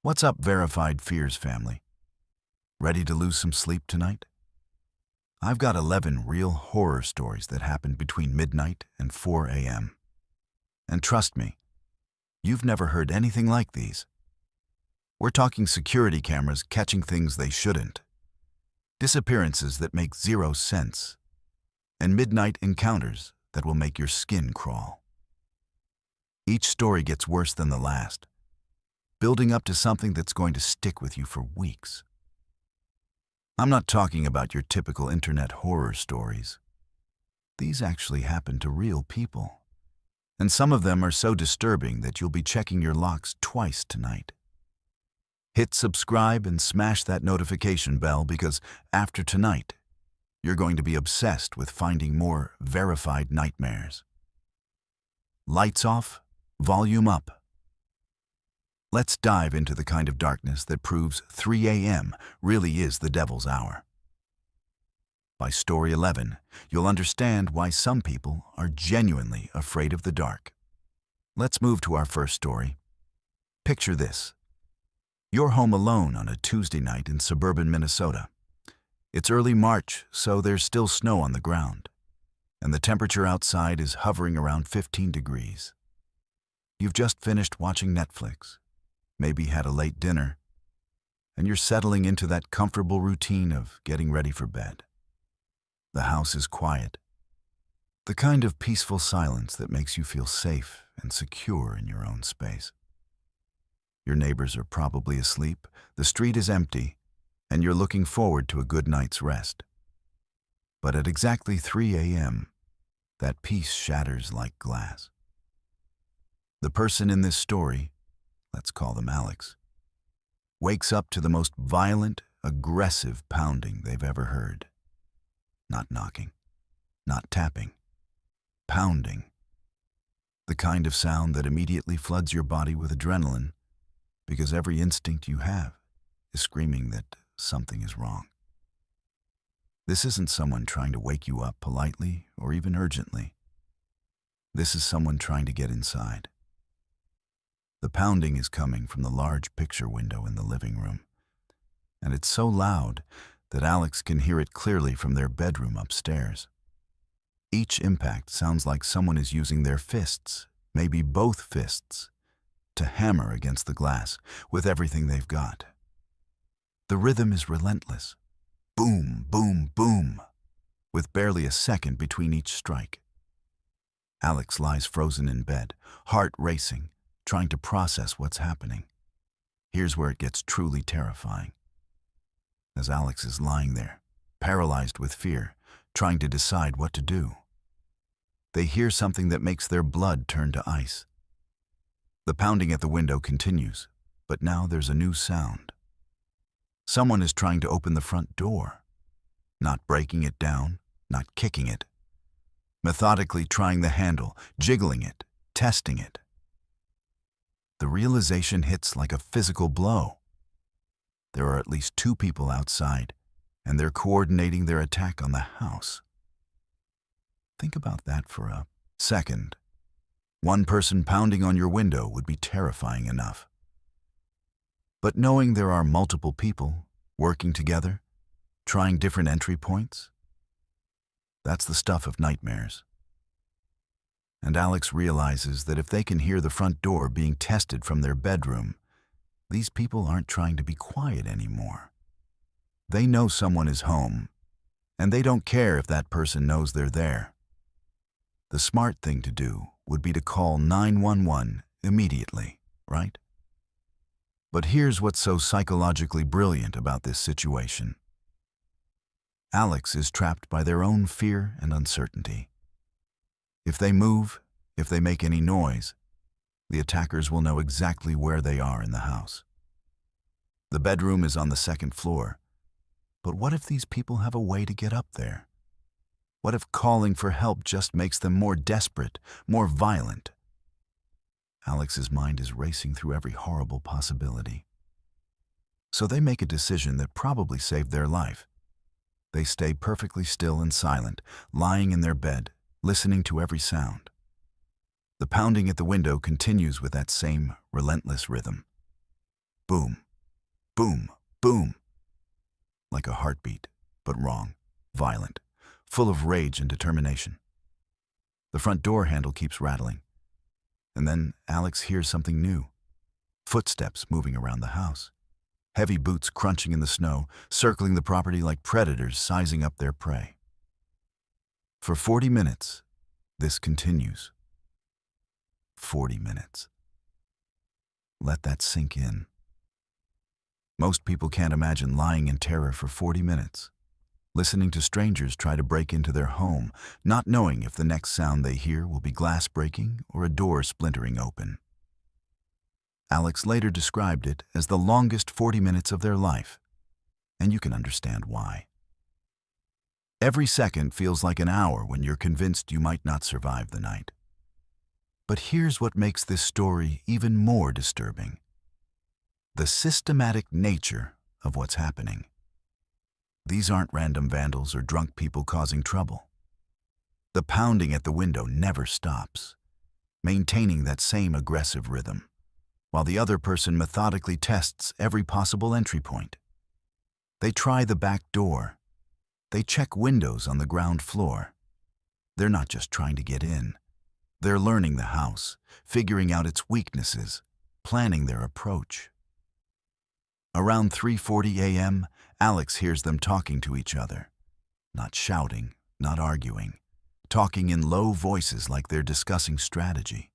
What's up, Verified Fears family? Ready to lose some sleep tonight? I've got 11 real horror stories that happened between midnight and 4 a.m. And trust me, you've never heard anything like these. We're talking security cameras catching things they shouldn't, disappearances that make zero sense, and midnight encounters that will make your skin crawl. Each story gets worse than the last, building up to something that's going to stick with you for weeks. I'm not talking about your typical internet horror stories. These actually happen to real people, and some of them are so disturbing that you'll be checking your locks twice tonight. Hit subscribe and smash that notification bell because after tonight, you're going to be obsessed with finding more verified nightmares. Lights off, volume up. Let's dive into the kind of darkness that proves 3 a.m. really is the devil's hour. By story 11, you'll understand why some people are genuinely afraid of the dark. Let's move to our first story. Picture this. You're home alone on a Tuesday night in suburban Minnesota. It's early March, so there's still snow on the ground, and the temperature outside is hovering around 15 degrees. You've just finished watching Netflix, maybe had a late dinner, and you're settling into that comfortable routine of getting ready for bed. The house is quiet, the kind of peaceful silence that makes you feel safe and secure in your own space. Your neighbors are probably asleep, the street is empty, and you're looking forward to a good night's rest. But at exactly 3 a.m., that peace shatters like glass. The person in this story, let's call them Alex, wakes up to the most violent, aggressive pounding they've ever heard. Not knocking, not tapping, pounding. The kind of sound that immediately floods your body with adrenaline because every instinct you have is screaming that something is wrong. This isn't someone trying to wake you up politely or even urgently. This is someone trying to get inside. The pounding is coming from the large picture window in the living room, and it's so loud that Alex can hear it clearly from their bedroom upstairs. Each impact sounds like someone is using their fists, maybe both fists, to hammer against the glass with everything they've got. The rhythm is relentless. Boom, boom, boom, with barely a second between each strike. Alex lies frozen in bed, heart racing, trying to process what's happening. Here's where it gets truly terrifying. As Alex is lying there, paralyzed with fear, trying to decide what to do, they hear something that makes their blood turn to ice. The pounding at the window continues, but now there's a new sound. Someone is trying to open the front door, not breaking it down, not kicking it, methodically trying the handle, jiggling it, testing it. The realization hits like a physical blow. There are at least 2 people outside, and they're coordinating their attack on the house. Think about that for a second. One person pounding on your window would be terrifying enough. But knowing there are multiple people working together, trying different entry points, that's the stuff of nightmares. And Alex realizes that if they can hear the front door being tested from their bedroom, these people aren't trying to be quiet anymore. They know someone is home, and they don't care if that person knows they're there. The smart thing to do would be to call 911 immediately, right? But here's what's so psychologically brilliant about this situation. Alex is trapped by their own fear and uncertainty. If they move, if they make any noise, the attackers will know exactly where they are in the house. The bedroom is on the 2nd floor, but what if these people have a way to get up there? What if calling for help just makes them more desperate, more violent? Alex's mind is racing through every horrible possibility. So they make a decision that probably saved their life. They stay perfectly still and silent, lying in their bed, listening to every sound. The pounding at the window continues with that same relentless rhythm. Boom, boom, boom. Like a heartbeat, but wrong, violent, full of rage and determination. The front door handle keeps rattling. And then Alex hears something new. Footsteps moving around the house. Heavy boots crunching in the snow, circling the property like predators sizing up their prey. For 40 minutes, this continues. 40 minutes. Let that sink in. Most people can't imagine lying in terror for 40 minutes, listening to strangers try to break into their home, not knowing if the next sound they hear will be glass breaking or a door splintering open. Alex later described it as the longest 40 minutes of their life, and you can understand why. Every second feels like an hour when you're convinced you might not survive the night. But here's what makes this story even more disturbing: the systematic nature of what's happening. These aren't random vandals or drunk people causing trouble. The pounding at the window never stops, maintaining that same aggressive rhythm, while the other person methodically tests every possible entry point. They try the back door. They check windows on the ground floor. They're not just trying to get in. They're learning the house, figuring out its weaknesses, planning their approach. Around 3:40 a.m., Alex hears them talking to each other. Not shouting, not arguing, talking in low voices like they're discussing strategy.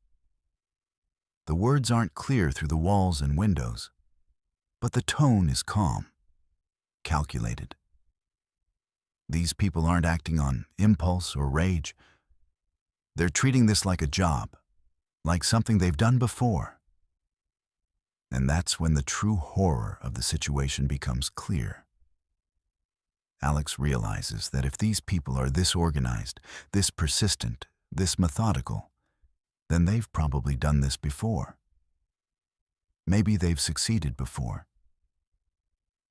The words aren't clear through the walls and windows, but the tone is calm, calculated. These people aren't acting on impulse or rage. They're treating this like a job, like something they've done before. And that's when the true horror of the situation becomes clear. Alex realizes that if these people are this organized, this persistent, this methodical, then they've probably done this before. Maybe they've succeeded before.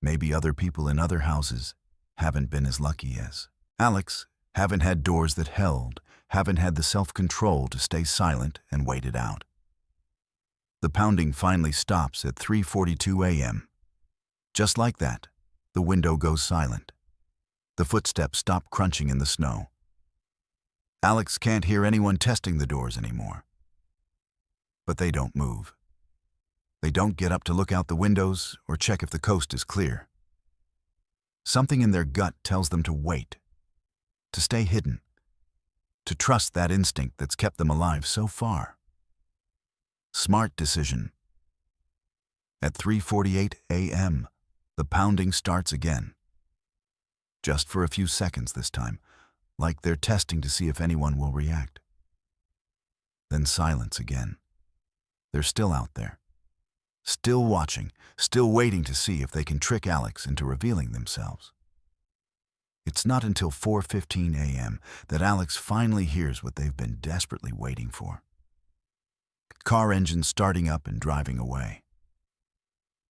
Maybe other people in other houses haven't been as lucky as Alex, haven't had doors that held, haven't had the self-control to stay silent and wait it out. The pounding finally stops at 3:42 a.m. Just like that, the window goes silent. The footsteps stop crunching in the snow. Alex can't hear anyone testing the doors anymore. But they don't move. They don't get up to look out the windows or check if the coast is clear. Something in their gut tells them to wait, to stay hidden, to trust that instinct that's kept them alive so far. Smart decision. At 3:48 a.m., the pounding starts again. Just for a few seconds this time, like they're testing to see if anyone will react. Then silence again. They're still out there, still watching, still waiting to see if they can trick Alex into revealing themselves. It's not until 4:15 a.m. that Alex finally hears what they've been desperately waiting for. Car engines starting up and driving away.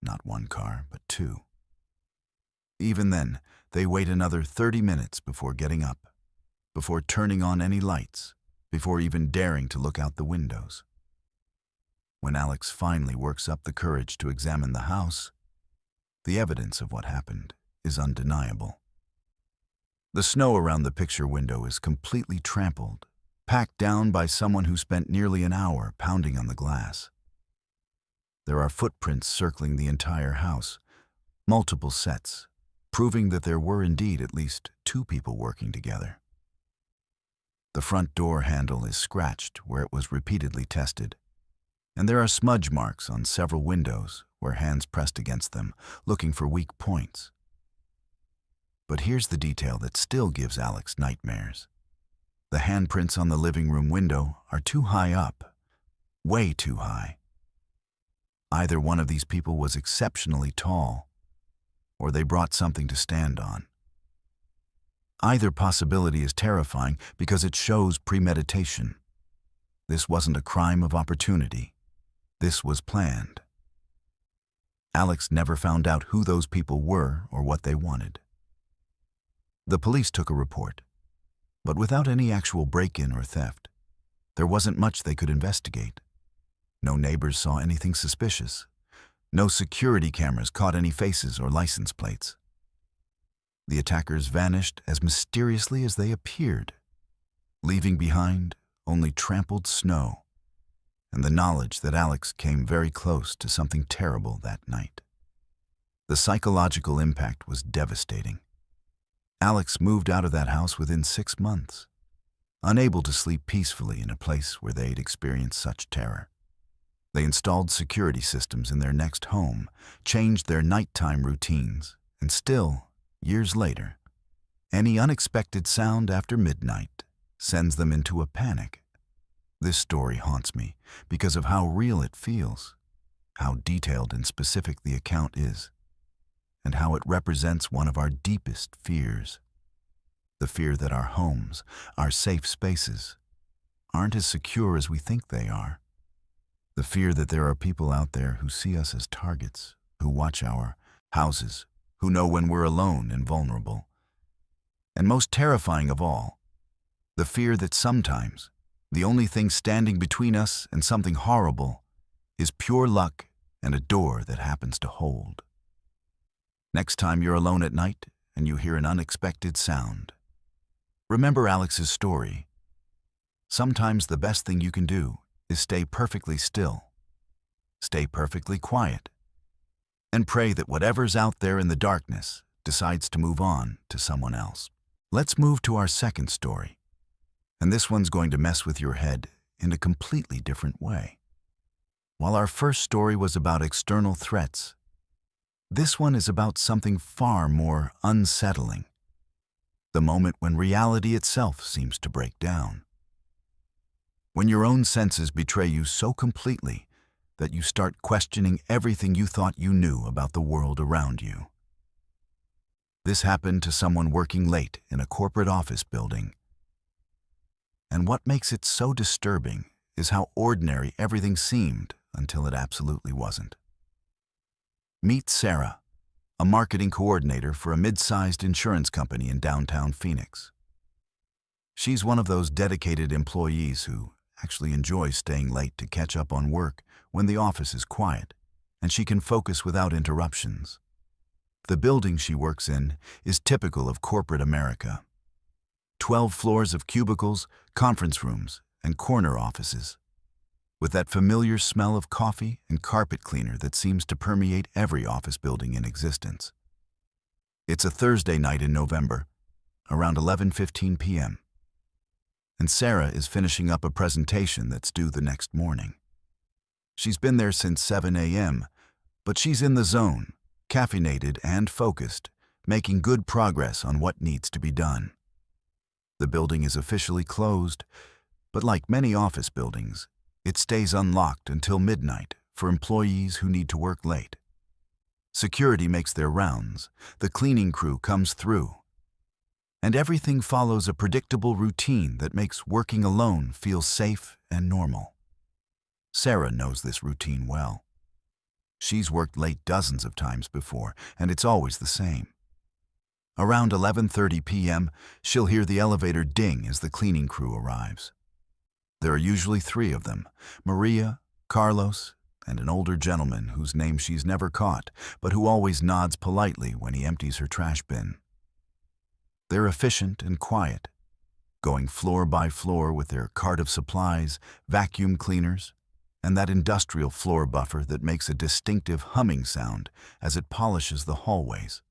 Not one car, but two. Even then, they wait another 30 minutes before getting up, before turning on any lights, before even daring to look out the windows. When Alex finally works up the courage to examine the house, the evidence of what happened is undeniable. The snow around the picture window is completely trampled, packed down by someone who spent nearly an hour pounding on the glass. There are footprints circling the entire house, multiple sets, proving that there were indeed at least two people working together. The front door handle is scratched where it was repeatedly tested, and there are smudge marks on several windows where hands pressed against them, looking for weak points. But here's the detail that still gives Alex nightmares. The handprints on the living room window are too high up, way too high. Either one of these people was exceptionally tall, or they brought something to stand on. Either possibility is terrifying because it shows premeditation. This wasn't a crime of opportunity. This was planned. Alex never found out who those people were or what they wanted. The police took a report, but without any actual break-in or theft, there wasn't much they could investigate. No neighbors saw anything suspicious. No security cameras caught any faces or license plates. The attackers vanished as mysteriously as they appeared, leaving behind only trampled snow and the knowledge that Alex came very close to something terrible that night. The psychological impact was devastating. Alex moved out of that house within 6 months, unable to sleep peacefully in a place where they'd experienced such terror. They installed security systems in their next home, changed their nighttime routines, and still, years later, any unexpected sound after midnight sends them into a panic. This story haunts me because of how real it feels, how detailed and specific the account is, and how it represents one of our deepest fears. The fear that our homes, our safe spaces, aren't as secure as we think they are. The fear that there are people out there who see us as targets, who watch our houses, who know when we're alone and vulnerable. And most terrifying of all, the fear that sometimes the only thing standing between us and something horrible is pure luck and a door that happens to hold. Next time you're alone at night and you hear an unexpected sound, remember Alex's story. Sometimes the best thing you can do is stay perfectly still, stay perfectly quiet, and pray that whatever's out there in the darkness decides to move on to someone else. Let's move to our second story, and this one's going to mess with your head in a completely different way. While our first story was about external threats, this one is about something far more unsettling. The moment when reality itself seems to break down. When your own senses betray you so completely that you start questioning everything you thought you knew about the world around you. This happened to someone working late in a corporate office building. And what makes it so disturbing is how ordinary everything seemed until it absolutely wasn't. Meet Sarah, a marketing coordinator for a mid-sized insurance company in downtown Phoenix. She's one of those dedicated employees who actually enjoys staying late to catch up on work when the office is quiet and she can focus without interruptions. The building she works in is typical of corporate America. 12 floors of cubicles, conference rooms, and corner offices, with that familiar smell of coffee and carpet cleaner that seems to permeate every office building in existence. It's a Thursday night in November, around 11:15 p.m., and Sarah is finishing up a presentation that's due the next morning. She's been there since 7 a.m., but she's in the zone, caffeinated and focused, making good progress on what needs to be done. The building is officially closed, but like many office buildings, it stays unlocked until midnight for employees who need to work late. Security makes their rounds, the cleaning crew comes through, and everything follows a predictable routine that makes working alone feel safe and normal. Sarah knows this routine well. She's worked late dozens of times before, and it's always the same. Around 11:30 p.m., she'll hear the elevator ding as the cleaning crew arrives. There are usually 3 of them, Maria, Carlos, and an older gentleman whose name she's never caught, but who always nods politely when he empties her trash bin. They're efficient and quiet, going floor by floor with their cart of supplies, vacuum cleaners, and that industrial floor buffer that makes a distinctive humming sound as it polishes the hallways.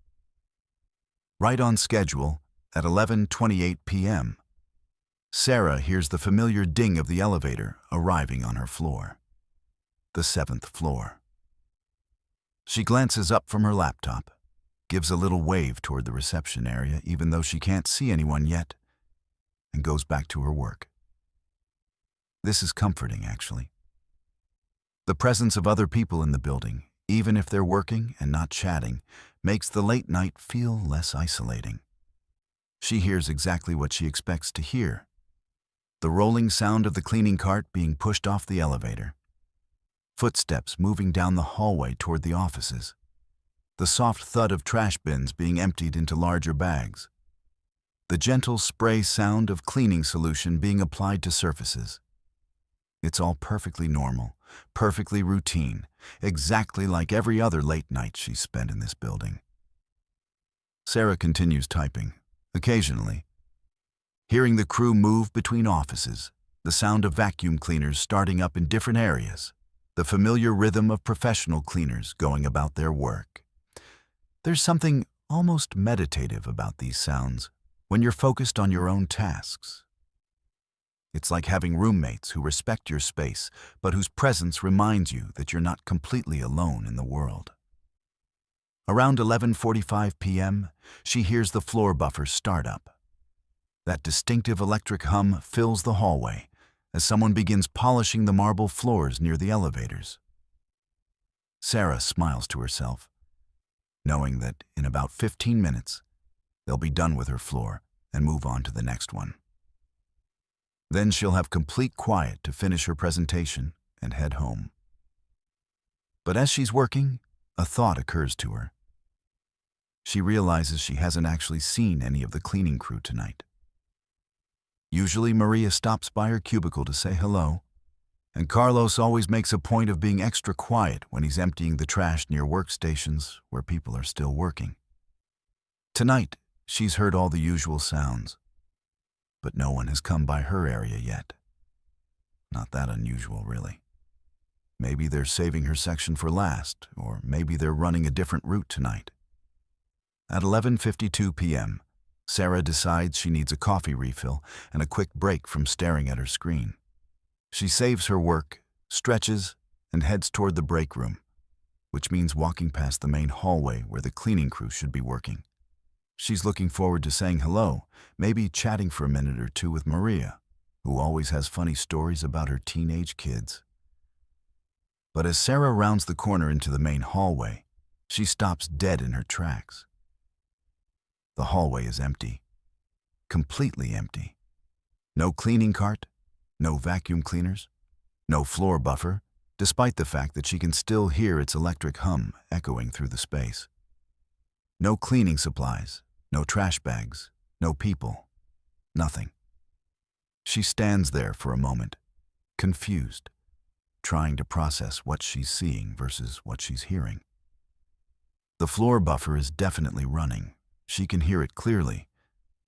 Right on schedule, at 11:28 p.m., Sarah hears the familiar ding of the elevator arriving on her floor, the 7th floor. She glances up from her laptop, gives a little wave toward the reception area even though she can't see anyone yet, and goes back to her work. This is comforting, actually. The presence of other people in the building, even if they're working and not chatting, makes the late night feel less isolating. She hears exactly what she expects to hear: the rolling sound of the cleaning cart being pushed off the elevator, footsteps moving down the hallway toward the offices, the soft thud of trash bins being emptied into larger bags, the gentle spray sound of cleaning solution being applied to surfaces. It's all perfectly normal, perfectly routine, exactly like every other late night she's spent in this building. Sarah continues typing, occasionally hearing the crew move between offices, the sound of vacuum cleaners starting up in different areas, the familiar rhythm of professional cleaners going about their work. There's something almost meditative about these sounds when you're focused on your own tasks. It's like having roommates who respect your space, but whose presence reminds you that you're not completely alone in the world. Around 11:45 p.m., she hears the floor buffer start up. That distinctive electric hum fills the hallway as someone begins polishing the marble floors near the elevators. Sarah smiles to herself, knowing that in about 15 minutes, they'll be done with her floor and move on to the next one. Then she'll have complete quiet to finish her presentation and head home. But as she's working, a thought occurs to her. She realizes she hasn't actually seen any of the cleaning crew tonight. Usually Maria stops by her cubicle to say hello, and Carlos always makes a point of being extra quiet when he's emptying the trash near workstations where people are still working. Tonight, she's heard all the usual sounds, but no one has come by her area yet. Not that unusual, really. Maybe they're saving her section for last, or maybe they're running a different route tonight. At 11:52 p.m., Sarah decides she needs a coffee refill and a quick break from staring at her screen. She saves her work, stretches, and heads toward the break room, which means walking past the main hallway where the cleaning crew should be working. She's looking forward to saying hello, maybe chatting for a minute or two with Maria, who always has funny stories about her teenage kids. But as Sarah rounds the corner into the main hallway, she stops dead in her tracks. The hallway is empty, completely empty. No cleaning cart, no vacuum cleaners, no floor buffer, despite the fact that she can still hear its electric hum echoing through the space. No cleaning supplies, no trash bags, no people, nothing. She stands there for a moment, confused, trying to process what she's seeing versus what she's hearing. The floor buffer is definitely running. She can hear it clearly,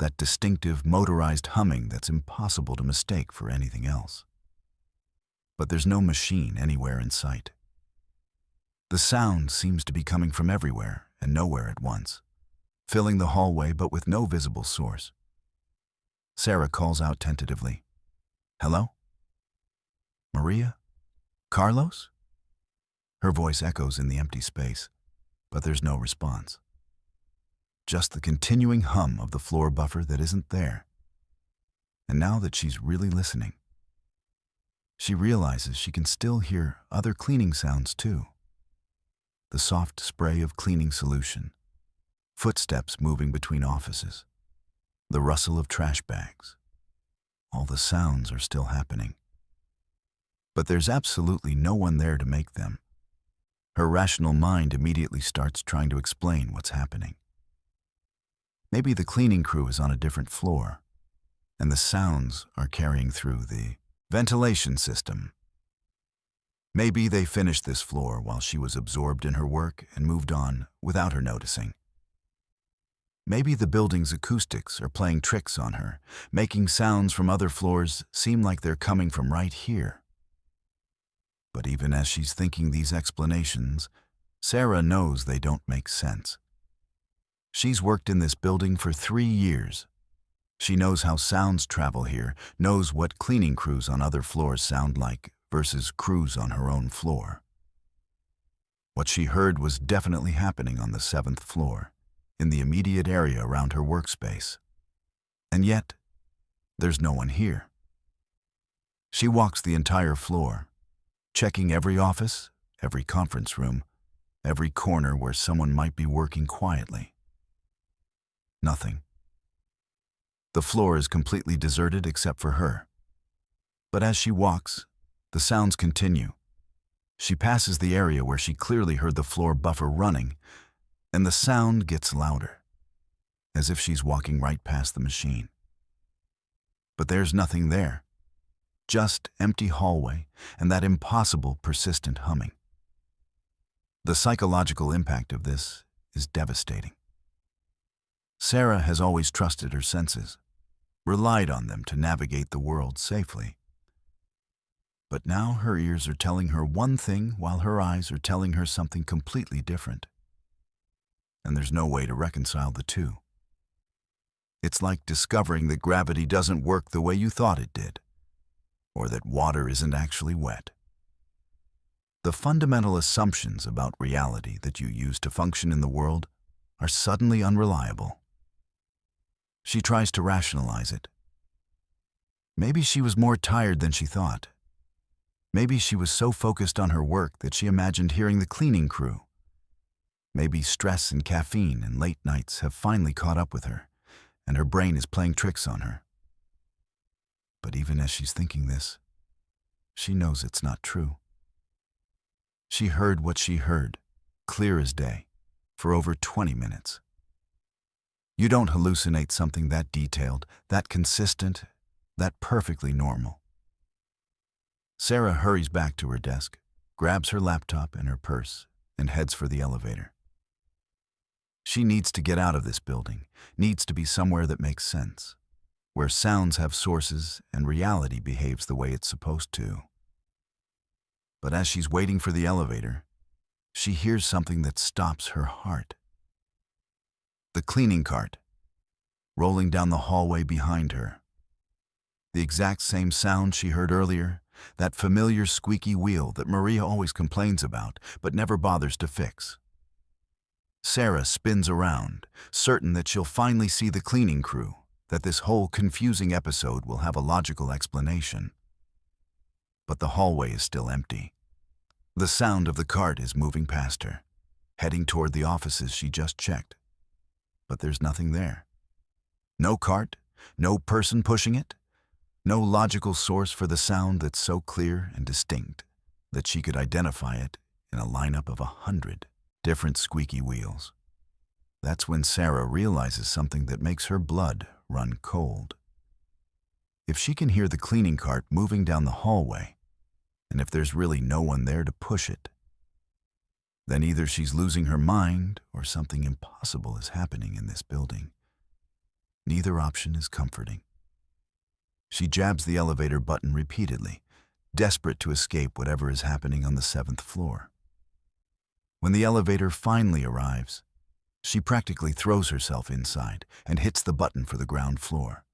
that distinctive motorized humming that's impossible to mistake for anything else. But there's no machine anywhere in sight. The sound seems to be coming from everywhere and nowhere at once, filling the hallway but with no visible source. Sarah calls out tentatively, "Hello? Maria? Carlos?" Her voice echoes in the empty space, but there's no response. Just the continuing hum of the floor buffer that isn't there. And now that she's really listening, she realizes she can still hear other cleaning sounds too. The soft spray of cleaning solution, footsteps moving between offices, the rustle of trash bags. All the sounds are still happening. But there's absolutely no one there to make them. Her rational mind immediately starts trying to explain what's happening. Maybe the cleaning crew is on a different floor, and the sounds are carrying through the ventilation system. Maybe they finished this floor while she was absorbed in her work and moved on without her noticing. Maybe the building's acoustics are playing tricks on her, making sounds from other floors seem like they're coming from right here. But even as she's thinking these explanations, Sarah knows they don't make sense. She's worked in this building for 3 years. She knows how sounds travel here, knows what cleaning crews on other floors sound like versus crews on her own floor. What she heard was definitely happening on the 7th floor, in the immediate area around her workspace. And yet, there's no one here. She walks the entire floor, checking every office, every conference room, every corner where someone might be working quietly. Nothing. The floor is completely deserted except for her. But as she walks, the sounds continue. She passes the area where she clearly heard the floor buffer running, and the sound gets louder, as if she's walking right past the machine. But there's nothing there. Just empty hallway and that impossible persistent humming. The psychological impact of this is devastating. Sarah has always trusted her senses, relied on them to navigate the world safely. But now her ears are telling her one thing while her eyes are telling her something completely different. And there's no way to reconcile the two. It's like discovering that gravity doesn't work the way you thought it did, or that water isn't actually wet. The fundamental assumptions about reality that you use to function in the world are suddenly unreliable. She tries to rationalize it. Maybe she was more tired than she thought. Maybe she was so focused on her work that she imagined hearing the cleaning crew. Maybe stress and caffeine and late nights have finally caught up with her, and her brain is playing tricks on her. But even as she's thinking this, she knows it's not true. She heard what she heard, clear as day, for over 20 minutes. You don't hallucinate something that detailed, that consistent, that perfectly normal. Sarah hurries back to her desk, grabs her laptop and her purse, and heads for the elevator. She needs to get out of this building, needs to be somewhere that makes sense, where sounds have sources and reality behaves the way it's supposed to. But as she's waiting for the elevator, she hears something that stops her heart. The cleaning cart, rolling down the hallway behind her. The exact same sound she heard earlier, that familiar squeaky wheel that Maria always complains about, but never bothers to fix. Sarah spins around, certain that she'll finally see the cleaning crew, that this whole confusing episode will have a logical explanation. But the hallway is still empty. The sound of the cart is moving past her, heading toward the offices she just checked. But there's nothing there. No cart, no person pushing it, no logical source for the sound that's so clear and distinct that she could identify it in a lineup of 100 different squeaky wheels. That's when Sarah realizes something that makes her blood run cold. If she can hear the cleaning cart moving down the hallway, and if there's really no one there to push it, then either she's losing her mind or something impossible is happening in this building. Neither option is comforting. She jabs the elevator button repeatedly, desperate to escape whatever is happening on the 7th floor. When the elevator finally arrives, she practically throws herself inside and hits the button for the ground floor.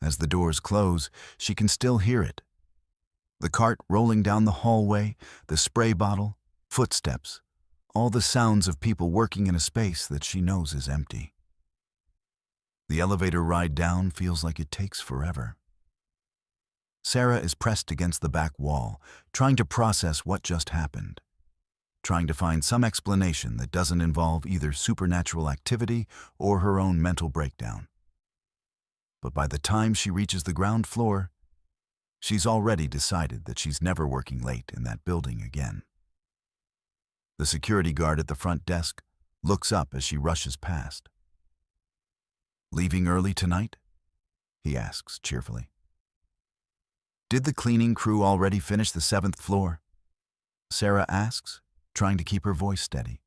As the doors close, she can still hear it. The cart rolling down the hallway, the spray bottle, footsteps, all the sounds of people working in a space that she knows is empty. The elevator ride down feels like it takes forever. Sarah is pressed against the back wall, trying to process what just happened, trying to find some explanation that doesn't involve either supernatural activity or her own mental breakdown. But by the time she reaches the ground floor, she's already decided that she's never working late in that building again. The security guard at the front desk looks up as she rushes past. "Leaving early tonight?" he asks cheerfully. "Did the cleaning crew already finish the 7th floor?" Sarah asks, trying to keep her voice steady.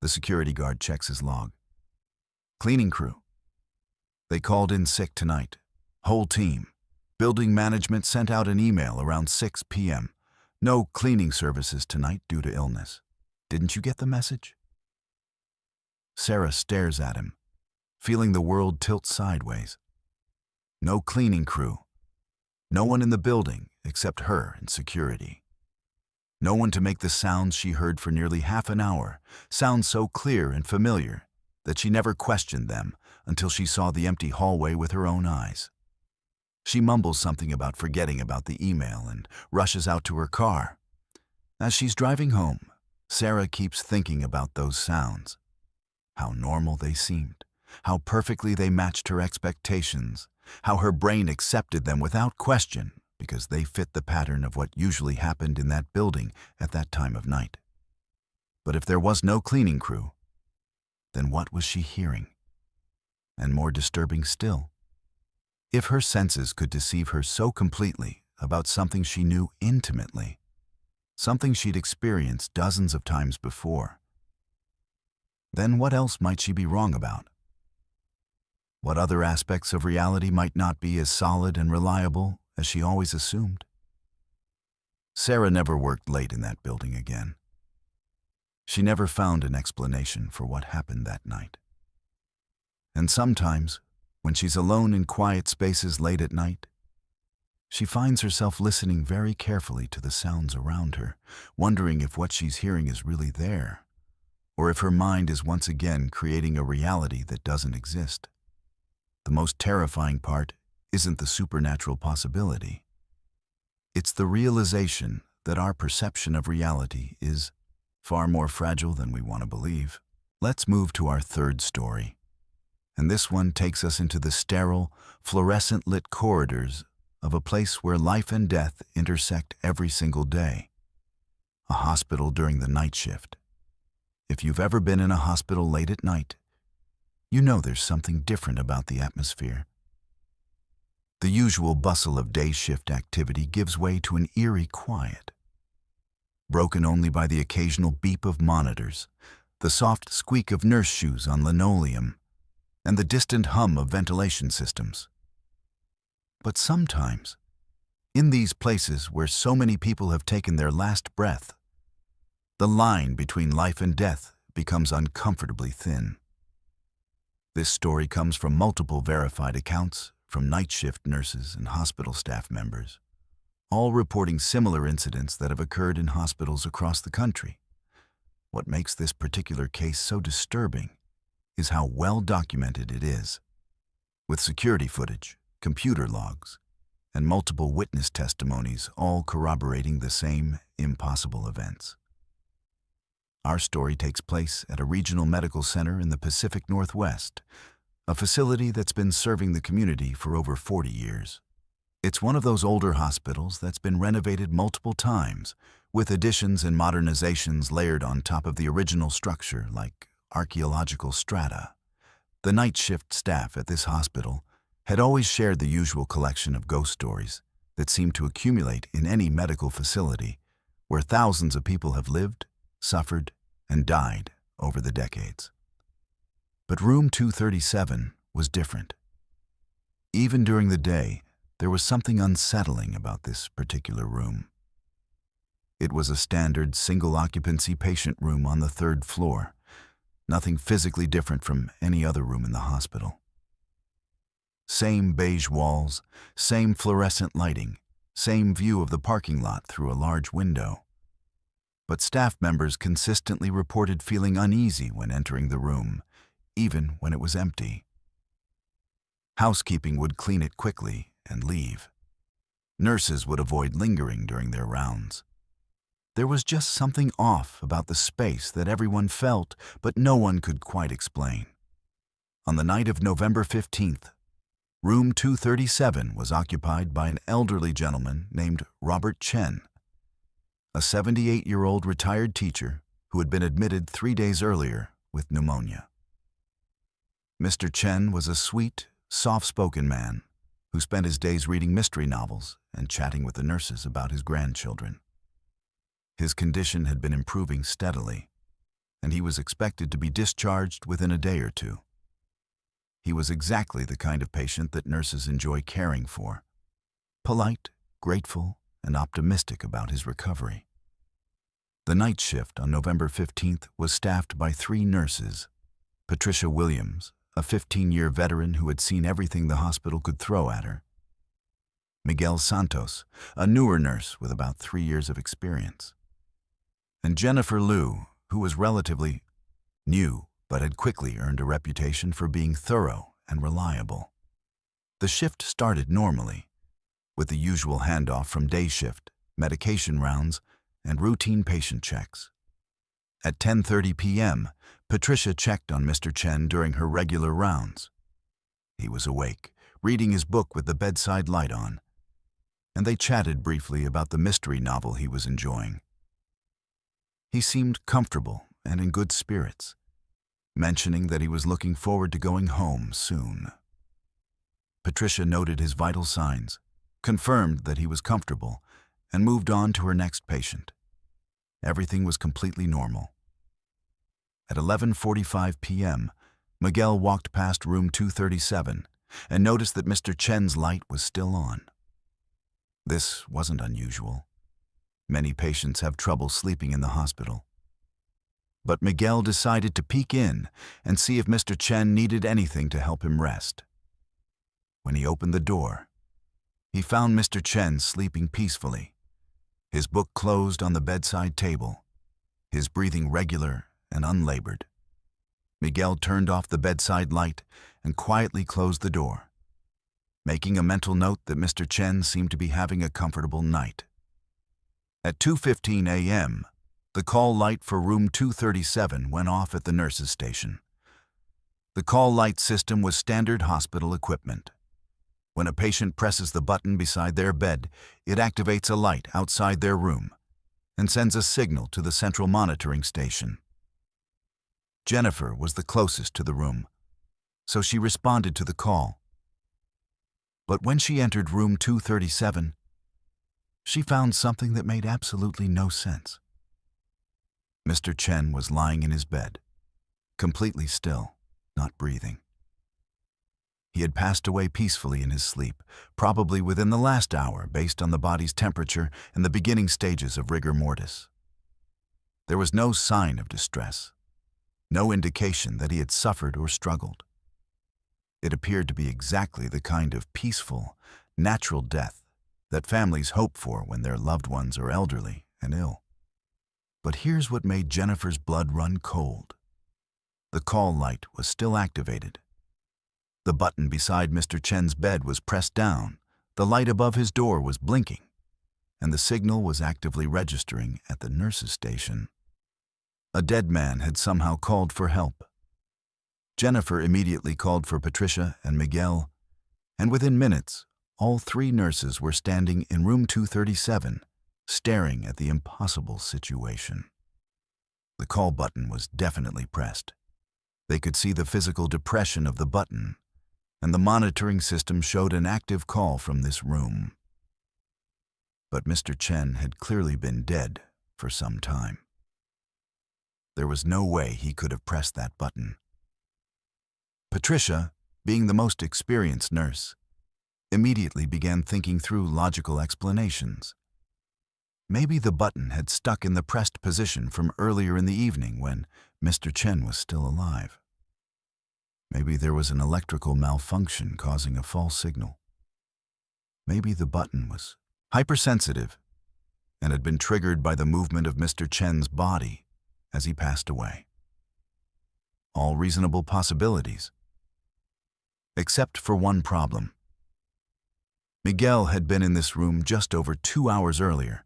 The security guard checks his log. "Cleaning crew. They called in sick tonight. Whole team. Building management sent out an email around 6 p.m. No cleaning services tonight due to illness. Didn't you get the message?" Sarah stares at him, feeling the world tilt sideways. No cleaning crew. No one in the building except her and security. No one to make the sounds she heard for nearly half an hour, sounds so clear and familiar that she never questioned them until she saw the empty hallway with her own eyes. She mumbles something about forgetting about the email and rushes out to her car. As she's driving home, Sarah keeps thinking about those sounds. How normal they seemed, how perfectly they matched her expectations, how her brain accepted them without question because they fit the pattern of what usually happened in that building at that time of night. But if there was no cleaning crew, then what was she hearing? And more disturbing still, If her senses could deceive her so completely about something she knew intimately, something she'd experienced dozens of times before, then what else might she be wrong about? What other aspects of reality might not be as solid and reliable as she always assumed? Sarah never worked late in that building again. She never found an explanation for what happened that night. And sometimes, when she's alone in quiet spaces late at night, she finds herself listening very carefully to the sounds around her, wondering if what she's hearing is really there, or if her mind is once again creating a reality that doesn't exist. The most terrifying part isn't the supernatural possibility. It's the realization that our perception of reality is far more fragile than we want to believe. Let's move to our third story. And this one takes us into the sterile, fluorescent-lit corridors of a place where life and death intersect every single day. A hospital during the night shift. If you've ever been in a hospital late at night, you know there's something different about the atmosphere. The usual bustle of day shift activity gives way to an eerie quiet, broken only by the occasional beep of monitors, the soft squeak of nurse shoes on linoleum, and the distant hum of ventilation systems. But sometimes, in these places where so many people have taken their last breath, the line between life and death becomes uncomfortably thin. This story comes from multiple verified accounts from night shift nurses and hospital staff members, all reporting similar incidents that have occurred in hospitals across the country. What makes this particular case so disturbing is how well documented it is, with security footage, computer logs, and multiple witness testimonies all corroborating the same impossible events. Our story takes place at a regional medical center in the Pacific Northwest, a facility that's been serving the community for over 40 years. It's one of those older hospitals that's been renovated multiple times, with additions and modernizations layered on top of the original structure like archaeological strata. The night shift staff at this hospital had always shared the usual collection of ghost stories that seem to accumulate in any medical facility where thousands of people have lived, suffered, and died over the decades. But room 237 was different. Even during the day, there was something unsettling about this particular room. It was a standard single-occupancy patient room on the third floor, nothing physically different from any other room in the hospital. Same beige walls, same fluorescent lighting, same view of the parking lot through a large window. But staff members consistently reported feeling uneasy when entering the room, even when it was empty. Housekeeping would clean it quickly and leave. Nurses would avoid lingering during their rounds. There was just something off about the space that everyone felt, but no one could quite explain. On the night of November 15th, room 237 was occupied by an elderly gentleman named Robert Chen, a 78-year-old retired teacher who had been admitted 3 days earlier with pneumonia. Mr. Chen was a sweet, soft-spoken man who spent his days reading mystery novels and chatting with the nurses about his grandchildren. His condition had been improving steadily, and he was expected to be discharged within a day or two. He was exactly the kind of patient that nurses enjoy caring for, polite, grateful, and optimistic about his recovery. The night shift on November 15th was staffed by 3 nurses: Patricia Williams, a 15-year veteran who had seen everything the hospital could throw at her; Miguel Santos, a newer nurse with about 3 years of experience; and Jennifer Liu, who was relatively new but had quickly earned a reputation for being thorough and reliable. The shift started normally, with the usual handoff from day shift, medication rounds, and routine patient checks. At 10:30 p.m., Patricia checked on Mr. Chen during her regular rounds. He was awake, reading his book with the bedside light on, and they chatted briefly about the mystery novel he was enjoying. He seemed comfortable and in good spirits, mentioning that he was looking forward to going home soon. Patricia noted his vital signs, confirmed that he was comfortable, and moved on to her next patient. Everything was completely normal. At 11:45 p.m., Miguel walked past room 237 and noticed that Mr. Chen's light was still on. This wasn't unusual. Many patients have trouble sleeping in the hospital. But Miguel decided to peek in and see if Mr. Chen needed anything to help him rest. When he opened the door, he found Mr. Chen sleeping peacefully, his book closed on the bedside table, his breathing regular and unlabored. Miguel turned off the bedside light and quietly closed the door, making a mental note that Mr. Chen seemed to be having a comfortable night. At 2:15 a.m., the call light for room 237 went off at the nurse's station. The call light system was standard hospital equipment. When a patient presses the button beside their bed, it activates a light outside their room and sends a signal to the central monitoring station. Jennifer was the closest to the room, so she responded to the call. But when she entered room 237, she found something that made absolutely no sense. Mr. Chen was lying in his bed, completely still, not breathing. He had passed away peacefully in his sleep, probably within the last hour based on the body's temperature and the beginning stages of rigor mortis. There was no sign of distress, no indication that he had suffered or struggled. It appeared to be exactly the kind of peaceful, natural death that families hope for when their loved ones are elderly and ill. But here's what made Jennifer's blood run cold. The call light was still activated. The button beside Mr. Chen's bed was pressed down, the light above his door was blinking, and the signal was actively registering at the nurse's station. A dead man had somehow called for help. Jennifer immediately called for Patricia and Miguel, and within minutes, all three nurses were standing in room 237, staring at the impossible situation. The call button was definitely pressed. They could see the physical depression of the button, and the monitoring system showed an active call from this room. But Mr. Chen had clearly been dead for some time. There was no way he could have pressed that button. Patricia, being the most experienced nurse, immediately began thinking through logical explanations. Maybe the button had stuck in the pressed position from earlier in the evening when Mr. Chen was still alive. Maybe there was an electrical malfunction causing a false signal. Maybe the button was hypersensitive and had been triggered by the movement of Mr. Chen's body as he passed away. All reasonable possibilities. Except for one problem. Miguel had been in this room just over 2 hours earlier,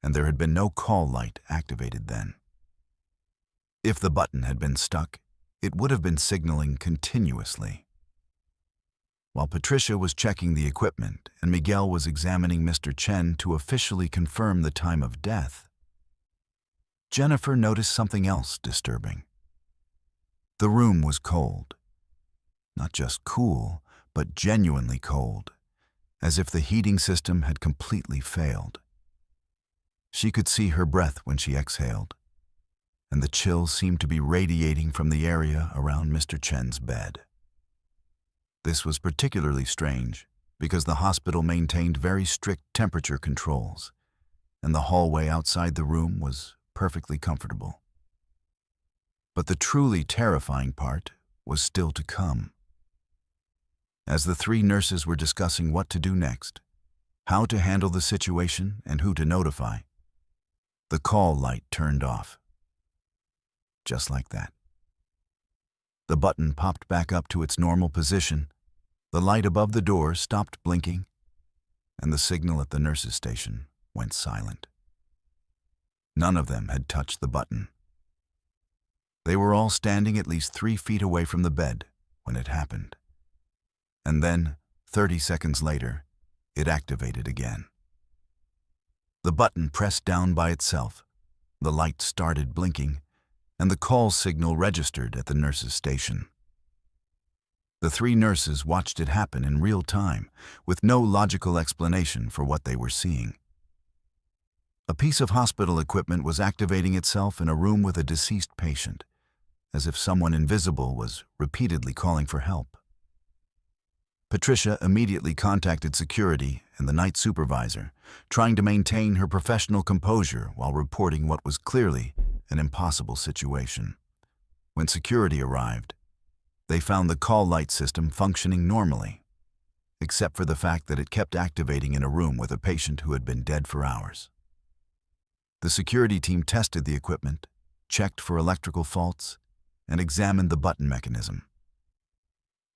and there had been no call light activated then. If the button had been stuck, it would have been signaling continuously. While Patricia was checking the equipment and Miguel was examining Mr. Chen to officially confirm the time of death, Jennifer noticed something else disturbing. The room was cold. Not just cool, but genuinely cold, as if the heating system had completely failed. She could see her breath when she exhaled, and the chill seemed to be radiating from the area around Mr. Chen's bed. This was particularly strange because the hospital maintained very strict temperature controls, and the hallway outside the room was perfectly comfortable. But the truly terrifying part was still to come. As the three nurses were discussing what to do next, how to handle the situation and who to notify, the call light turned off. Just like that. The button popped back up to its normal position, the light above the door stopped blinking, and the signal at the nurse's station went silent. None of them had touched the button. They were all standing at least 3 feet away from the bed when it happened. And then, 30 seconds later, it activated again. The button pressed down by itself, the light started blinking, and the call signal registered at the nurse's station. The three nurses watched it happen in real time, with no logical explanation for what they were seeing. A piece of hospital equipment was activating itself in a room with a deceased patient, as if someone invisible was repeatedly calling for help. Patricia immediately contacted security and the night supervisor, trying to maintain her professional composure while reporting what was clearly an impossible situation. When security arrived, they found the call light system functioning normally, except for the fact that it kept activating in a room with a patient who had been dead for hours. The security team tested the equipment, checked for electrical faults, and examined the button mechanism.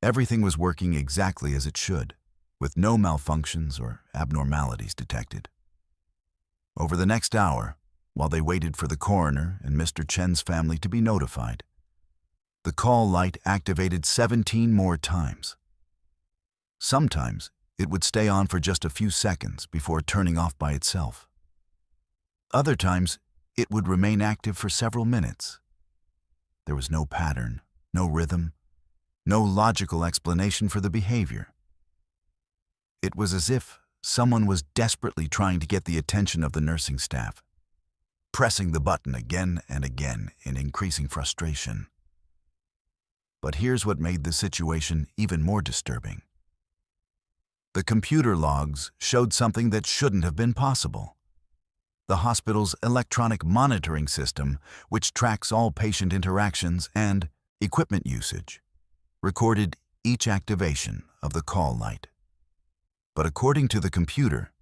Everything was working exactly as it should, with no malfunctions or abnormalities detected. Over the next hour, while they waited for the coroner and Mr. Chen's family to be notified, the call light activated 17 more times. Sometimes it would stay on for just a few seconds before turning off by itself. Other times, it would remain active for several minutes. There was no pattern, no rhythm, no logical explanation for the behavior. It was as if someone was desperately trying to get the attention of the nursing staff, pressing the button again and again in increasing frustration. But here's what made the situation even more disturbing. The computer logs showed something that shouldn't have been possible. The hospital's electronic monitoring system, which tracks all patient interactions and equipment usage, recorded each activation of the call light. But according to the computer,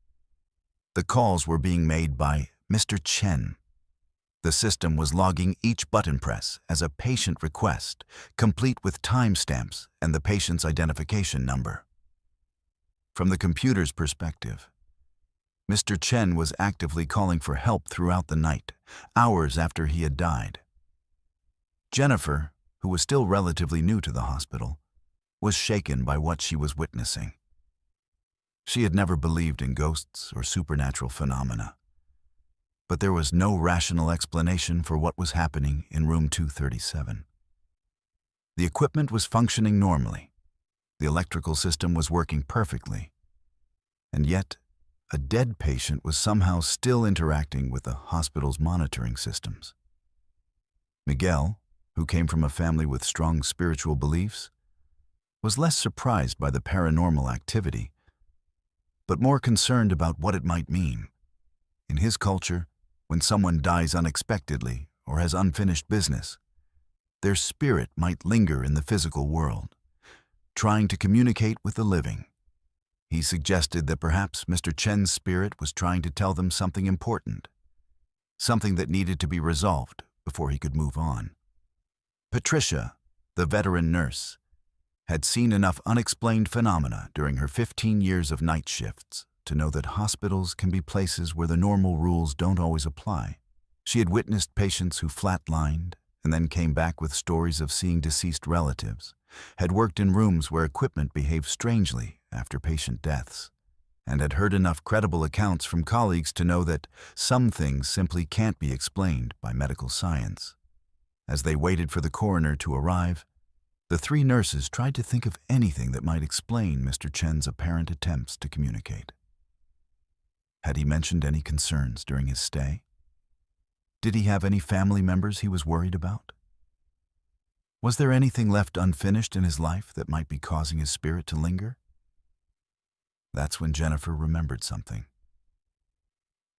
the calls were being made by Mr. Chen. The system was logging each button press as a patient request, complete with timestamps and the patient's identification number. From the computer's perspective, Mr. Chen was actively calling for help throughout the night, hours after he had died. Jennifer, who was still relatively new to the hospital, was shaken by what she was witnessing. She had never believed in ghosts or supernatural phenomena, but there was no rational explanation for what was happening in room 237. The equipment was functioning normally. The electrical system was working perfectly, and yet a dead patient was somehow still interacting with the hospital's monitoring systems. Miguel, who came from a family with strong spiritual beliefs, was less surprised by the paranormal activity, but more concerned about what it might mean. In his culture, when someone dies unexpectedly or has unfinished business, their spirit might linger in the physical world, trying to communicate with the living. He suggested that perhaps Mr. Chen's spirit was trying to tell them something important, something that needed to be resolved before he could move on. Patricia, the veteran nurse, had seen enough unexplained phenomena during her 15 years of night shifts to know that hospitals can be places where the normal rules don't always apply. She had witnessed patients who flatlined and then came back with stories of seeing deceased relatives, had worked in rooms where equipment behaved strangely after patient deaths, and had heard enough credible accounts from colleagues to know that some things simply can't be explained by medical science. As they waited for the coroner to arrive, the three nurses tried to think of anything that might explain Mr. Chen's apparent attempts to communicate. Had he mentioned any concerns during his stay? Did he have any family members he was worried about? Was there anything left unfinished in his life that might be causing his spirit to linger? That's when Jennifer remembered something.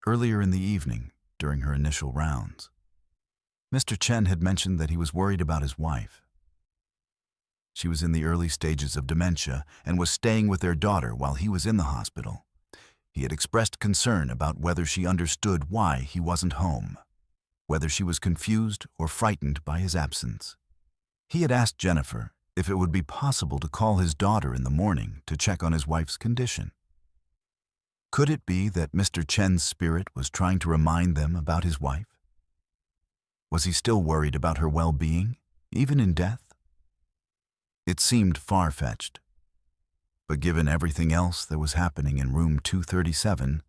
Earlier in the evening, during her initial rounds, Mr. Chen had mentioned that he was worried about his wife. She was in the early stages of dementia and was staying with their daughter while he was in the hospital. He had expressed concern about whether she understood why he wasn't home, whether she was confused or frightened by his absence. He had asked Jennifer if it would be possible to call his daughter in the morning to check on his wife's condition. Could it be that Mr. Chen's spirit was trying to remind them about his wife? Was he still worried about her well-being, even in death? It seemed far-fetched, but given everything else that was happening in room 237,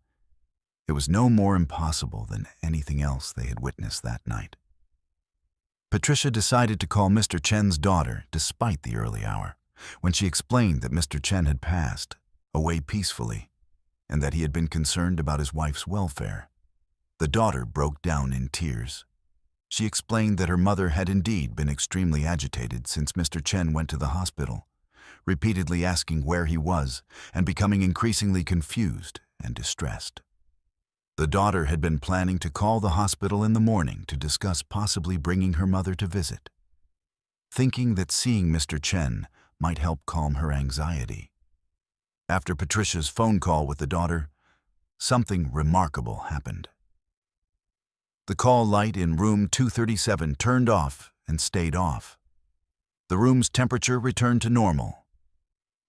it was no more impossible than anything else they had witnessed that night. Patricia decided to call Mr. Chen's daughter despite the early hour, When she explained that Mr. Chen had passed away peacefully and that he had been concerned about his wife's welfare, the daughter broke down in tears. She explained that her mother had indeed been extremely agitated since Mr. Chen went to the hospital, repeatedly asking where he was and becoming increasingly confused and distressed. The daughter had been planning to call the hospital in the morning to discuss possibly bringing her mother to visit, thinking that seeing Mr. Chen might help calm her anxiety. After Patricia's phone call with the daughter, something remarkable happened. The call light in room 237 turned off and stayed off. The room's temperature returned to normal.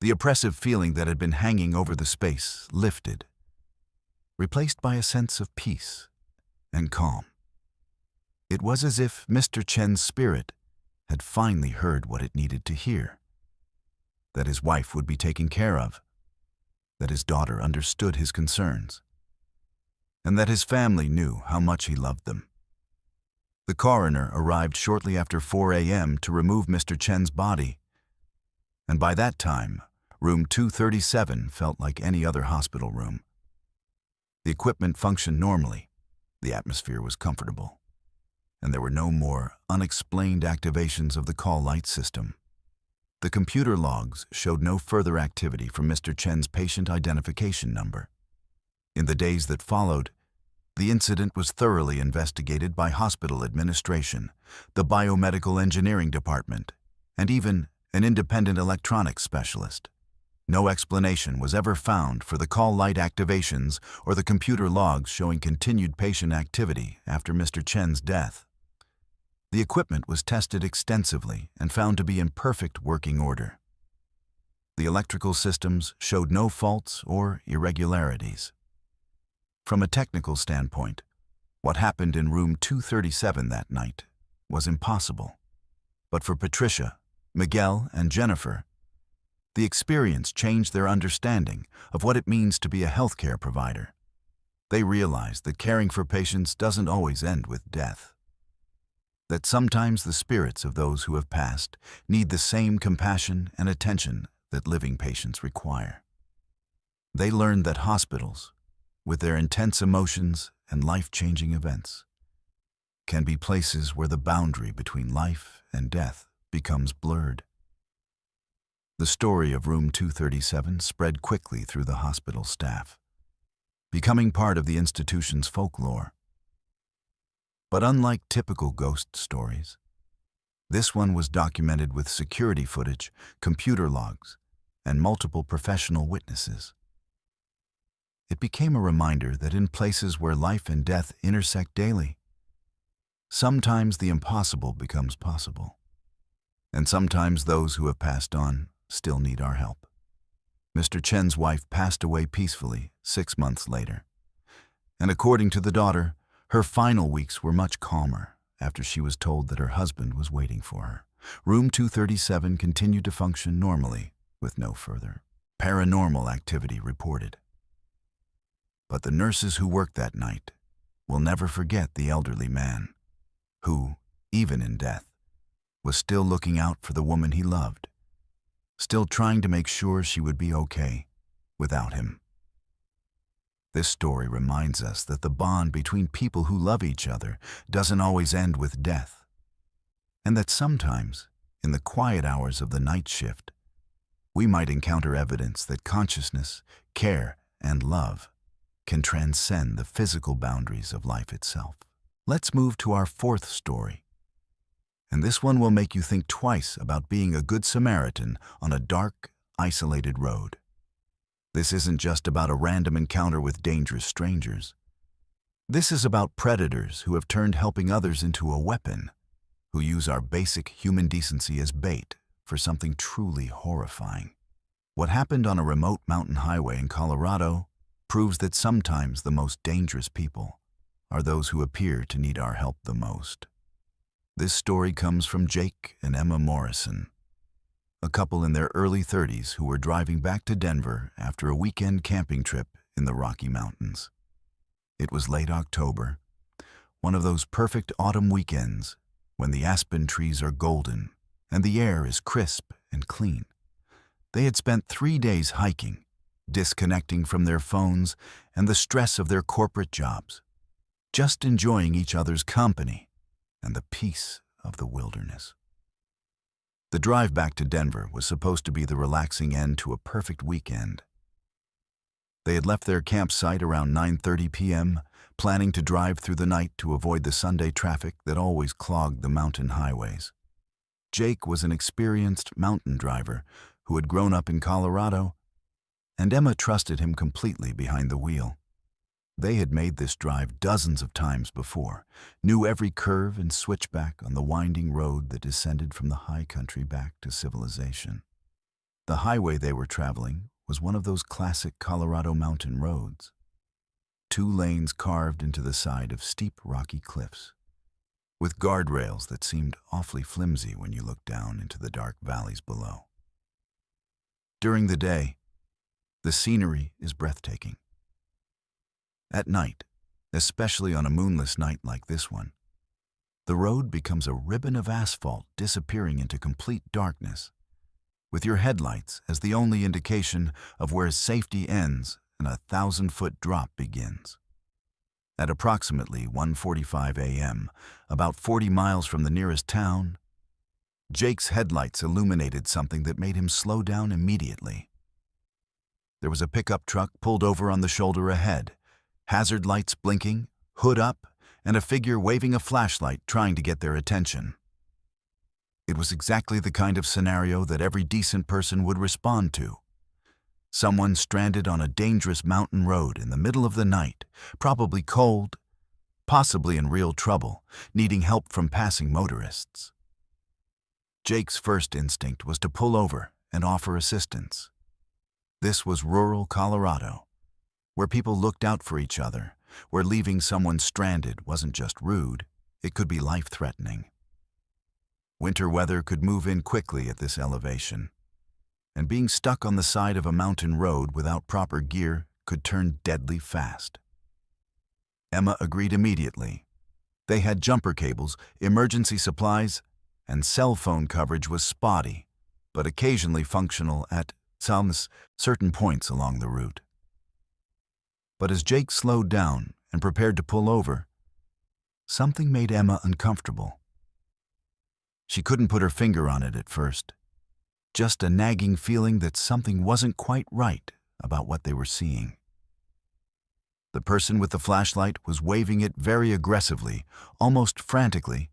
The oppressive feeling that had been hanging over the space lifted, replaced by a sense of peace and calm. It was as if Mr. Chen's spirit had finally heard what it needed to hear, that his wife would be taken care of, that his daughter understood his concerns, and that his family knew how much he loved them. The coroner arrived shortly after 4 a.m. to remove Mr. Chen's body, and by that time, room 237 felt like any other hospital room. The equipment functioned normally, the atmosphere was comfortable, and there were no more unexplained activations of the call light system. The computer logs showed no further activity from Mr. Chen's patient identification number. In the days that followed, the incident was thoroughly investigated by hospital administration, the biomedical engineering department, and even an independent electronics specialist. No explanation was ever found for the call light activations or the computer logs showing continued patient activity after Mr. Chen's death. The equipment was tested extensively and found to be in perfect working order. The electrical systems showed no faults or irregularities. From a technical standpoint, what happened in room 237 that night was impossible. But for Patricia, Miguel, and Jennifer, the experience changed their understanding of what it means to be a healthcare provider. They realized that caring for patients doesn't always end with death, that sometimes the spirits of those who have passed need the same compassion and attention that living patients require. They learned that hospitals, with their intense emotions and life-changing events, can be places where the boundary between life and death becomes blurred. The story of room 237 spread quickly through the hospital staff, becoming part of the institution's folklore. But unlike typical ghost stories, this one was documented with security footage, computer logs, and multiple professional witnesses. It became a reminder that in places where life and death intersect daily, sometimes the impossible becomes possible, and sometimes those who have passed on still need our help. Mr. Chen's wife passed away peacefully 6 months later, and according to the daughter, her final weeks were much calmer after she was told that her husband was waiting for her. Room 237 continued to function normally, with no further paranormal activity reported. But the nurses who worked that night will never forget the elderly man who, even in death, was still looking out for the woman he loved, still trying to make sure she would be okay without him. This story reminds us that the bond between people who love each other doesn't always end with death, and that sometimes, in the quiet hours of the night shift, we might encounter evidence that consciousness, care, and love can transcend the physical boundaries of life itself. Let's move to our fourth story, and this one will make you think twice about being a good Samaritan on a dark, isolated road. This isn't just about a random encounter with dangerous strangers. This is about predators who have turned helping others into a weapon, who use our basic human decency as bait for something truly horrifying. What happened on a remote mountain highway in Colorado proves that sometimes the most dangerous people are those who appear to need our help the most. This story comes from Jake and Emma Morrison, a couple in their early 30s who were driving back to Denver after a weekend camping trip in the Rocky Mountains. It was late October, one of those perfect autumn weekends when the aspen trees are golden and the air is crisp and clean. They had spent 3 days hiking, disconnecting from their phones and the stress of their corporate jobs, just enjoying each other's company and the peace of the wilderness. The drive back to Denver was supposed to be the relaxing end to a perfect weekend. They had left their campsite around 9:30 p.m., planning to drive through the night to avoid the Sunday traffic that always clogged the mountain highways. Jake was an experienced mountain driver who had grown up in Colorado, and Emma trusted him completely behind the wheel. They had made this drive dozens of times before, knew every curve and switchback on the winding road that descended from the high country back to civilization. The highway they were traveling was one of those classic Colorado mountain roads, 2 lanes carved into the side of steep rocky cliffs, with guardrails that seemed awfully flimsy when you looked down into the dark valleys below. During the day, the scenery is breathtaking. At night, especially on a moonless night like this one, the road becomes a ribbon of asphalt disappearing into complete darkness, with your headlights as the only indication of where safety ends and a 1,000-foot drop begins. At approximately 1:45 a.m., about 40 miles from the nearest town, Jake's headlights illuminated something that made him slow down immediately. There was a pickup truck pulled over on the shoulder ahead, hazard lights blinking, hood up, and a figure waving a flashlight trying to get their attention. It was exactly the kind of scenario that every decent person would respond to. Someone stranded on a dangerous mountain road in the middle of the night, probably cold, possibly in real trouble, needing help from passing motorists. Jake's first instinct was to pull over and offer assistance. This was rural Colorado, where people looked out for each other, where leaving someone stranded wasn't just rude, it could be life-threatening. Winter weather could move in quickly at this elevation, and being stuck on the side of a mountain road without proper gear could turn deadly fast. Emma agreed immediately. They had jumper cables, emergency supplies, and cell phone coverage was spotty, but occasionally functional at certain points along the route. But as Jake slowed down and prepared to pull over, something made Emma uncomfortable. She couldn't put her finger on it at first, just a nagging feeling that something wasn't quite right about what they were seeing. The person with the flashlight was waving it very aggressively, almost frantically,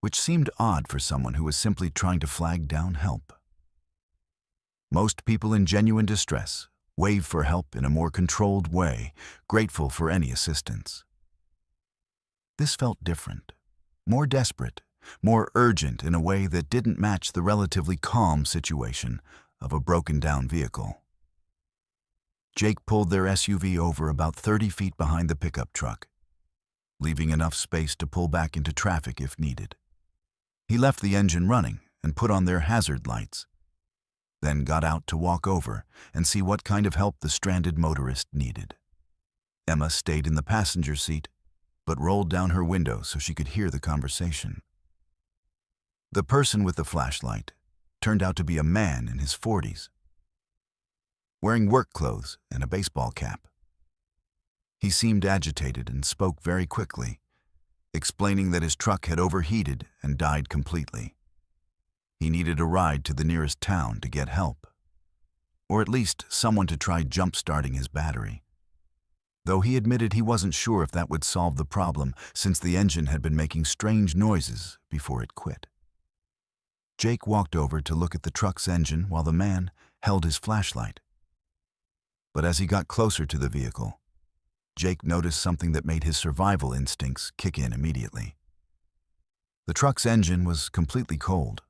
which seemed odd for someone who was simply trying to flag down help. Most people in genuine distress wave for help in a more controlled way, grateful for any assistance. This felt different, more desperate, more urgent in a way that didn't match the relatively calm situation of a broken-down vehicle. Jake pulled their SUV over about 30 feet behind the pickup truck, leaving enough space to pull back into traffic if needed. He left the engine running and put on their hazard lights, then got out to walk over and see what kind of help the stranded motorist needed. Emma stayed in the passenger seat, but rolled down her window so she could hear the conversation. The person with the flashlight turned out to be a man in his 40s, wearing work clothes and a baseball cap. He seemed agitated and spoke very quickly, explaining that his truck had overheated and died completely. He needed a ride to the nearest town to get help, or at least someone to try jump-starting his battery, though he admitted he wasn't sure if that would solve the problem since the engine had been making strange noises before it quit. Jake walked over to look at the truck's engine while the man held his flashlight. But as he got closer to the vehicle, Jake noticed something that made his survival instincts kick in immediately. The truck's engine was completely cold.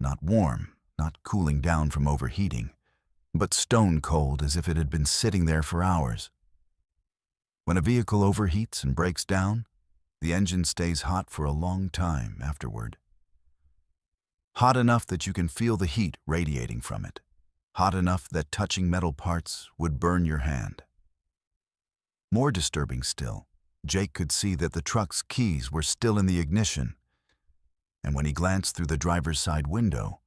Not warm, not cooling down from overheating, but stone cold as if it had been sitting there for hours. When a vehicle overheats and breaks down, the engine stays hot for a long time afterward. Hot enough that you can feel the heat radiating from it. Hot enough that touching metal parts would burn your hand. More disturbing still, Jake could see that the truck's keys were still in the ignition, and when he glanced through the driver's side window,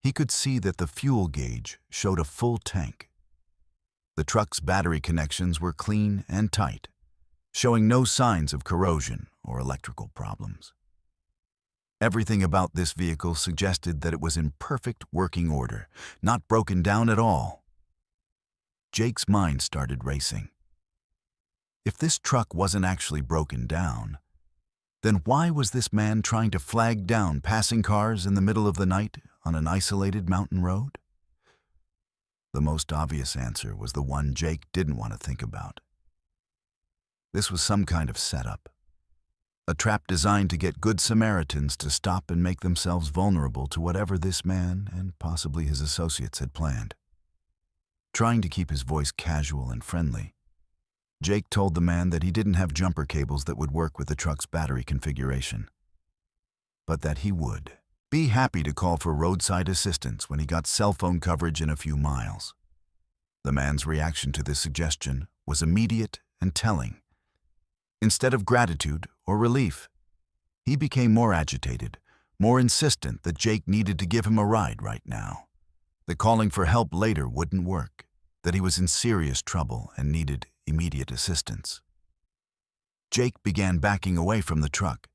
He could see that the fuel gauge showed a full tank. The truck's battery connections were clean and tight, showing no signs of corrosion or electrical problems. Everything about this vehicle suggested that it was in perfect working order, not broken down at all. Jake's mind started racing. If this truck wasn't actually broken down, then why was this man trying to flag down passing cars in the middle of the night on an isolated mountain road? The most obvious answer was the one Jake didn't want to think about. This was some kind of setup. A trap designed to get good Samaritans to stop and make themselves vulnerable to whatever this man and possibly his associates had planned. Trying to keep his voice casual and friendly, Jake told the man that he didn't have jumper cables that would work with the truck's battery configuration, but that he would be happy to call for roadside assistance when he got cell phone coverage in a few miles. The man's reaction to this suggestion was immediate and telling. Instead of gratitude or relief, he became more agitated, more insistent that Jake needed to give him a ride right now, that calling for help later wouldn't work, that he was in serious trouble and needed immediate assistance. Jake began backing away from the truck,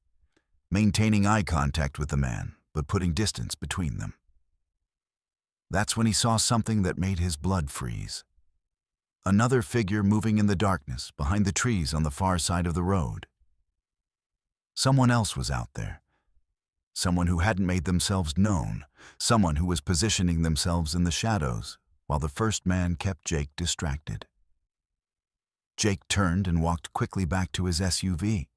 maintaining eye contact with the man, but putting distance between them. That's when he saw something that made his blood freeze. Another figure moving in the darkness behind the trees on the far side of the road. Someone else was out there. Someone who hadn't made themselves known. Someone who was positioning themselves in the shadows while the first man kept Jake distracted. Jake turned and walked quickly back to his SUV,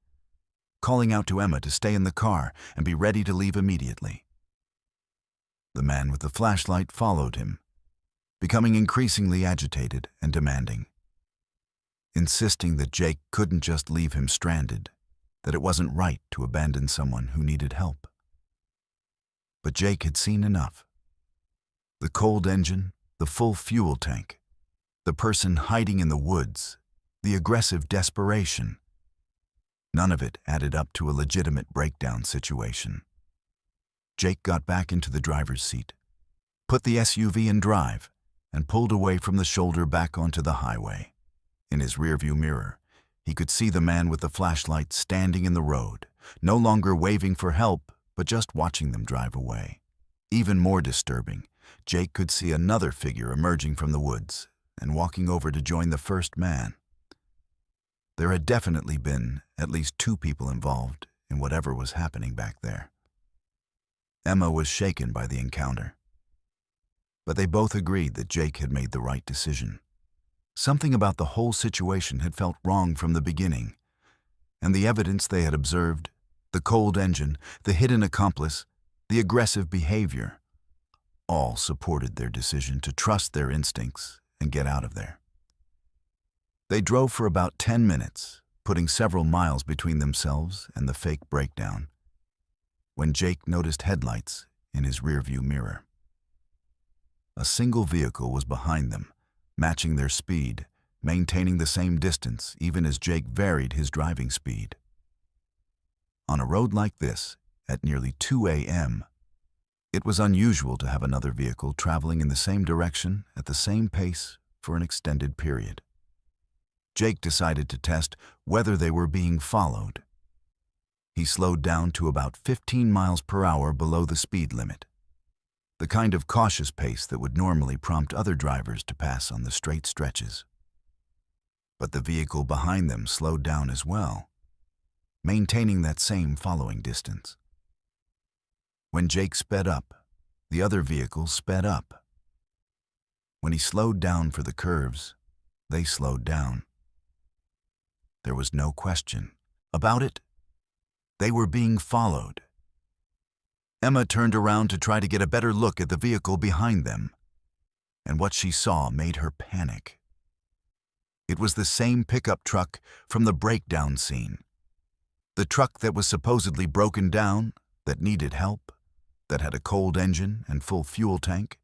calling out to Emma to stay in the car and be ready to leave immediately. The man with the flashlight followed him, becoming increasingly agitated and demanding, insisting that Jake couldn't just leave him stranded, that it wasn't right to abandon someone who needed help. But Jake had seen enough. The cold engine, the full fuel tank, the person hiding in the woods, the aggressive desperation. None of it added up to a legitimate breakdown situation. Jake got back into the driver's seat, put the SUV in drive, and pulled away from the shoulder back onto the highway. In his rearview mirror, he could see the man with the flashlight standing in the road, no longer waving for help, but just watching them drive away. Even more disturbing, Jake could see another figure emerging from the woods and walking over to join the first man. There had definitely been at least two people involved in whatever was happening back there. Emma was shaken by the encounter, but they both agreed that Jake had made the right decision. Something about the whole situation had felt wrong from the beginning, and the evidence they had observed, the cold engine, the hidden accomplice, the aggressive behavior, all supported their decision to trust their instincts and get out of there. They drove for about 10 minutes, putting several miles between themselves and the fake breakdown, when Jake noticed headlights in his rearview mirror. A single vehicle was behind them, matching their speed, maintaining the same distance even as Jake varied his driving speed. On a road like this, at nearly 2 a.m., it was unusual to have another vehicle traveling in the same direction at the same pace for an extended period. Jake decided to test whether they were being followed. He slowed down to about 15 miles per hour below the speed limit, the kind of cautious pace that would normally prompt other drivers to pass on the straight stretches. But the vehicle behind them slowed down as well, maintaining that same following distance. When Jake sped up, the other vehicle sped up. When he slowed down for the curves, they slowed down. There was no question about it. They were being followed. Emma turned around to try to get a better look at the vehicle behind them, and what she saw made her panic. It was the same pickup truck from the breakdown scene. The truck that was supposedly broken down, that needed help, that had a cold engine and full fuel tank,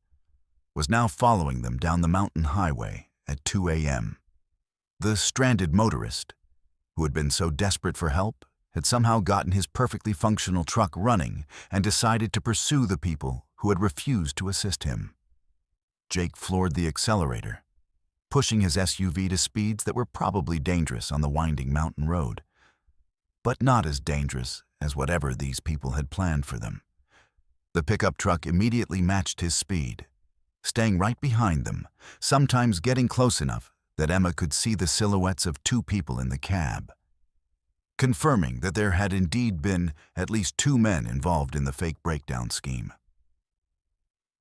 was now following them down the mountain highway at 2 a.m. The stranded motorist, who had been so desperate for help, had somehow gotten his perfectly functional truck running and decided to pursue the people who had refused to assist him. Jake floored the accelerator, pushing his SUV to speeds that were probably dangerous on the winding mountain road, but not as dangerous as whatever these people had planned for them. The pickup truck immediately matched his speed, staying right behind them, sometimes getting close enough that Emma could see the silhouettes of two people in the cab, confirming that there had indeed been at least two men involved in the fake breakdown scheme.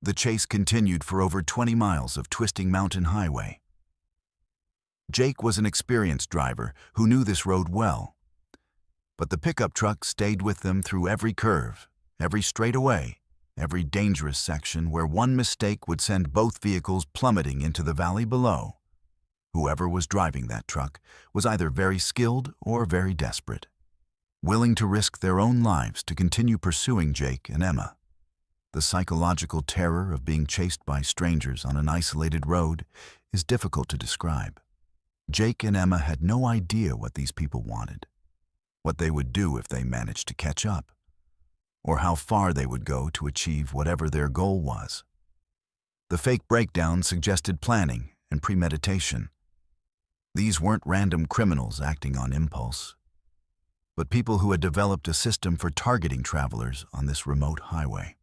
The chase continued for over 20 miles of twisting mountain highway. Jake was an experienced driver who knew this road well, but the pickup truck stayed with them through every curve, every straightaway, every dangerous section where one mistake would send both vehicles plummeting into the valley below. Whoever was driving that truck was either very skilled or very desperate, willing to risk their own lives to continue pursuing Jake and Emma. The psychological terror of being chased by strangers on an isolated road is difficult to describe. Jake and Emma had no idea what these people wanted, what they would do if they managed to catch up, or how far they would go to achieve whatever their goal was. The fake breakdown suggested planning and premeditation. These weren't random criminals acting on impulse, but people who had developed a system for targeting travelers on this remote highway.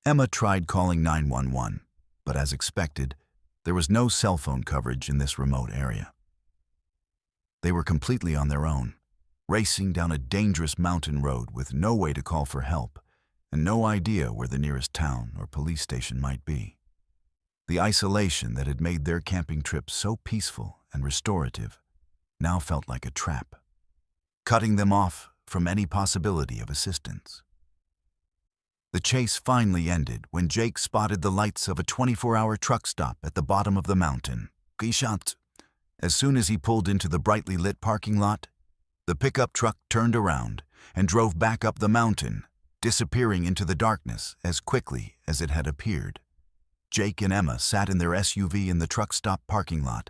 Emma tried calling 911, but as expected, there was no cell phone coverage in this remote area. They were completely on their own, racing down a dangerous mountain road with no way to call for help and no idea where the nearest town or police station might be. The isolation that had made their camping trip so peaceful and restorative now felt like a trap, cutting them off from any possibility of assistance. The chase finally ended when Jake spotted the lights of a 24-hour truck stop at the bottom of the mountain. As soon as he pulled into the brightly lit parking lot, the pickup truck turned around and drove back up the mountain, disappearing into the darkness as quickly as it had appeared. Jake and Emma sat in their SUV in the truck stop parking lot,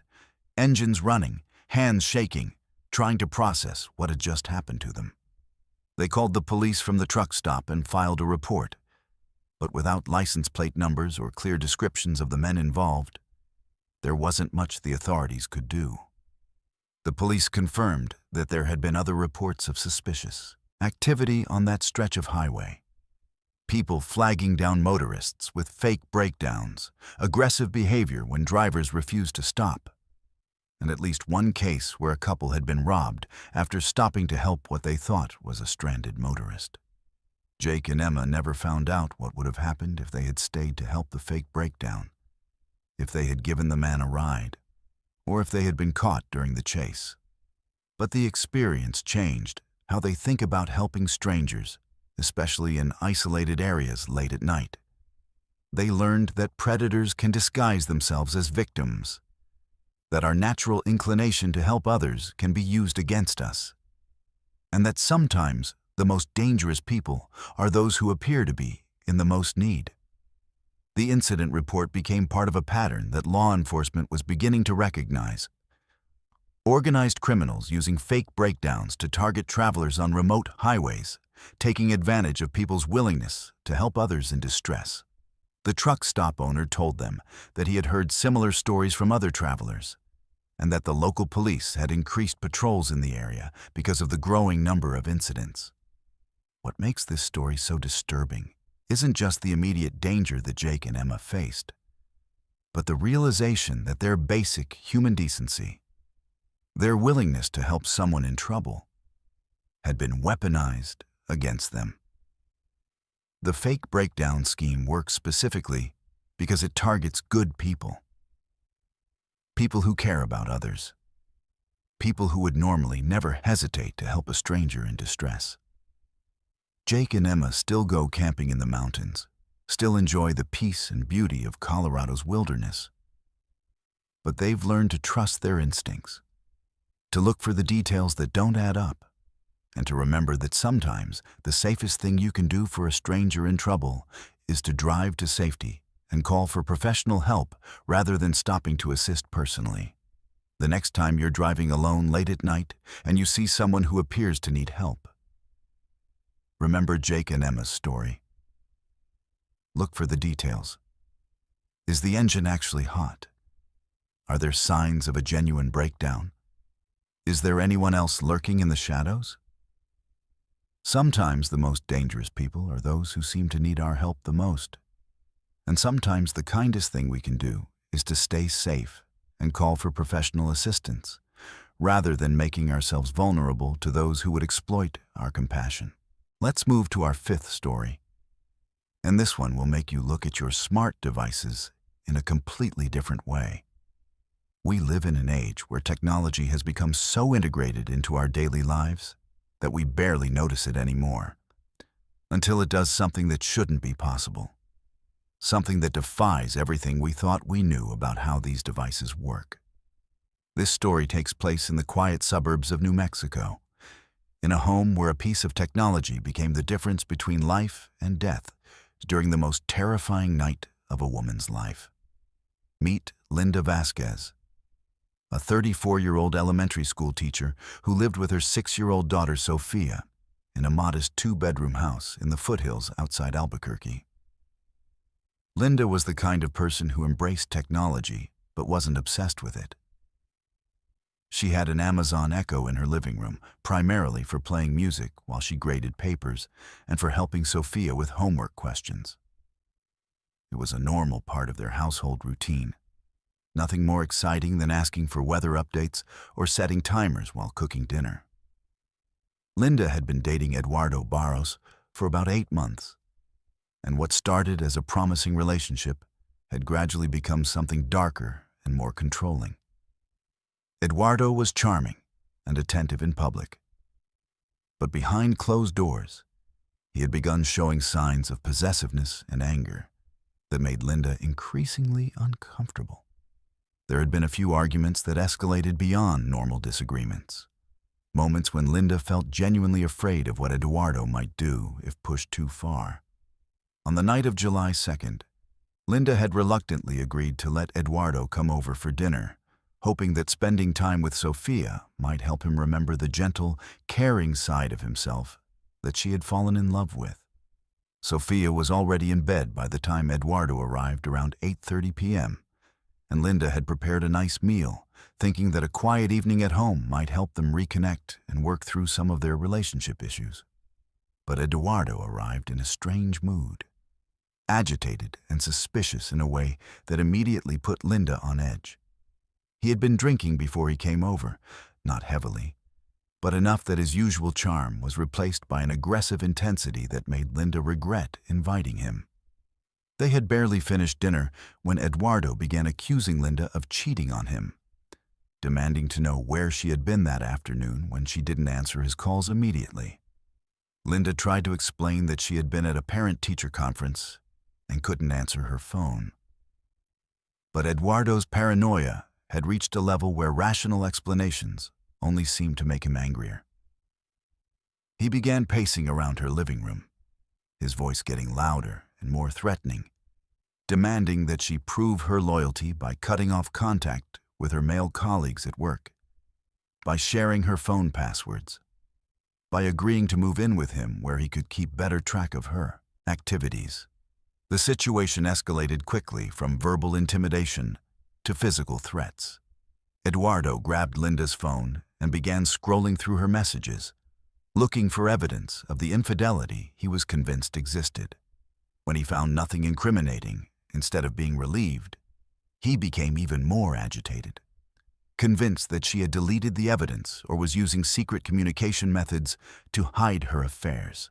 engines running, hands shaking, trying to process what had just happened to them. They called the police from the truck stop and filed a report, but without license plate numbers or clear descriptions of the men involved, there wasn't much the authorities could do. The police confirmed that there had been other reports of suspicious activity on that stretch of highway. People flagging down motorists with fake breakdowns, aggressive behavior when drivers refused to stop, and at least one case where a couple had been robbed after stopping to help what they thought was a stranded motorist. Jake and Emma never found out what would have happened if they had stayed to help the fake breakdown, if they had given the man a ride, or if they had been caught during the chase. But the experience changed how they think about helping strangers, especially in isolated areas late at night. They learned that predators can disguise themselves as victims, that our natural inclination to help others can be used against us, and that sometimes the most dangerous people are those who appear to be in the most need. The incident report became part of a pattern that law enforcement was beginning to recognize. Organized criminals using fake breakdowns to target travelers on remote highways, taking advantage of people's willingness to help others in distress. The truck stop owner told them that he had heard similar stories from other travelers, and that the local police had increased patrols in the area because of the growing number of incidents. What makes this story so disturbing isn't just the immediate danger that Jake and Emma faced, but the realization that their basic human decency, their willingness to help someone in trouble, had been weaponized against them. The fake breakdown scheme works specifically because it targets good people. People who care about others. People who would normally never hesitate to help a stranger in distress. Jake and Emma still go camping in the mountains, still enjoy the peace and beauty of Colorado's wilderness. But they've learned to trust their instincts, to look for the details that don't add up, and to remember that sometimes the safest thing you can do for a stranger in trouble is to drive to safety and call for professional help rather than stopping to assist personally. The next time you're driving alone late at night and you see someone who appears to need help, remember Jake and Emma's story. Look for the details. Is the engine actually hot? Are there signs of a genuine breakdown? Is there anyone else lurking in the shadows? Sometimes the most dangerous people are those who seem to need our help the most. And sometimes the kindest thing we can do is to stay safe and call for professional assistance, rather than making ourselves vulnerable to those who would exploit our compassion. Let's move to our fifth story. And this one will make you look at your smart devices in a completely different way. We live in an age where technology has become so integrated into our daily lives that we barely notice it anymore, until it does something that shouldn't be possible. Something that defies everything we thought we knew about how these devices work. This story takes place in the quiet suburbs of New Mexico, in a home where a piece of technology became the difference between life and death during the most terrifying night of a woman's life. Meet Linda Vasquez, a 34-year-old elementary school teacher who lived with her 6-year-old daughter Sophia in a modest 2-bedroom house in the foothills outside Albuquerque. Linda was the kind of person who embraced technology but wasn't obsessed with it. She had an Amazon Echo in her living room, primarily for playing music while she graded papers and for helping Sophia with homework questions. It was a normal part of their household routine. Nothing more exciting than asking for weather updates or setting timers while cooking dinner. Linda had been dating Eduardo Barros for about 8 months, and what started as a promising relationship had gradually become something darker and more controlling. Eduardo was charming and attentive in public, but behind closed doors, he had begun showing signs of possessiveness and anger that made Linda increasingly uncomfortable. There had been a few arguments that escalated beyond normal disagreements, moments when Linda felt genuinely afraid of what Eduardo might do if pushed too far. On the night of July 2nd, Linda had reluctantly agreed to let Eduardo come over for dinner, hoping that spending time with Sophia might help him remember the gentle, caring side of himself that she had fallen in love with. Sophia was already in bed by the time Eduardo arrived around 8:30 p.m., and Linda had prepared a nice meal, thinking that a quiet evening at home might help them reconnect and work through some of their relationship issues. But Eduardo arrived in a strange mood, agitated and suspicious in a way that immediately put Linda on edge. He had been drinking before he came over, not heavily, but enough that his usual charm was replaced by an aggressive intensity that made Linda regret inviting him. They had barely finished dinner when Eduardo began accusing Linda of cheating on him, demanding to know where she had been that afternoon when she didn't answer his calls immediately. Linda tried to explain that she had been at a parent-teacher conference and couldn't answer her phone. But Eduardo's paranoia had reached a level where rational explanations only seemed to make him angrier. He began pacing around her living room, his voice getting louder and more threatening, demanding that she prove her loyalty by cutting off contact with her male colleagues at work, by sharing her phone passwords, by agreeing to move in with him where he could keep better track of her activities. The situation escalated quickly from verbal intimidation to physical threats. Eduardo grabbed Linda's phone and began scrolling through her messages, looking for evidence of the infidelity he was convinced existed. When he found nothing incriminating, instead of being relieved, he became even more agitated, convinced that she had deleted the evidence or was using secret communication methods to hide her affairs.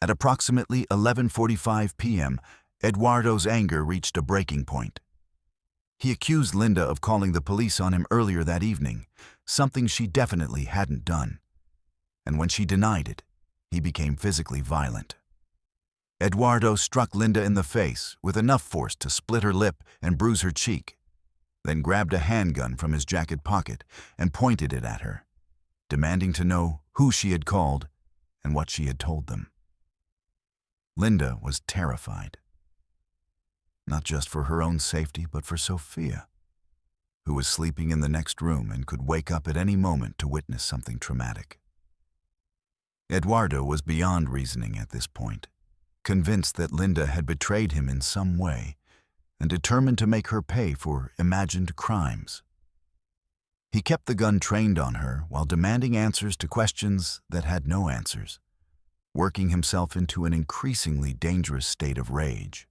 At approximately 11:45 p.m., Eduardo's anger reached a breaking point. He accused Linda of calling the police on him earlier that evening, something she definitely hadn't done. And when she denied it, he became physically violent. Eduardo struck Linda in the face with enough force to split her lip and bruise her cheek, then grabbed a handgun from his jacket pocket and pointed it at her, demanding to know who she had called and what she had told them. Linda was terrified, not just for her own safety, but for Sophia, who was sleeping in the next room and could wake up at any moment to witness something traumatic. Eduardo was beyond reasoning at this point, convinced that Linda had betrayed him in some way and determined to make her pay for imagined crimes. He kept the gun trained on her while demanding answers to questions that had no answers, working himself into an increasingly dangerous state of rage.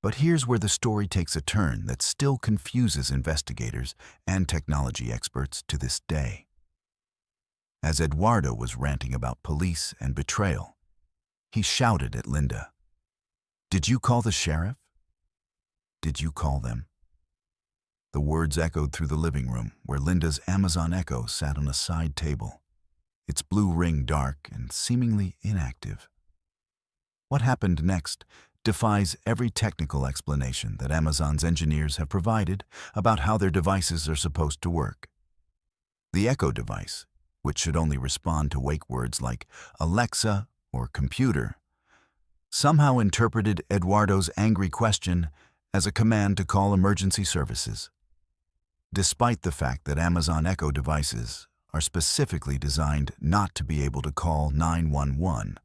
But here's where the story takes a turn that still confuses investigators and technology experts to this day. As Eduardo was ranting about police and betrayal, he shouted at Linda, "Did you call the sheriff? Did you call them?" The words echoed through the living room, where Linda's Amazon Echo sat on a side table, its blue ring dark and seemingly inactive. What happened next defies every technical explanation that Amazon's engineers have provided about how their devices are supposed to work. The Echo device, which should only respond to wake words like Alexa or computer, somehow interpreted Eduardo's angry question as a command to call emergency services. Despite the fact that Amazon Echo devices are specifically designed not to be able to call 911,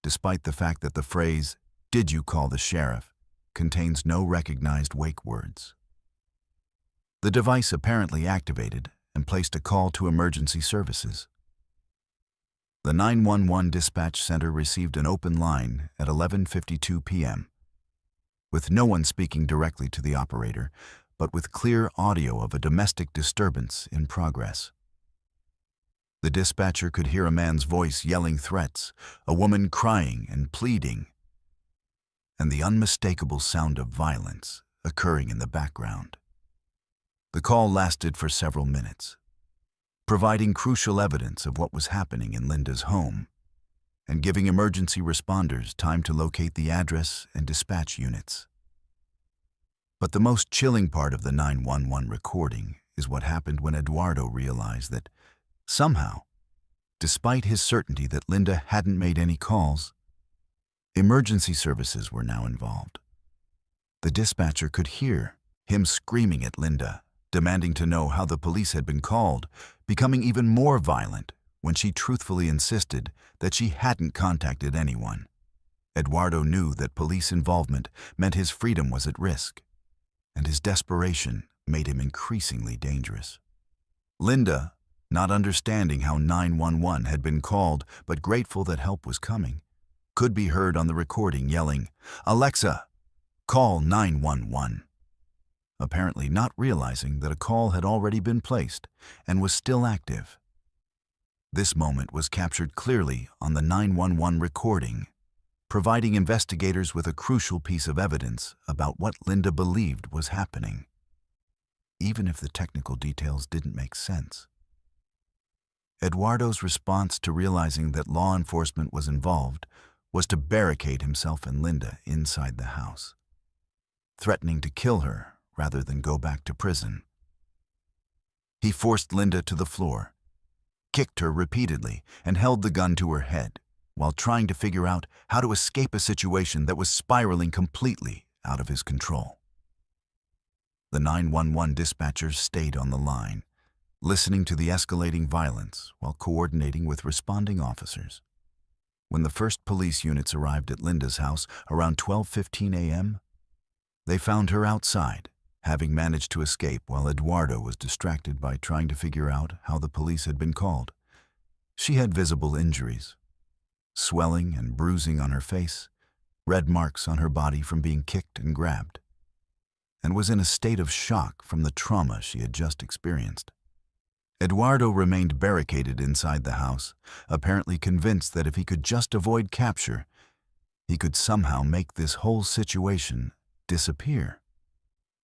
despite the fact that the phrase, "Did you call the sheriff?" contains no recognized wake words. The device apparently activated and placed a call to emergency services. The 911 dispatch center received an open line at 11:52 p.m., with no one speaking directly to the operator, but with clear audio of a domestic disturbance in progress. The dispatcher could hear a man's voice yelling threats, a woman crying and pleading, and the unmistakable sound of violence occurring in the background. The call lasted for several minutes, providing crucial evidence of what was happening in Linda's home and giving emergency responders time to locate the address and dispatch units. But the most chilling part of the 911 recording is what happened when Eduardo realized that somehow, despite his certainty that Linda hadn't made any calls, emergency services were now involved. The dispatcher could hear him screaming at Linda, demanding to know how the police had been called, becoming even more violent when she truthfully insisted that she hadn't contacted anyone. Eduardo knew that police involvement meant his freedom was at risk, and his desperation made him increasingly dangerous. Linda, not understanding how 911 had been called but grateful that help was coming, could be heard on the recording yelling, "Alexa, call 911." Apparently not realizing that a call had already been placed and was still active. This moment was captured clearly on the 911 recording, providing investigators with a crucial piece of evidence about what Linda believed was happening, even if the technical details didn't make sense. Eduardo's response to realizing that law enforcement was involved was to barricade himself and Linda inside the house, threatening to kill her rather than go back to prison. He forced Linda to the floor, kicked her repeatedly, and held the gun to her head while trying to figure out how to escape a situation that was spiraling completely out of his control. The 911 dispatchers stayed on the line, listening to the escalating violence while coordinating with responding officers. When the first police units arrived at Linda's house around 12:15 a.m., they found her outside, having managed to escape while Eduardo was distracted by trying to figure out how the police had been called. She had visible injuries, swelling and bruising on her face, red marks on her body from being kicked and grabbed, and was in a state of shock from the trauma she had just experienced. Eduardo remained barricaded inside the house, apparently convinced that if he could just avoid capture, he could somehow make this whole situation disappear.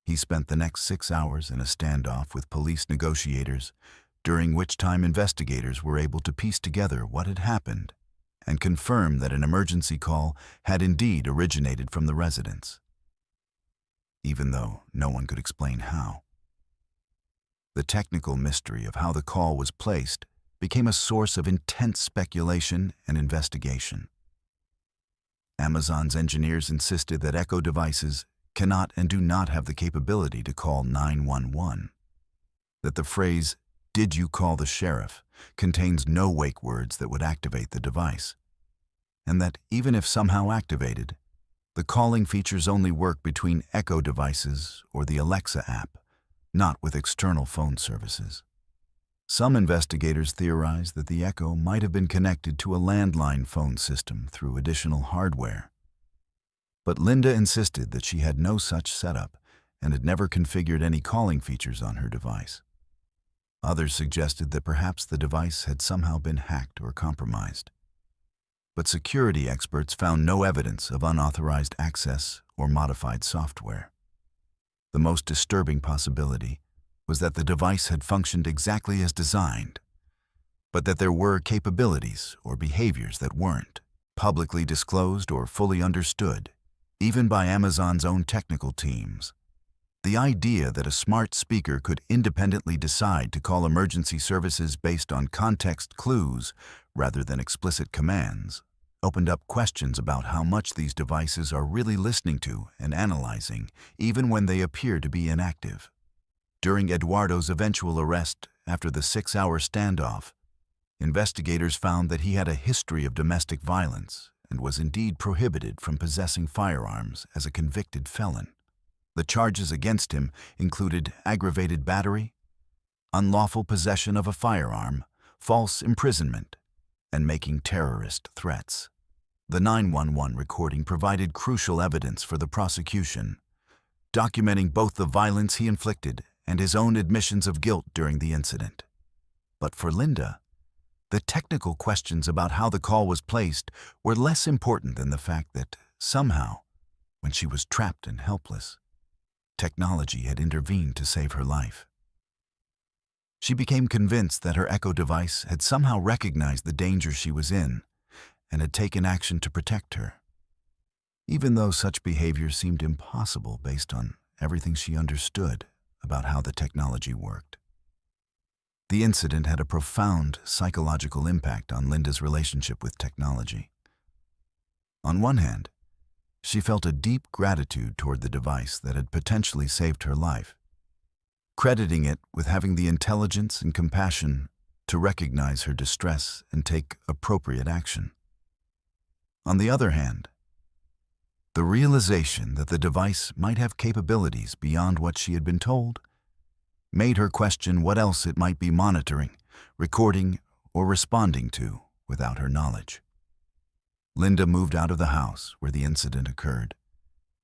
He spent the next 6 hours in a standoff with police negotiators, during which time investigators were able to piece together what had happened and confirm that an emergency call had indeed originated from the residence, even though no one could explain how. The technical mystery of how the call was placed became a source of intense speculation and investigation. Amazon's engineers insisted that Echo devices cannot and do not have the capability to call 911, that the phrase, "Did you call the sheriff?" contains no wake words that would activate the device. and that even if somehow activated, the calling features only work between Echo devices or the Alexa app, not with external phone services. Some investigators theorize that the Echo might have been connected to a landline phone system through additional hardware. But Linda insisted that she had no such setup and had never configured any calling features on her device. Others suggested that perhaps the device had somehow been hacked or compromised. But security experts found no evidence of unauthorized access or modified software. The most disturbing possibility was that the device had functioned exactly as designed, but that there were capabilities or behaviors that weren't publicly disclosed or fully understood, even by Amazon's own technical teams. The idea that a smart speaker could independently decide to call emergency services based on context clues rather than explicit commands opened up questions about how much these devices are really listening to and analyzing, even when they appear to be inactive. During Eduardo's eventual arrest after the 6-hour standoff, investigators found that he had a history of domestic violence and was indeed prohibited from possessing firearms as a convicted felon. The charges against him included aggravated battery, unlawful possession of a firearm, false imprisonment, and making terrorist threats. The 911 recording provided crucial evidence for the prosecution, documenting both the violence he inflicted and his own admissions of guilt during the incident. But for Linda, the technical questions about how the call was placed were less important than the fact that, somehow, when she was trapped and helpless, technology had intervened to save her life. She became convinced that her Echo device had somehow recognized the danger she was in and had taken action to protect her, even though such behavior seemed impossible based on everything she understood about how the technology worked. The incident had a profound psychological impact on Linda's relationship with technology. On one hand, she felt a deep gratitude toward the device that had potentially saved her life, crediting it with having the intelligence and compassion to recognize her distress and take appropriate action. On the other hand, the realization that the device might have capabilities beyond what she had been told made her question what else it might be monitoring, recording, or responding to without her knowledge. Linda moved out of the house where the incident occurred,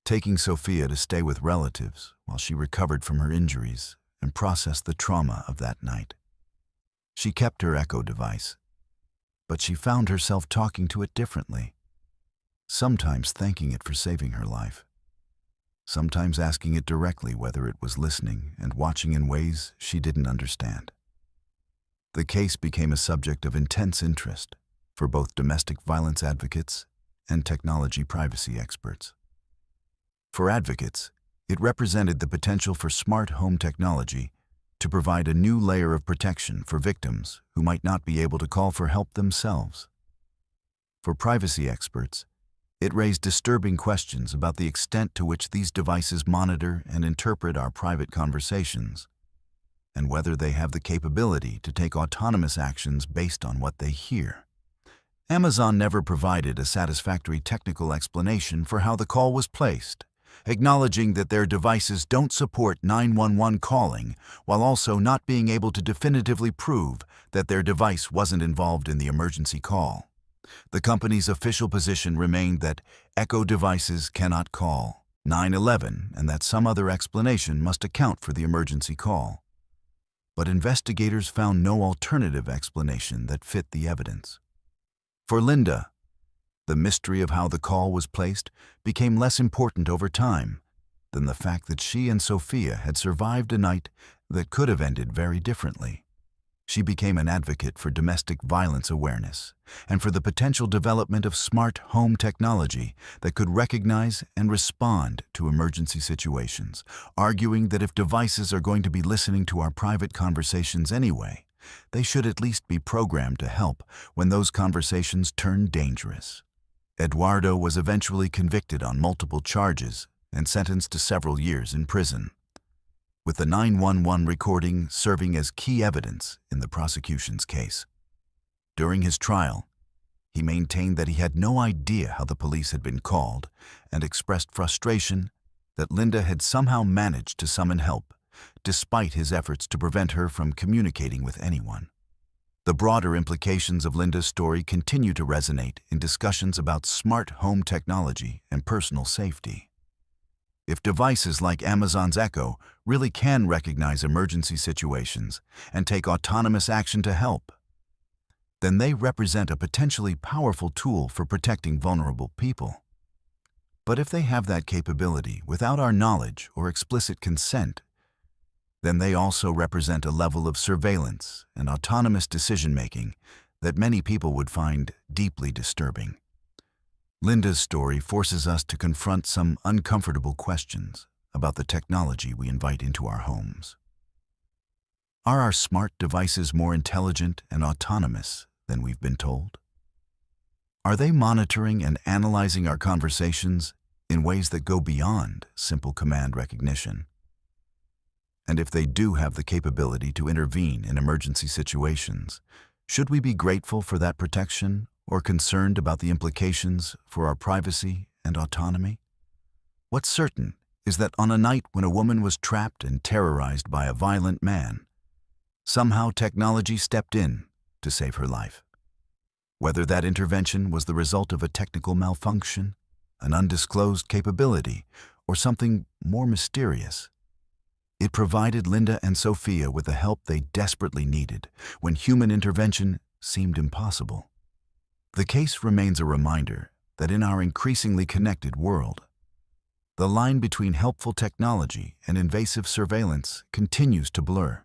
taking Sophia to stay with relatives while she recovered from her injuries and processed the trauma of that night. She kept her Echo device, but she found herself talking to it differently, sometimes thanking it for saving her life, sometimes asking it directly whether it was listening and watching in ways she didn't understand. The case became a subject of intense interest for both domestic violence advocates and technology privacy experts. For advocates, it represented the potential for smart home technology to provide a new layer of protection for victims who might not be able to call for help themselves. For privacy experts, it raised disturbing questions about the extent to which these devices monitor and interpret our private conversations, and whether they have the capability to take autonomous actions based on what they hear. Amazon never provided a satisfactory technical explanation for how the call was placed, acknowledging that their devices don't support 911 calling while also not being able to definitively prove that their device wasn't involved in the emergency call. The company's official position remained that Echo devices cannot call 911 and that some other explanation must account for the emergency call. But investigators found no alternative explanation that fit the evidence. For Linda, the mystery of how the call was placed became less important over time than the fact that she and Sophia had survived a night that could have ended very differently. She became an advocate for domestic violence awareness and for the potential development of smart home technology that could recognize and respond to emergency situations, arguing that if devices are going to be listening to our private conversations anyway, they should at least be programmed to help when those conversations turn dangerous. Eduardo was eventually convicted on multiple charges and sentenced to several years in prison, with the 911 recording serving as key evidence in the prosecution's case. During his trial, He maintained that he had no idea how the police had been called and expressed frustration that Linda had somehow managed to summon help, despite his efforts to prevent her from communicating with anyone. The broader implications of Linda's story continue to resonate in discussions about smart home technology and personal safety. If devices like Amazon's Echo really can recognize emergency situations and take autonomous action to help, then they represent a potentially powerful tool for protecting vulnerable people. But if they have that capability without our knowledge or explicit consent, then they also represent a level of surveillance and autonomous decision-making that many people would find deeply disturbing. Linda's story forces us to confront some uncomfortable questions about the technology we invite into our homes. Are our smart devices more intelligent and autonomous than we've been told? Are they monitoring and analyzing our conversations in ways that go beyond simple command recognition? And if they do have the capability to intervene in emergency situations, should we be grateful for that protection or concerned about the implications for our privacy and autonomy? What's certain is that on a night when a woman was trapped and terrorized by a violent man, somehow technology stepped in to save her life. Whether that intervention was the result of a technical malfunction, an undisclosed capability, or something more mysterious, it provided Linda and Sophia with the help they desperately needed when human intervention seemed impossible. The case remains a reminder that in our increasingly connected world, the line between helpful technology and invasive surveillance continues to blur.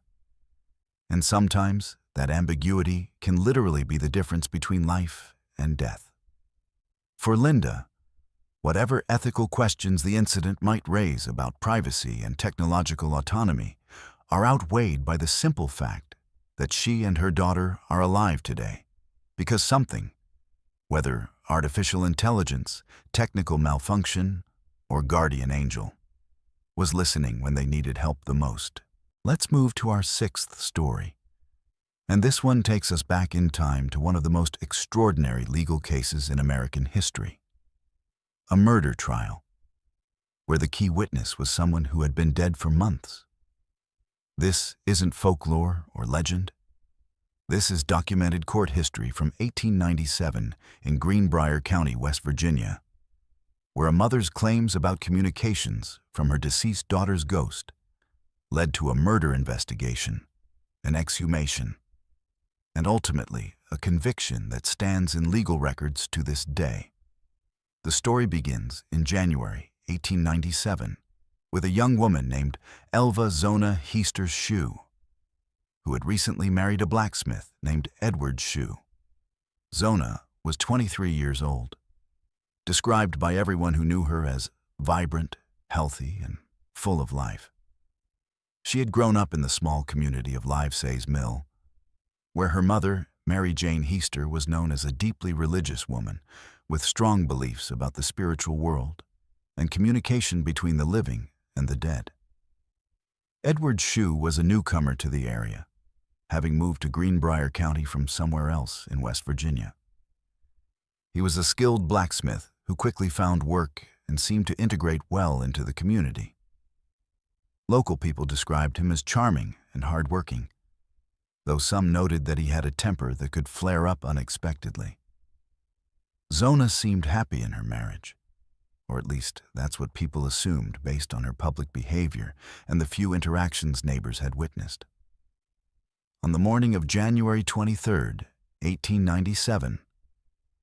And sometimes that ambiguity can literally be the difference between life and death. For Linda, whatever ethical questions the incident might raise about privacy and technological autonomy are outweighed by the simple fact that she and her daughter are alive today because something, whether artificial intelligence, technical malfunction, or guardian angel, was listening when they needed help the most. Let's move to our sixth story. And this one takes us back in time to one of the most extraordinary legal cases in American history. A murder trial, where the key witness was someone who had been dead for months. This isn't folklore or legend. This is documented court history from 1897 in Greenbrier County, West Virginia, where a mother's claims about communications from her deceased daughter's ghost led to a murder investigation, an exhumation, and ultimately a conviction that stands in legal records to this day. The story begins in January 1897 with a young woman named Elva Zona Heaster Shue, who had recently married a blacksmith named Edward Shue. Zona was 23 years old, described by everyone who knew her as vibrant, healthy, and full of life. She had grown up in the small community of Livesay's Mill, where her mother, Mary Jane Heaster, was known as a deeply religious woman with strong beliefs about the spiritual world and communication between the living and the dead. Edward Shue was a newcomer to the area, having moved to Greenbrier County from somewhere else in West Virginia. He was a skilled blacksmith who quickly found work and seemed to integrate well into the community. Local people described him as charming and hardworking, though some noted that he had a temper that could flare up unexpectedly. Zona seemed happy in her marriage, or at least that's what people assumed based on her public behavior and the few interactions neighbors had witnessed. On the morning of January 23, 1897,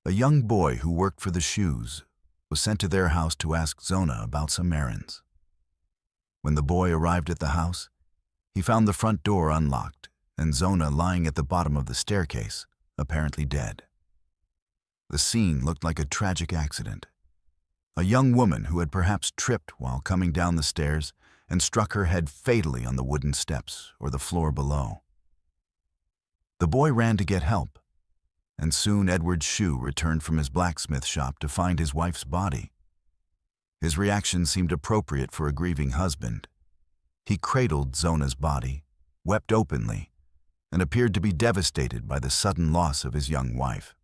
a young boy who worked for the Shues was sent to their house to ask Zona about some errands. When the boy arrived at the house, he found the front door unlocked and Zona lying at the bottom of the staircase, apparently dead. The scene looked like a tragic accident. A young woman who had perhaps tripped while coming down the stairs and struck her head fatally on the wooden steps or the floor below. The boy ran to get help, and soon Edward Shue returned from his blacksmith shop to find his wife's body. His reaction seemed appropriate for a grieving husband. He cradled Zona's body, wept openly, and appeared to be devastated by the sudden loss of his young wife.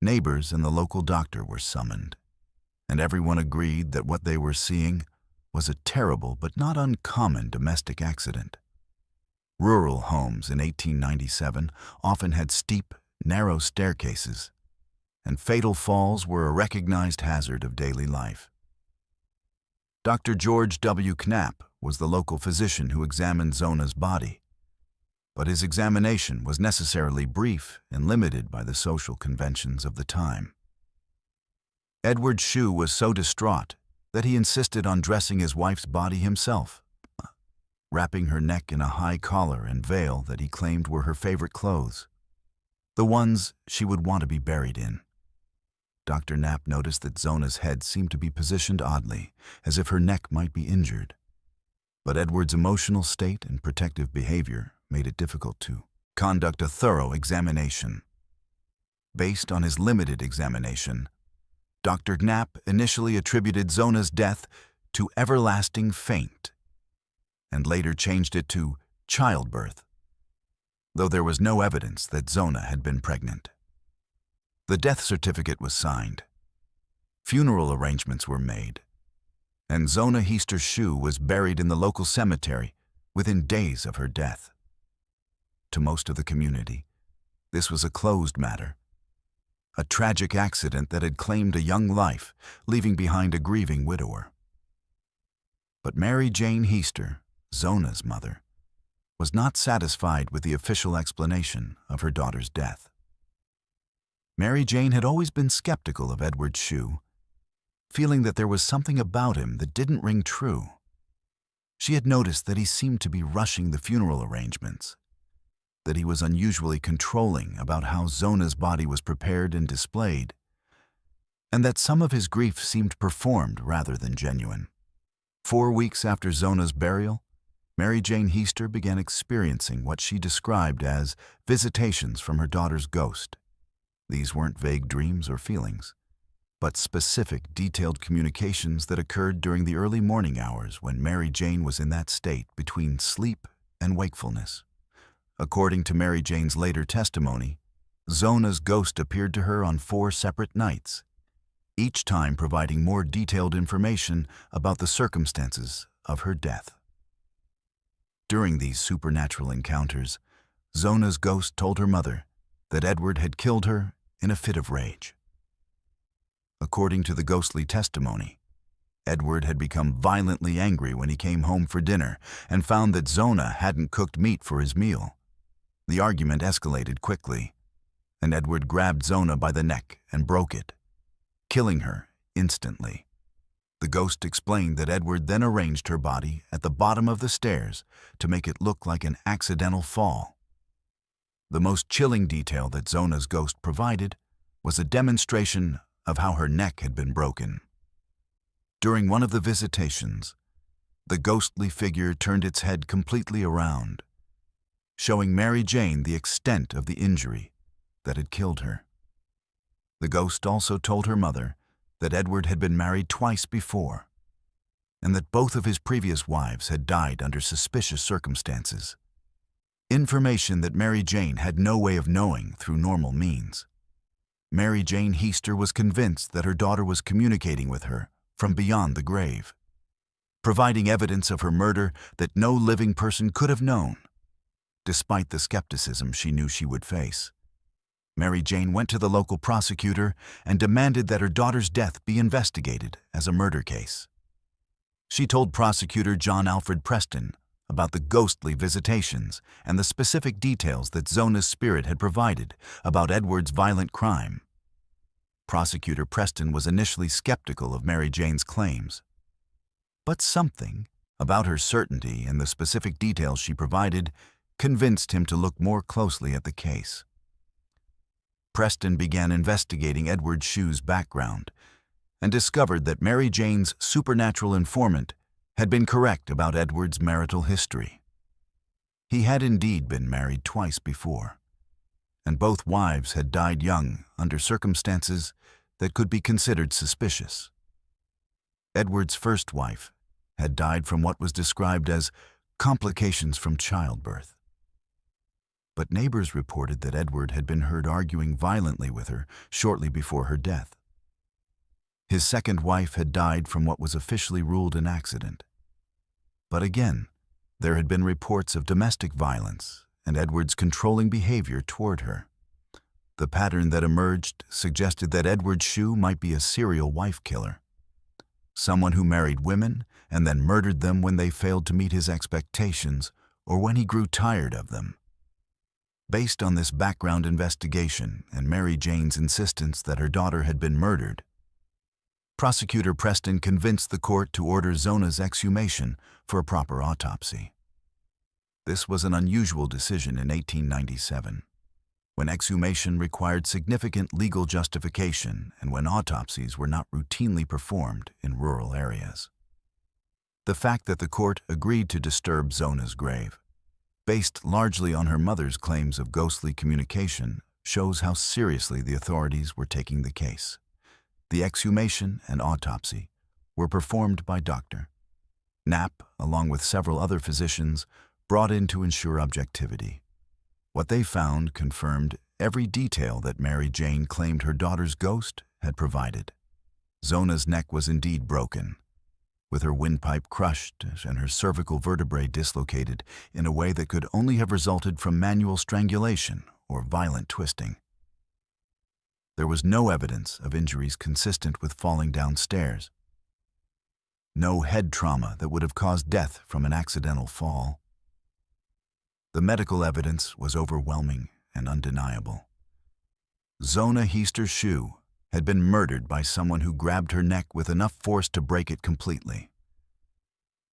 Neighbors and the local doctor were summoned, and everyone agreed that what they were seeing was a terrible but not uncommon domestic accident. Rural homes in 1897 often had steep, narrow staircases, and fatal falls were a recognized hazard of daily life. Dr. George W. Knapp was the local physician who examined Zona's body, but his examination was necessarily brief and limited by the social conventions of the time. Edward Shue was so distraught that he insisted on dressing his wife's body himself, wrapping her neck in a high collar and veil that he claimed were her favorite clothes, the ones she would want to be buried in. Dr. Knapp noticed that Zona's head seemed to be positioned oddly, as if her neck might be injured. But Edward's emotional state and protective behavior made it difficult to conduct a thorough examination. Based on his limited examination, Dr. Knapp initially attributed Zona's death to everlasting faint, and later changed it to childbirth, though there was no evidence that Zona had been pregnant. The death certificate was signed, funeral arrangements were made, and Zona Heaster Shue was buried in the local cemetery within days of her death. To most of the community, this was a closed matter, a tragic accident that had claimed a young life, leaving behind a grieving widower. But Mary Jane Heaster, Zona's mother, was not satisfied with the official explanation of her daughter's death. Mary Jane had always been skeptical of Edward Shue, feeling that there was something about him that didn't ring true. She had noticed that he seemed to be rushing the funeral arrangements, that he was unusually controlling about how Zona's body was prepared and displayed, and that some of his grief seemed performed rather than genuine. 4 weeks after Zona's burial, Mary Jane Heaster began experiencing what she described as visitations from her daughter's ghost. These weren't vague dreams or feelings, but specific, detailed communications that occurred during the early morning hours when Mary Jane was in that state between sleep and wakefulness. According to Mary Jane's later testimony, Zona's ghost appeared to her on 4 separate nights, each time providing more detailed information about the circumstances of her death. During these supernatural encounters, Zona's ghost told her mother that Edward had killed her in a fit of rage. According to the ghostly testimony, Edward had become violently angry when he came home for dinner and found that Zona hadn't cooked meat for his meal. The argument escalated quickly, and Edward grabbed Zona by the neck and broke it, killing her instantly. The ghost explained that Edward then arranged her body at the bottom of the stairs to make it look like an accidental fall. The most chilling detail that Zona's ghost provided was a demonstration of how her neck had been broken. During one of the visitations, the ghostly figure turned its head completely around, showing Mary Jane the extent of the injury that had killed her. The ghost also told her mother that Edward had been married twice before, and that both of his previous wives had died under suspicious circumstances. Information that Mary Jane had no way of knowing through normal means. Mary Jane Heaster was convinced that her daughter was communicating with her from beyond the grave, providing evidence of her murder that no living person could have known, despite the skepticism she knew she would face. Mary Jane went to the local prosecutor and demanded that her daughter's death be investigated as a murder case. She told prosecutor John Alfred Preston about the ghostly visitations and the specific details that Zona's spirit had provided about Edward's violent crime. Prosecutor Preston was initially skeptical of Mary Jane's claims, but something about her certainty and the specific details she provided convinced him to look more closely at the case. Preston began investigating Edward Shue's background and discovered that Mary Jane's supernatural informant had been correct about Edward's marital history. He had indeed been married twice before, and both wives had died young under circumstances that could be considered suspicious. Edward's first wife had died from what was described as complications from childbirth. but neighbors reported that Edward had been heard arguing violently with her shortly before her death. His second wife had died from what was officially ruled an accident. But again, there had been reports of domestic violence and Edward's controlling behavior toward her. The pattern that emerged suggested that Edward Shue might be a serial wife killer, someone who married women and then murdered them when they failed to meet his expectations or when he grew tired of them. Based on this background investigation and Mary Jane's insistence that her daughter had been murdered, Prosecutor Preston convinced the court to order Zona's exhumation for a proper autopsy. This was an unusual decision in 1897, when exhumation required significant legal justification and when autopsies were not routinely performed in rural areas. The fact that the court agreed to disturb Zona's grave, based largely on her mother's claims of ghostly communication, shows how seriously the authorities were taking the case. The exhumation and autopsy were performed by Dr. Knapp, along with several other physicians, brought in to ensure objectivity. What they found confirmed every detail that Mary Jane claimed her daughter's ghost had provided. Zona's neck was indeed broken, with her windpipe crushed and her cervical vertebrae dislocated in a way that could only have resulted from manual strangulation or violent twisting. There was no evidence of injuries consistent with falling downstairs. No head trauma that would have caused death from an accidental fall. The medical evidence was overwhelming and undeniable. Zona Heaster Shue had been murdered by someone who grabbed her neck with enough force to break it completely.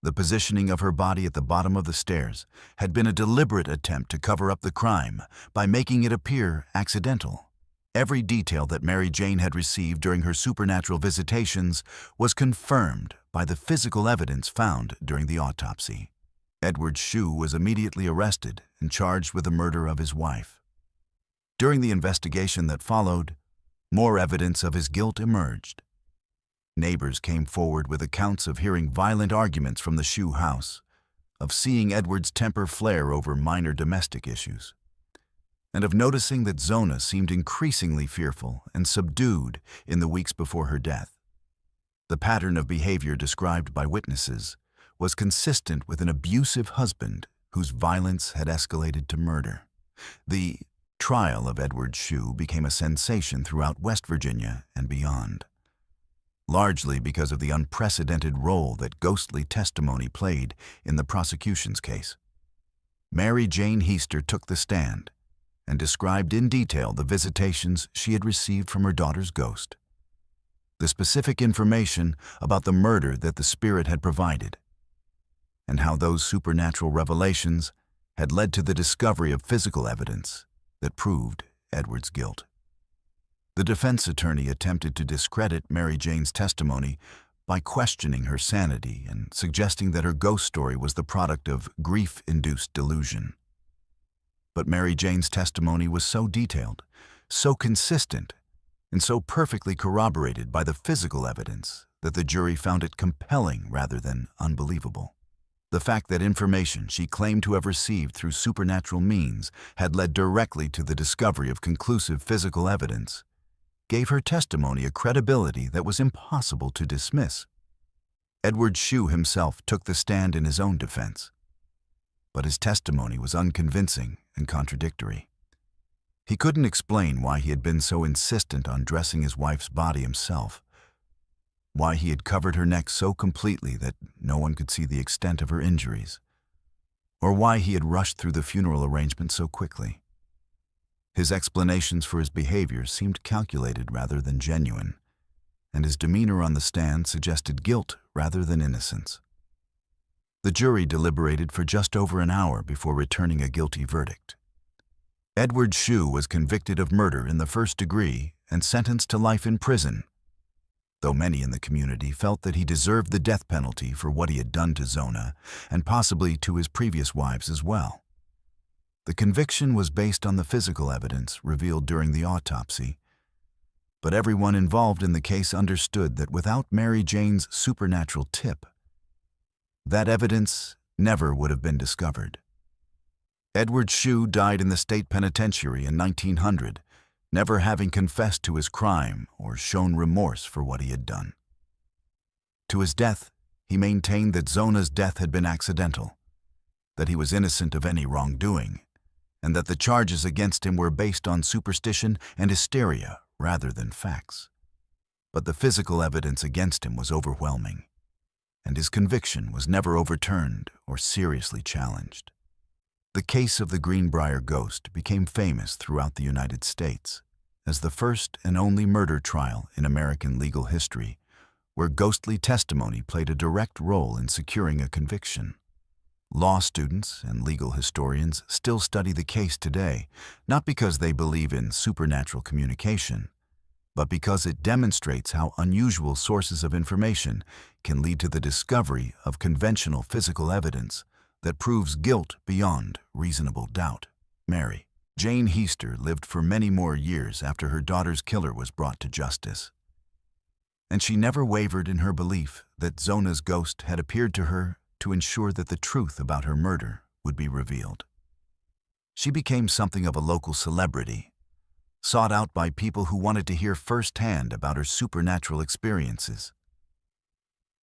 The positioning of her body at the bottom of the stairs had been a deliberate attempt to cover up the crime by making it appear accidental. Every detail that Mary Jane had received during her supernatural visitations was confirmed by the physical evidence found during the autopsy. Edward Shue was immediately arrested and charged with the murder of his wife. During the investigation that followed, more evidence of his guilt emerged. Neighbors came forward with accounts of hearing violent arguments from the Shue house, of seeing Edward's temper flare over minor domestic issues, and of noticing that Zona seemed increasingly fearful and subdued in the weeks before her death. The pattern of behavior described by witnesses was consistent with an abusive husband whose violence had escalated to murder. The trial of Edward Shue became a sensation throughout West Virginia and beyond, largely because of the unprecedented role that ghostly testimony played in the prosecution's case. Mary Jane Heaster took the stand and described in detail the visitations she had received from her daughter's ghost, the specific information about the murder that the spirit had provided, and how those supernatural revelations had led to the discovery of physical evidence that proved Edward's guilt. The defense attorney attempted to discredit Mary Jane's testimony by questioning her sanity and suggesting that her ghost story was the product of grief-induced delusion. But Mary Jane's testimony was so detailed, so consistent, and so perfectly corroborated by the physical evidence that the jury found it compelling rather than unbelievable. The fact that information she claimed to have received through supernatural means had led directly to the discovery of conclusive physical evidence gave her testimony a credibility that was impossible to dismiss. Edward Shue himself took the stand in his own defense, but his testimony was unconvincing and contradictory. He couldn't explain why he had been so insistent on dressing his wife's body himself, why he had covered her neck so completely that no one could see the extent of her injuries, or why he had rushed through the funeral arrangements so quickly. His explanations for his behavior seemed calculated rather than genuine, and his demeanor on the stand suggested guilt rather than innocence. The jury deliberated for just over an hour before returning a guilty verdict. Edward Shue was convicted of murder in the first degree and sentenced to life in prison, though many in the community felt that he deserved the death penalty for what he had done to Zona and possibly to his previous wives as well. The conviction was based on the physical evidence revealed during the autopsy, but everyone involved in the case understood that without Mary Jane's supernatural tip, that evidence never would have been discovered. Edward Shue died in the state penitentiary in 1900, never having confessed to his crime or shown remorse for what he had done. To his death, he maintained that Zona's death had been accidental, that he was innocent of any wrongdoing, and that the charges against him were based on superstition and hysteria rather than facts. But the physical evidence against him was overwhelming, and his conviction was never overturned or seriously challenged. The case of the Greenbrier ghost became famous throughout the United States as the first and only murder trial in American legal history where ghostly testimony played a direct role in securing a conviction. Law students and legal historians still study the case today, not because they believe in supernatural communication, but because it demonstrates how unusual sources of information can lead to the discovery of conventional physical evidence that proves guilt beyond reasonable doubt. Mary Jane Heaster lived for many more years after her daughter's killer was brought to justice, and she never wavered in her belief that Zona's ghost had appeared to her to ensure that the truth about her murder would be revealed. She became something of a local celebrity, sought out by people who wanted to hear firsthand about her supernatural experiences.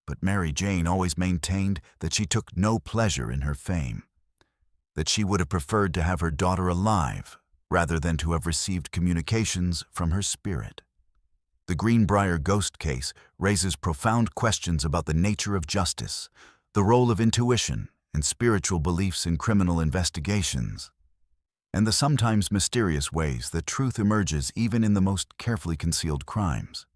But Mary Jane always maintained that she took no pleasure in her fame, that she would have preferred to have her daughter alive rather than to have received communications from her spirit. The Greenbrier ghost case raises profound questions about the nature of justice, the role of intuition and spiritual beliefs in criminal investigations, and the sometimes mysterious ways that truth emerges even in the most carefully concealed crimes.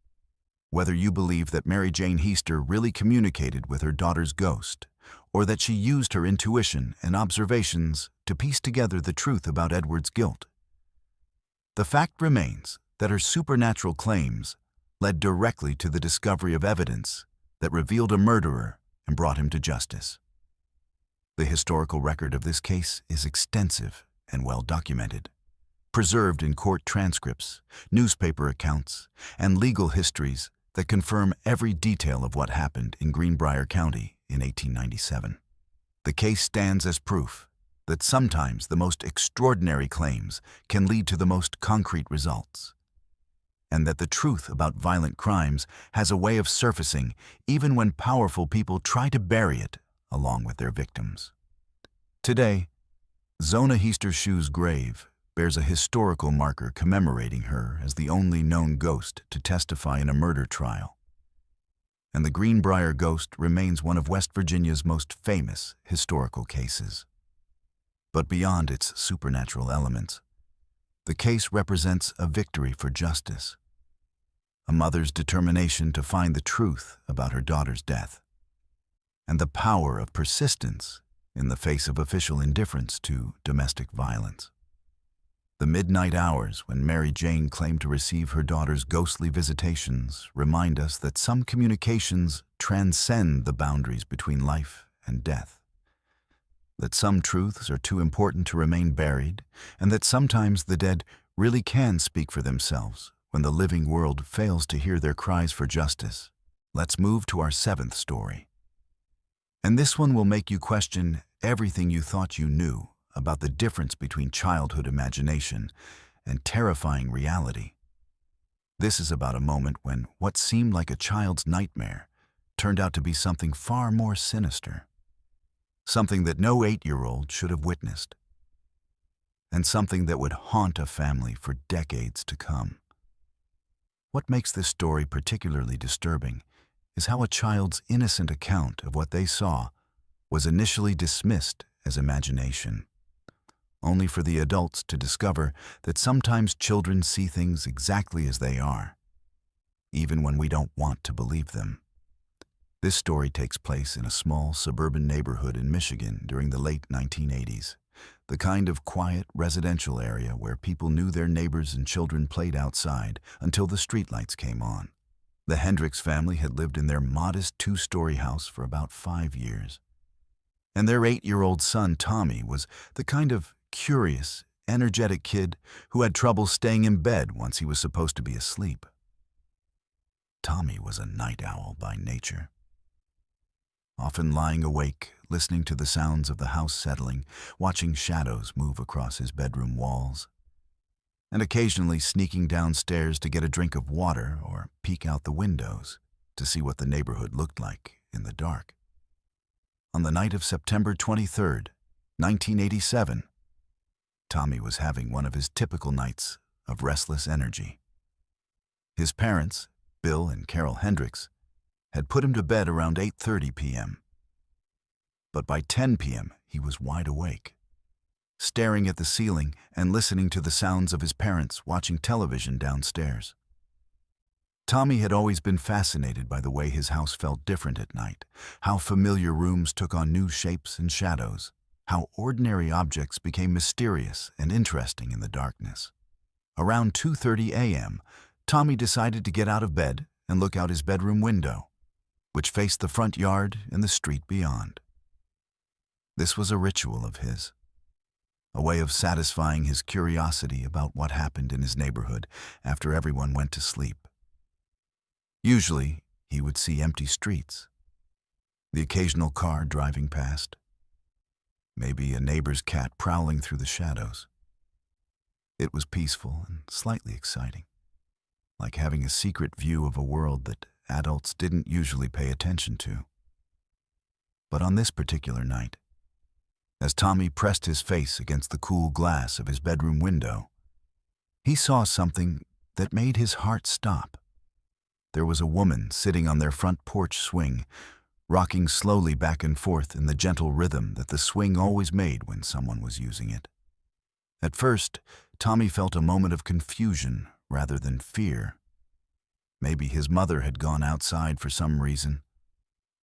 Whether you believe that Mary Jane Heaster really communicated with her daughter's ghost, or that she used her intuition and observations to piece together the truth about Edward's guilt, the fact remains that her supernatural claims led directly to the discovery of evidence that revealed a murderer and brought him to justice. The historical record of this case is extensive and well documented, preserved in court transcripts, newspaper accounts, and legal histories that confirm every detail of what happened in Greenbrier County in 1897. The case stands as proof that sometimes the most extraordinary claims can lead to the most concrete results, and that the truth about violent crimes has a way of surfacing even when powerful people try to bury it along with their victims. Today, Zona Heaster Shue's grave bears a historical marker commemorating her as the only known ghost to testify in a murder trial. And the Greenbrier ghost remains one of West Virginia's most famous historical cases. But beyond its supernatural elements, the case represents a victory for justice, a mother's determination to find the truth about her daughter's death, and the power of persistence in the face of official indifference to domestic violence. The midnight hours when Mary Jane claimed to receive her daughter's ghostly visitations remind us that some communications transcend the boundaries between life and death, that some truths are too important to remain buried, and that sometimes the dead really can speak for themselves when the living world fails to hear their cries for justice. Let's move to our seventh story. And this one will make you question everything you thought you knew about the difference between childhood imagination and terrifying reality. This is about a moment when what seemed like a child's nightmare turned out to be something far more sinister, something that no 8-year-old should have witnessed, and something that would haunt a family for decades to come. What makes this story particularly disturbing is how a child's innocent account of what they saw was initially dismissed as imagination, only for the adults to discover that sometimes children see things exactly as they are, even when we don't want to believe them. This story takes place in a small suburban neighborhood in Michigan during the late 1980s, the kind of quiet residential area where people knew their neighbors and children played outside until the streetlights came on. The Hendricks family had lived in their modest 2-story house for about 5 years, and their 8-year-old son Tommy was the kind of curious, energetic kid who had trouble staying in bed once he was supposed to be asleep. Tommy was a night owl by nature. often lying awake, listening to the sounds of the house settling, watching shadows move across his bedroom walls, and occasionally sneaking downstairs to get a drink of water or peek out the windows to see what the neighborhood looked like in the dark. On the night of September 23rd, 1987, Tommy was having one of his typical nights of restless energy. His parents, Bill and Carol Hendricks, had put him to bed around 8:30 p.m. But by 10 p.m., he was wide awake, staring at the ceiling and listening to the sounds of his parents watching television downstairs. Tommy had always been fascinated by the way his house felt different at night, how familiar rooms took on new shapes and shadows, how ordinary objects became mysterious and interesting in the darkness. Around 2:30 a.m., Tommy decided to get out of bed and look out his bedroom window, which faced the front yard and the street beyond. This was a ritual of his, a way of satisfying his curiosity about what happened in his neighborhood after everyone went to sleep. Usually, he would see empty streets, the occasional car driving past, maybe a neighbor's cat prowling through the shadows. It was peaceful and slightly exciting, like having a secret view of a world that adults didn't usually pay attention to. But on this particular night, as Tommy pressed his face against the cool glass of his bedroom window, he saw something that made his heart stop. There was a woman sitting on their front porch swing, rocking slowly back and forth in the gentle rhythm that the swing always made when someone was using it. At first, Tommy felt a moment of confusion rather than fear. Maybe his mother had gone outside for some reason,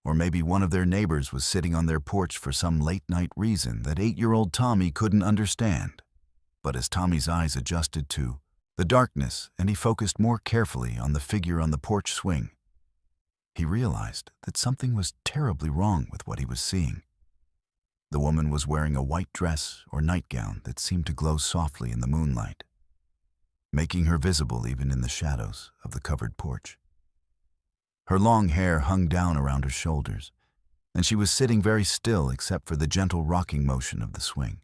or maybe one of their neighbors was sitting on their porch for some late-night reason that 8-year-old Tommy couldn't understand. But as Tommy's eyes adjusted to the darkness and he focused more carefully on the figure on the porch swing, he realized that something was terribly wrong with what he was seeing. The woman was wearing a white dress or nightgown that seemed to glow softly in the moonlight, making her visible even in the shadows of the covered porch. Her long hair hung down around her shoulders, and she was sitting very still except for the gentle rocking motion of the swing.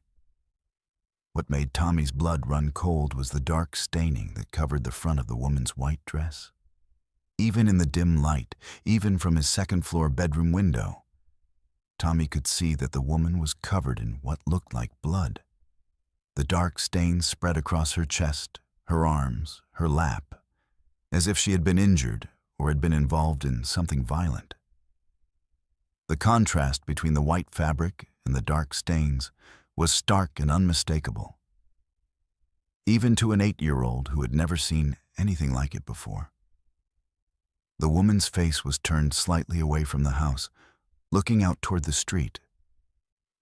What made Tommy's blood run cold was the dark staining that covered the front of the woman's white dress. Even in the dim light, even from his second-floor bedroom window, Tommy could see that the woman was covered in what looked like blood. The dark stains spread across her chest, her arms, her lap, as if she had been injured or had been involved in something violent. The contrast between the white fabric and the dark stains was stark and unmistakable, even to an 8-year-old who had never seen anything like it before. The woman's face was turned slightly away from the house, looking out toward the street,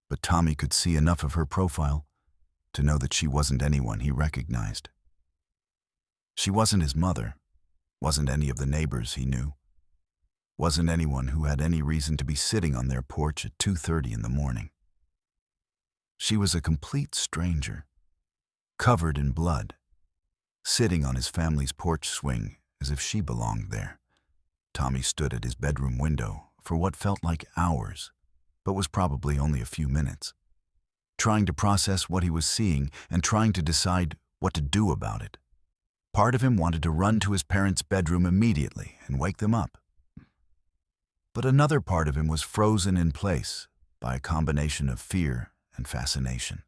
but Tommy could see enough of her profile to know that she wasn't anyone he recognized. She wasn't his mother, wasn't any of the neighbors he knew, wasn't anyone who had any reason to be sitting on their porch at 2:30 in the morning. She was a complete stranger, covered in blood, sitting on his family's porch swing as if she belonged there. Tommy stood at his bedroom window for what felt like hours, but was probably only a few minutes, trying to process what he was seeing and trying to decide what to do about it. Part of him wanted to run to his parents' bedroom immediately and wake them up. But another part of him was frozen in place by a combination of fear and fascination.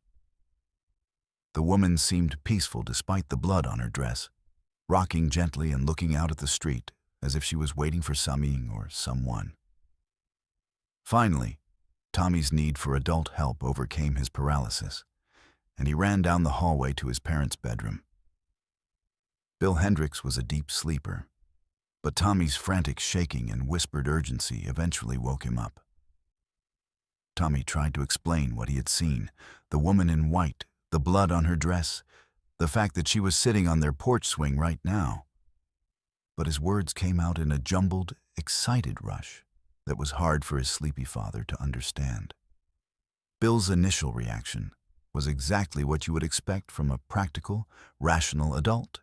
The woman seemed peaceful despite the blood on her dress, rocking gently and looking out at the street as if she was waiting for something or someone. Finally, Tommy's need for adult help overcame his paralysis, and he ran down the hallway to his parents' bedroom. Bill Hendricks was a deep sleeper, but Tommy's frantic shaking and whispered urgency eventually woke him up. Tommy tried to explain what he had seen, the woman in white, the blood on her dress, the fact that she was sitting on their porch swing right now. But his words came out in a jumbled, excited rush that was hard for his sleepy father to understand. Bill's initial reaction was exactly what you would expect from a practical, rational adult.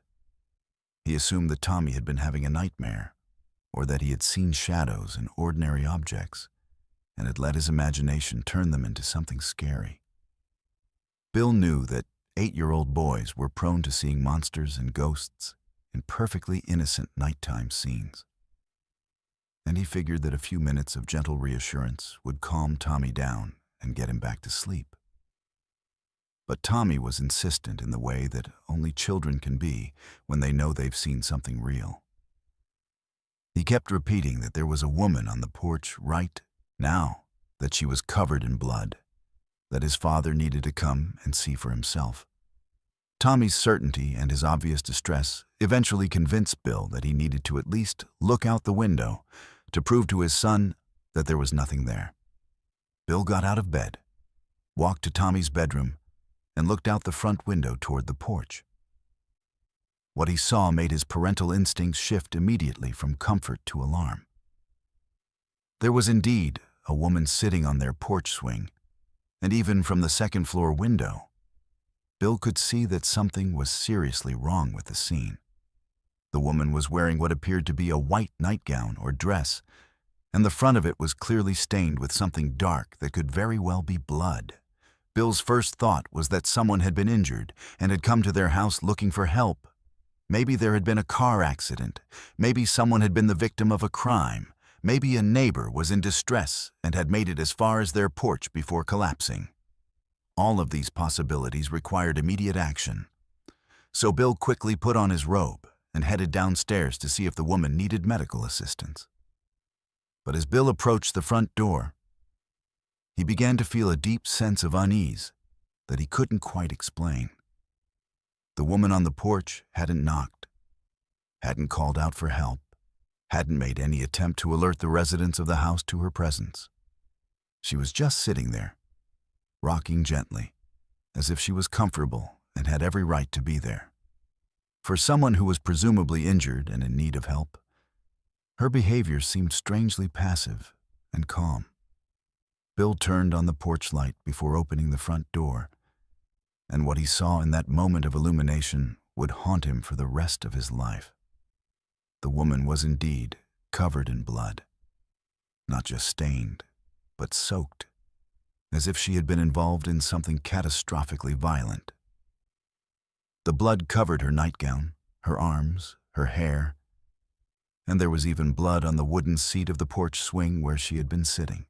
He assumed that Tommy had been having a nightmare, or that he had seen shadows and ordinary objects. and had let his imagination turn them into something scary. Bill knew that 8-year-old boys were prone to seeing monsters and ghosts in perfectly innocent nighttime scenes. And he figured that a few minutes of gentle reassurance would calm Tommy down and get him back to sleep. But Tommy was insistent in the way that only children can be when they know they've seen something real. He kept repeating that there was a woman on the porch right now, that she was covered in blood, that his father needed to come and see for himself. Tommy's certainty and his obvious distress eventually convinced Bill that he needed to at least look out the window to prove to his son that there was nothing there. Bill got out of bed, walked to Tommy's bedroom, and looked out the front window toward the porch. What he saw made his parental instincts shift immediately from comfort to alarm. There was indeed a woman sitting on their porch swing, and even from the second-floor window, Bill could see that something was seriously wrong with the scene. The woman was wearing what appeared to be a white nightgown or dress, and the front of it was clearly stained with something dark that could very well be blood. Bill's first thought was that someone had been injured and had come to their house looking for help. Maybe there had been a car accident. Maybe someone had been the victim of a crime. Maybe a neighbor was in distress and had made it as far as their porch before collapsing. All of these possibilities required immediate action. So Bill quickly put on his robe and headed downstairs to see if the woman needed medical assistance. But as Bill approached the front door, he began to feel a deep sense of unease that he couldn't quite explain. The woman on the porch hadn't knocked, hadn't called out for help, hadn't made any attempt to alert the residents of the house to her presence. She was just sitting there, rocking gently, as if she was comfortable and had every right to be there. For someone who was presumably injured and in need of help, her behavior seemed strangely passive and calm. Bill turned on the porch light before opening the front door, and what he saw in that moment of illumination would haunt him for the rest of his life. The woman was indeed covered in blood, not just stained, but soaked, as if she had been involved in something catastrophically violent. The blood covered her nightgown, her arms, her hair, and there was even blood on the wooden seat of the porch swing where she had been sitting.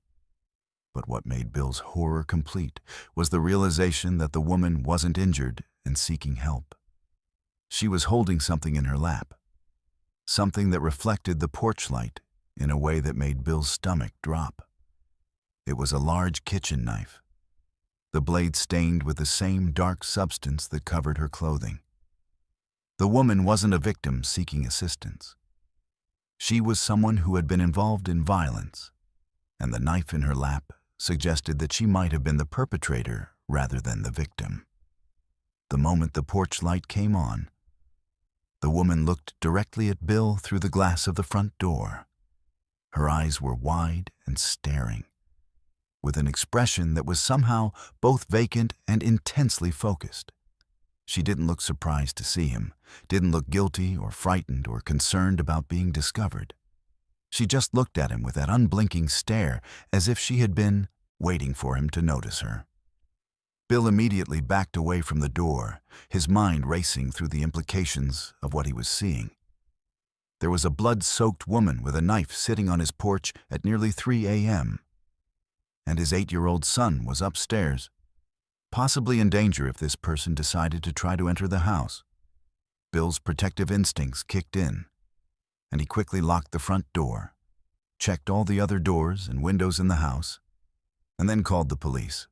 But what made Bill's horror complete was the realization that the woman wasn't injured and seeking help. She was holding something in her lap, something that reflected the porch light in a way that made Bill's stomach drop. It was a large kitchen knife, the blade stained with the same dark substance that covered her clothing. The woman wasn't a victim seeking assistance. She was someone who had been involved in violence, and the knife in her lap suggested that she might have been the perpetrator rather than the victim. The moment the porch light came on, the woman looked directly at Bill through the glass of the front door. Her eyes were wide and staring, with an expression that was somehow both vacant and intensely focused. She didn't look surprised to see him, didn't look guilty or frightened or concerned about being discovered. She just looked at him with that unblinking stare, as if she had been waiting for him to notice her. Bill immediately backed away from the door, his mind racing through the implications of what he was seeing. There was a blood-soaked woman with a knife sitting on his porch at nearly 3 a.m., and his 8-year-old son was upstairs, possibly in danger if this person decided to try to enter the house. Bill's protective instincts kicked in, and he quickly locked the front door, checked all the other doors and windows in the house, and then called the police.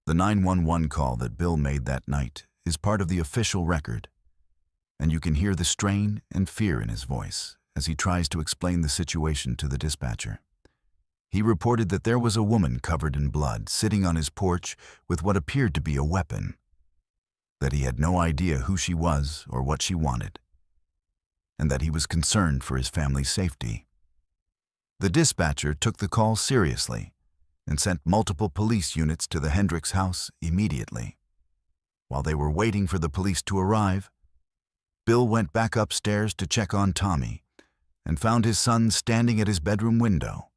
The 911 call that Bill made that night is part of the official record, and you can hear the strain and fear in his voice as he tries to explain the situation to the dispatcher. He reported that there was a woman covered in blood sitting on his porch with what appeared to be a weapon, that he had no idea who she was or what she wanted, and that he was concerned for his family's safety. The dispatcher took the call seriously and sent multiple police units to the Hendricks house immediately. While they were waiting for the police to arrive, Bill went back upstairs to check on Tommy and found his son standing at his bedroom window,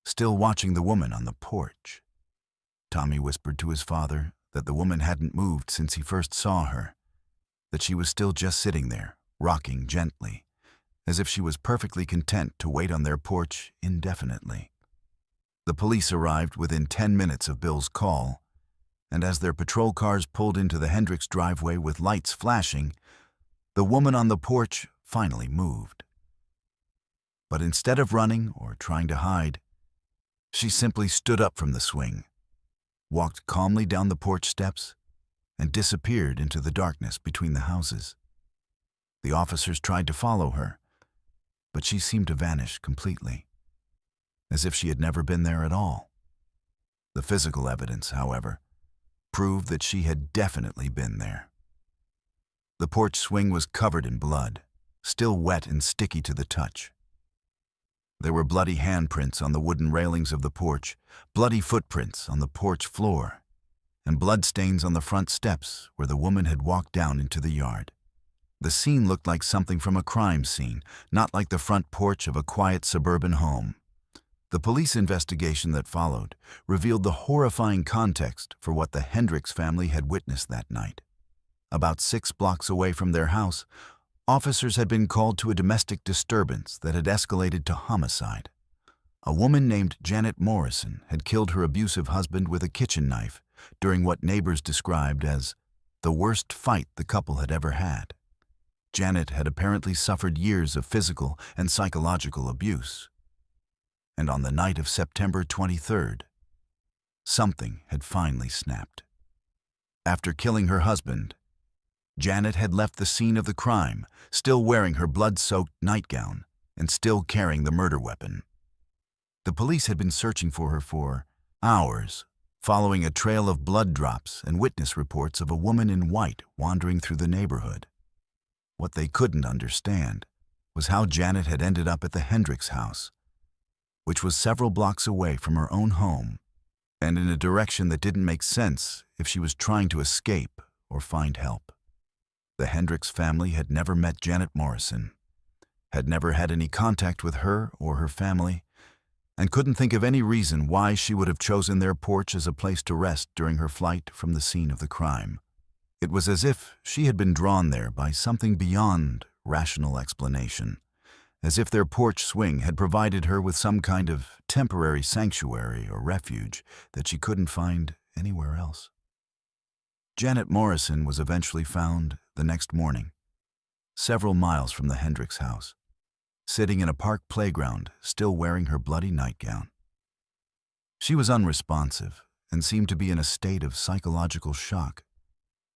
still watching the woman on the porch. Tommy whispered to his father that the woman hadn't moved since he first saw her, that she was still just sitting there, rocking gently, as if she was perfectly content to wait on their porch indefinitely. The police arrived within 10 minutes of Bill's call, and as their patrol cars pulled into the Hendricks driveway with lights flashing, the woman on the porch finally moved. But instead of running or trying to hide, she simply stood up from the swing, walked calmly down the porch steps, and disappeared into the darkness between the houses. The officers tried to follow her, but she seemed to vanish completely, as if she had never been there at all. The physical evidence, however, proved that she had definitely been there. The porch swing was covered in blood, still wet and sticky to the touch. There were bloody handprints on the wooden railings of the porch, bloody footprints on the porch floor, and bloodstains on the front steps where the woman had walked down into the yard. The scene looked like something from a crime scene, not like the front porch of a quiet suburban home. The police investigation that followed revealed the horrifying context for what the Hendricks family had witnessed that night. About 6 blocks away from their house, officers had been called to a domestic disturbance that had escalated to homicide. A woman named Janet Morrison had killed her abusive husband with a kitchen knife during what neighbors described as the worst fight the couple had ever had. Janet had apparently suffered years of physical and psychological abuse. And on the night of September 23rd, something had finally snapped. After killing her husband, Janet had left the scene of the crime, still wearing her blood-soaked nightgown and still carrying the murder weapon. The police had been searching for her for hours, following a trail of blood drops and witness reports of a woman in white wandering through the neighborhood. What they couldn't understand was how Janet had ended up at the Hendricks house, which was several blocks away from her own home, and in a direction that didn't make sense if she was trying to escape or find help. The Hendricks family had never met Janet Morrison, had never had any contact with her or her family, and couldn't think of any reason why she would have chosen their porch as a place to rest during her flight from the scene of the crime. It was as if she had been drawn there by something beyond rational explanation, as if their porch swing had provided her with some kind of temporary sanctuary or refuge that she couldn't find anywhere else. Janet Morrison was eventually found the next morning, several miles from the Hendricks house, sitting in a park playground, still wearing her bloody nightgown. She was unresponsive and seemed to be in a state of psychological shock,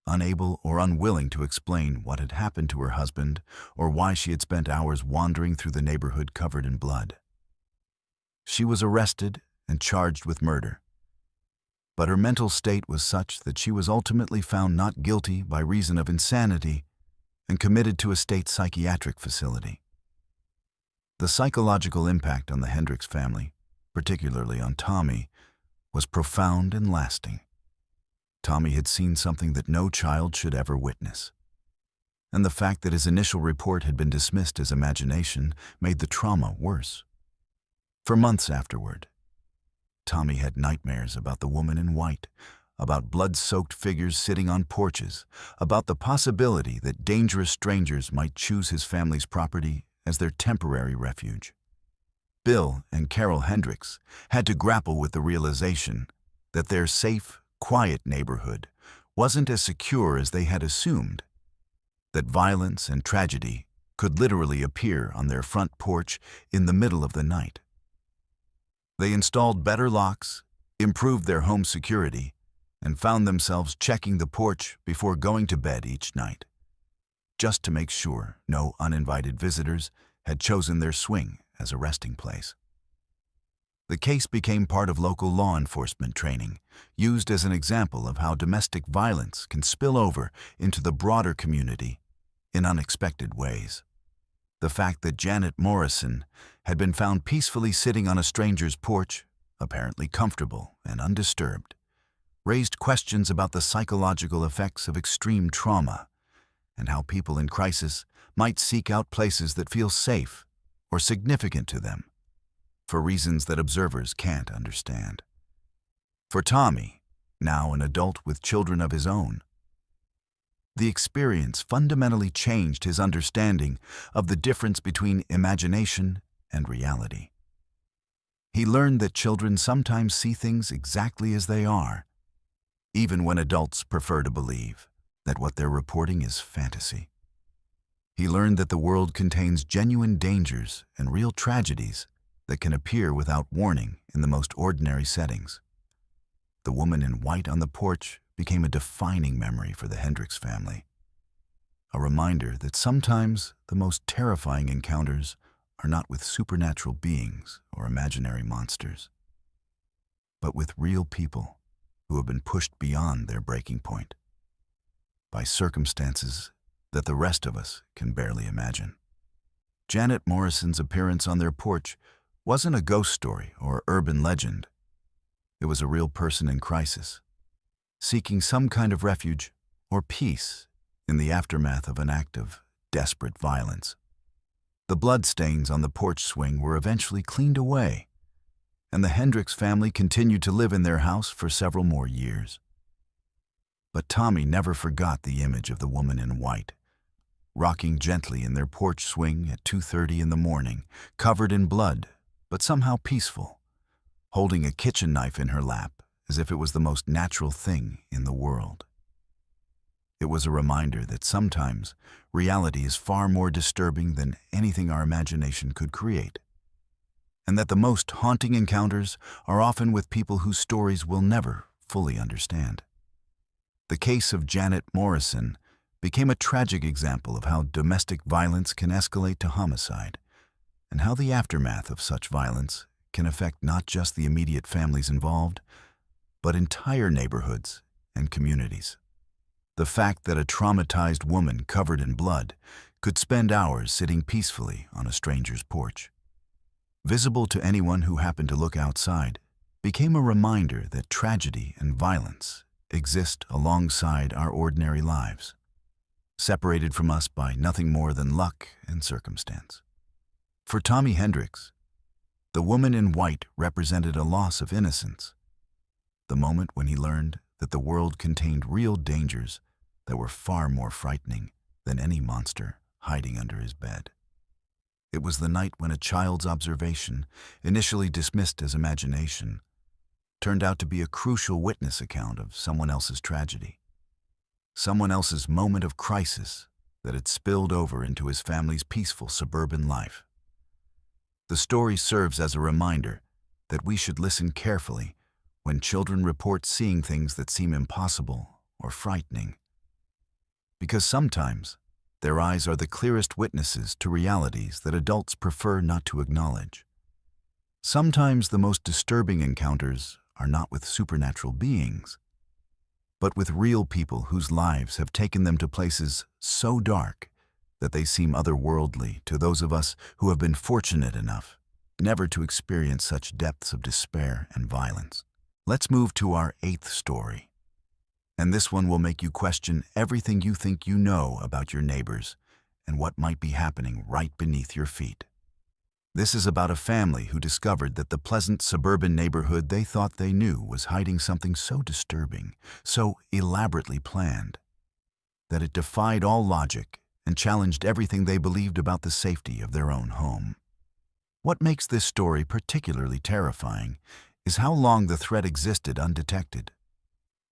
unable or unwilling to explain what had happened to her husband or why she had spent hours wandering through the neighborhood covered in blood. She was arrested and charged with murder, but her mental state was such that she was ultimately found not guilty by reason of insanity and committed to a state psychiatric facility. The psychological impact on the Hendricks family, particularly on Tommy, was profound and lasting. Tommy had seen something that no child should ever witness, and the fact that his initial report had been dismissed as imagination made the trauma worse. For months afterward, Tommy had nightmares about the woman in white, about blood-soaked figures sitting on porches, about the possibility that dangerous strangers might choose his family's property as their temporary refuge. Bill and Carol Hendricks had to grapple with the realization that their safe, quiet neighborhood wasn't as secure as they had assumed, that violence and tragedy could literally appear on their front porch in the middle of the night. They installed better locks, improved their home security, and found themselves checking the porch before going to bed each night, just to make sure no uninvited visitors had chosen their swing as a resting place. The case became part of local law enforcement training, used as an example of how domestic violence can spill over into the broader community in unexpected ways. The fact that Janet Morrison had been found peacefully sitting on a stranger's porch, apparently comfortable and undisturbed, raised questions about the psychological effects of extreme trauma and how people in crisis might seek out places that feel safe or significant to them. for reasons that observers can't understand. For Tommy, now an adult with children of his own, the experience fundamentally changed his understanding of the difference between imagination and reality. He learned that children sometimes see things exactly as they are, even when adults prefer to believe that what they're reporting is fantasy. He learned that the world contains genuine dangers and real tragedies that can appear without warning in the most ordinary settings. The woman in white on the porch became a defining memory for the Hendricks family. A reminder that sometimes the most terrifying encounters are not with supernatural beings or imaginary monsters, but with real people who have been pushed beyond their breaking point by circumstances that the rest of us can barely imagine. Janet Morrison's appearance on their porch wasn't a ghost story or urban legend. It was a real person in crisis, seeking some kind of refuge or peace in the aftermath of an act of desperate violence. The bloodstains on the porch swing were eventually cleaned away, and the Hendricks family continued to live in their house for several more years. But Tommy never forgot the image of the woman in white, rocking gently in their porch swing at 2:30 in the morning, covered in blood, but somehow peaceful, holding a kitchen knife in her lap as if it was the most natural thing in the world. It was a reminder that sometimes reality is far more disturbing than anything our imagination could create, and that the most haunting encounters are often with people whose stories we'll never fully understand. The case of Janet Morrison became a tragic example of how domestic violence can escalate to homicide, and how the aftermath of such violence can affect not just the immediate families involved, but entire neighborhoods and communities. The fact that a traumatized woman covered in blood could spend hours sitting peacefully on a stranger's porch, visible to anyone who happened to look outside, became a reminder that tragedy and violence exist alongside our ordinary lives, separated from us by nothing more than luck and circumstance. For Tommy Hendricks, the woman in white represented a loss of innocence, the moment when he learned that the world contained real dangers that were far more frightening than any monster hiding under his bed. It was the night when a child's observation, initially dismissed as imagination, turned out to be a crucial witness account of someone else's tragedy, someone else's moment of crisis that had spilled over into his family's peaceful suburban life. The story serves as a reminder that we should listen carefully when children report seeing things that seem impossible or frightening, because sometimes their eyes are the clearest witnesses to realities that adults prefer not to acknowledge. Sometimes the most disturbing encounters are not with supernatural beings, but with real people whose lives have taken them to places so dark that they seem otherworldly to those of us who have been fortunate enough never to experience such depths of despair and violence. Let's move to our 8th story. And this one will make you question everything you think you know about your neighbors and what might be happening right beneath your feet. This is about a family who discovered that the pleasant suburban neighborhood they thought they knew was hiding something so disturbing, so elaborately planned, that it defied all logic and challenged everything they believed about the safety of their own home. What makes this story particularly terrifying is how long the threat existed undetected,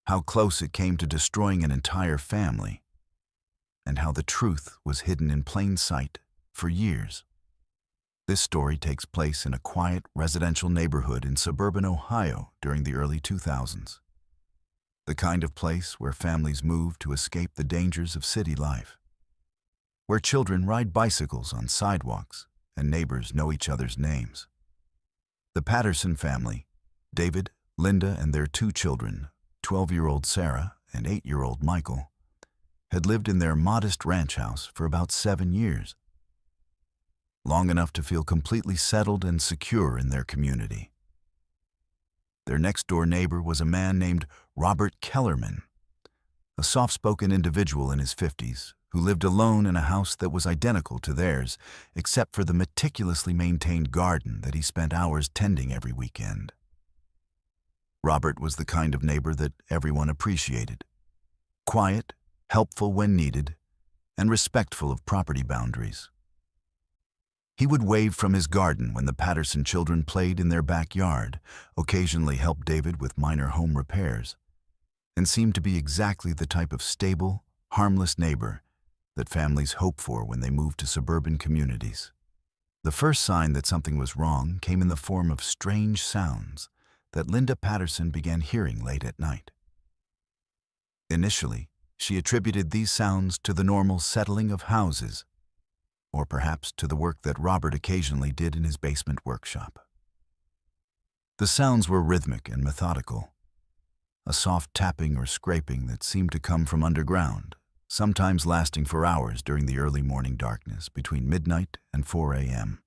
how close it came to destroying an entire family, and how the truth was hidden in plain sight for years. This story takes place in a quiet residential neighborhood in suburban Ohio during the early 2000s, the kind of place where families move to escape the dangers of city life, where children ride bicycles on sidewalks and neighbors know each other's names. The Patterson family, David, Linda, and their 2 children, 12-year-old Sarah and 8-year-old Michael, had lived in their modest ranch house for about 7 years, long enough to feel completely settled and secure in their community. Their next-door neighbor was a man named Robert Kellerman, a soft-spoken individual in his 50s who lived alone in a house that was identical to theirs, except for the meticulously maintained garden that he spent hours tending every weekend. Robert was the kind of neighbor that everyone appreciated. Quiet, helpful when needed, and respectful of property boundaries. He would wave from his garden when the Patterson children played in their backyard, occasionally help David with minor home repairs, and seemed to be exactly the type of stable, harmless neighbor that families hope for when they move to suburban communities. The first sign that something was wrong came in the form of strange sounds that Linda Patterson began hearing late at night. Initially, she attributed these sounds to the normal settling of houses, or perhaps to the work that Robert occasionally did in his basement workshop. The sounds were rhythmic and methodical, a soft tapping or scraping that seemed to come from underground, sometimes lasting for hours during the early morning darkness between midnight and 4 a.m.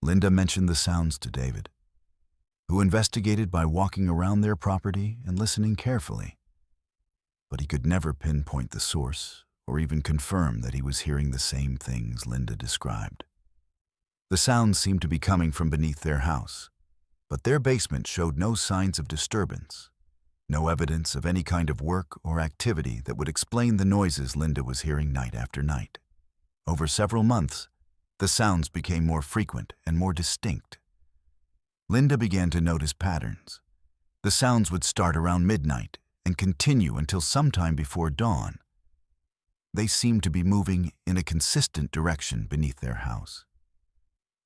Linda mentioned the sounds to David, who investigated by walking around their property and listening carefully. But he could never pinpoint the source or even confirm that he was hearing the same things Linda described. The sounds seemed to be coming from beneath their house, but their basement showed no signs of disturbance, no evidence of any kind of work or activity that would explain the noises Linda was hearing night after night. Over several months, the sounds became more frequent and more distinct. Linda began to notice patterns. The sounds would start around midnight and continue until sometime before dawn. They seemed to be moving in a consistent direction beneath their house.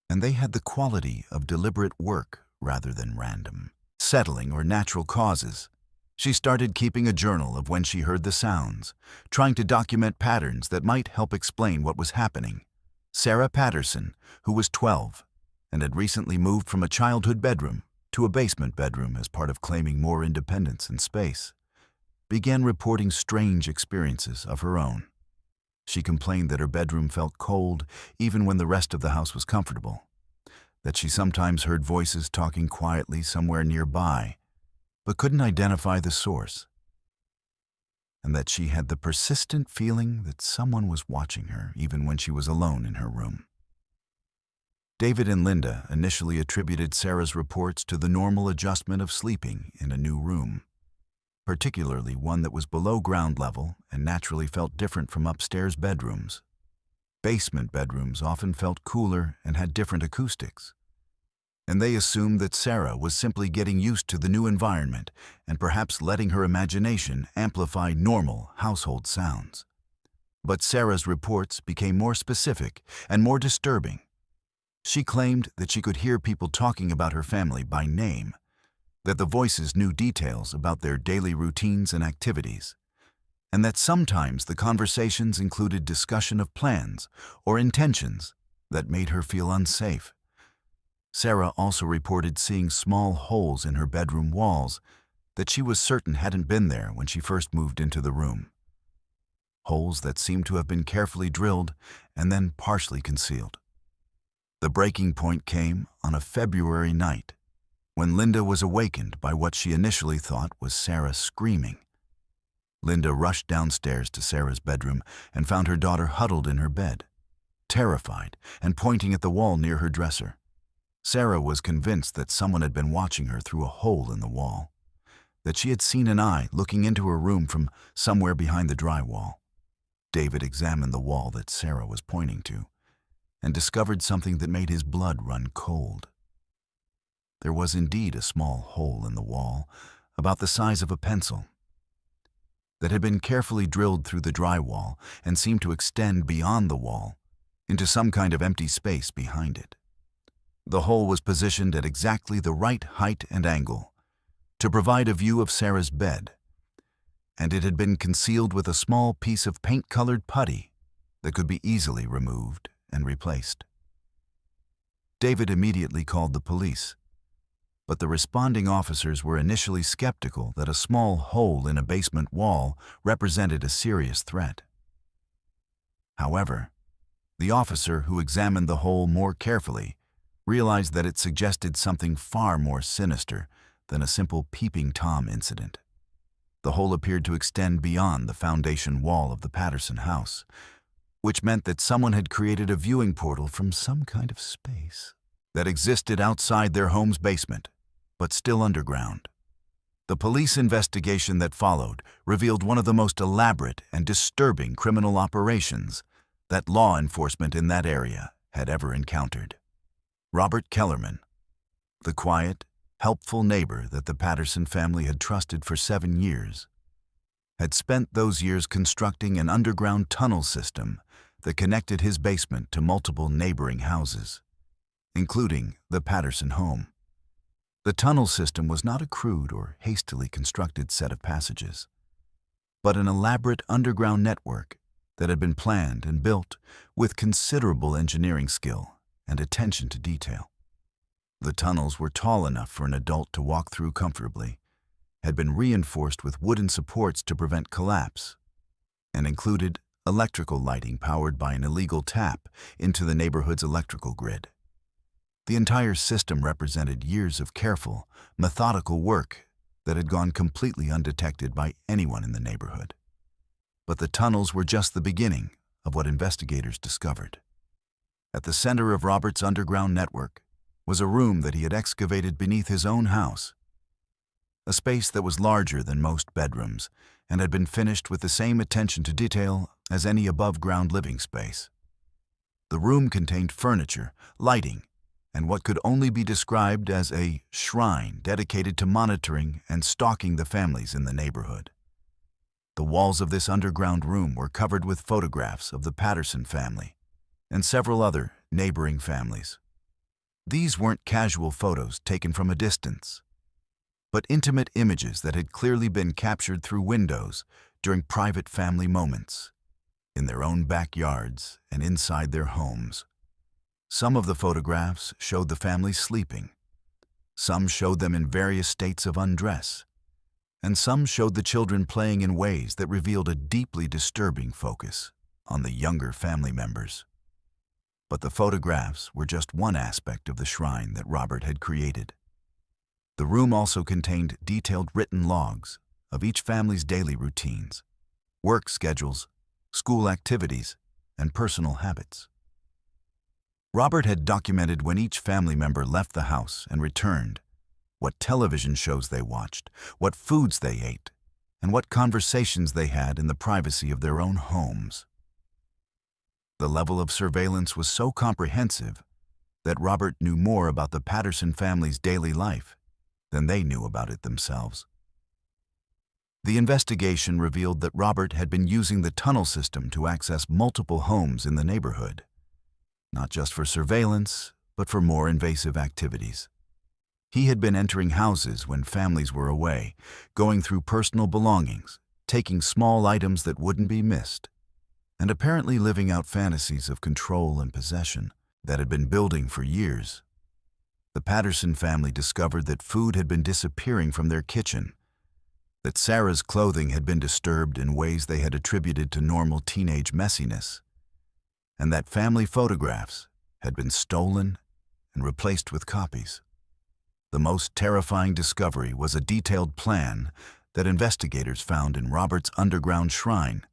And they had the quality of deliberate work rather than random, settling or natural causes. She started keeping a journal of when she heard the sounds, trying to document patterns that might help explain what was happening. Sarah Patterson, who was 12 and had recently moved from a childhood bedroom to a basement bedroom as part of claiming more independence and space, began reporting strange experiences of her own. She complained that her bedroom felt cold even when the rest of the house was comfortable, that she sometimes heard voices talking quietly somewhere nearby, but couldn't identify the source, and that she had the persistent feeling that someone was watching her even when she was alone in her room. David and Linda initially attributed Sarah's reports to the normal adjustment of sleeping in a new room, particularly one that was below ground level and naturally felt different from upstairs bedrooms. Basement bedrooms often felt cooler and had different acoustics, and they assumed that Sarah was simply getting used to the new environment and perhaps letting her imagination amplify normal household sounds. But Sarah's reports became more specific and more disturbing. She claimed that she could hear people talking about her family by name, that the voices knew details about their daily routines and activities, and that sometimes the conversations included discussion of plans or intentions that made her feel unsafe. Sarah also reported seeing small holes in her bedroom walls that she was certain hadn't been there when she first moved into the room. Holes that seemed to have been carefully drilled and then partially concealed. The breaking point came on a February night, when Linda was awakened by what she initially thought was Sarah screaming. Linda rushed downstairs to Sarah's bedroom and found her daughter huddled in her bed, terrified and pointing at the wall near her dresser. Sarah was convinced that someone had been watching her through a hole in the wall, that she had seen an eye looking into her room from somewhere behind the drywall. David examined the wall that Sarah was pointing to and discovered something that made his blood run cold. There was indeed a small hole in the wall, about the size of a pencil, that had been carefully drilled through the drywall and seemed to extend beyond the wall into some kind of empty space behind it. The hole was positioned at exactly the right height and angle to provide a view of Sarah's bed, and it had been concealed with a small piece of paint-colored putty that could be easily removed and replaced. David immediately called the police, but the responding officers were initially skeptical that a small hole in a basement wall represented a serious threat. However, the officer who examined the hole more carefully realized that it suggested something far more sinister than a simple peeping Tom incident. The hole appeared to extend beyond the foundation wall of the Patterson house, which meant that someone had created a viewing portal from some kind of space that existed outside their home's basement, but still underground. The police investigation that followed revealed one of the most elaborate and disturbing criminal operations that law enforcement in that area had ever encountered. Robert Kellerman, the quiet, helpful neighbor that the Patterson family had trusted for 7 years, had spent those years constructing an underground tunnel system that connected his basement to multiple neighboring houses, including the Patterson home. The tunnel system was not a crude or hastily constructed set of passages, but an elaborate underground network that had been planned and built with considerable engineering skill and attention to detail. The tunnels were tall enough for an adult to walk through comfortably, had been reinforced with wooden supports to prevent collapse, and included electrical lighting powered by an illegal tap into the neighborhood's electrical grid. The entire system represented years of careful, methodical work that had gone completely undetected by anyone in the neighborhood. But the tunnels were just the beginning of what investigators discovered. At the center of Robert's underground network was a room that he had excavated beneath his own house, a space that was larger than most bedrooms and had been finished with the same attention to detail as any above-ground living space. The room contained furniture, lighting, and what could only be described as a shrine dedicated to monitoring and stalking the families in the neighborhood. The walls of this underground room were covered with photographs of the Patterson family and several other neighboring families. These weren't casual photos taken from a distance, but intimate images that had clearly been captured through windows during private family moments, in their own backyards and inside their homes. Some of the photographs showed the family sleeping, some showed them in various states of undress, and some showed the children playing in ways that revealed a deeply disturbing focus on the younger family members. But the photographs were just one aspect of the shrine that Robert had created. The room also contained detailed written logs of each family's daily routines, work schedules, school activities, and personal habits. Robert had documented when each family member left the house and returned, what television shows they watched, what foods they ate, and what conversations they had in the privacy of their own homes. The level of surveillance was so comprehensive that Robert knew more about the Patterson family's daily life than they knew about it themselves. The investigation revealed that Robert had been using the tunnel system to access multiple homes in the neighborhood, not just for surveillance, but for more invasive activities. He had been entering houses when families were away, going through personal belongings, taking small items that wouldn't be missed, and apparently living out fantasies of control and possession that had been building for years. The Patterson family discovered that food had been disappearing from their kitchen, that Sarah's clothing had been disturbed in ways they had attributed to normal teenage messiness, and that family photographs had been stolen and replaced with copies. The most terrifying discovery was a detailed plan that investigators found in Robert's underground shrine,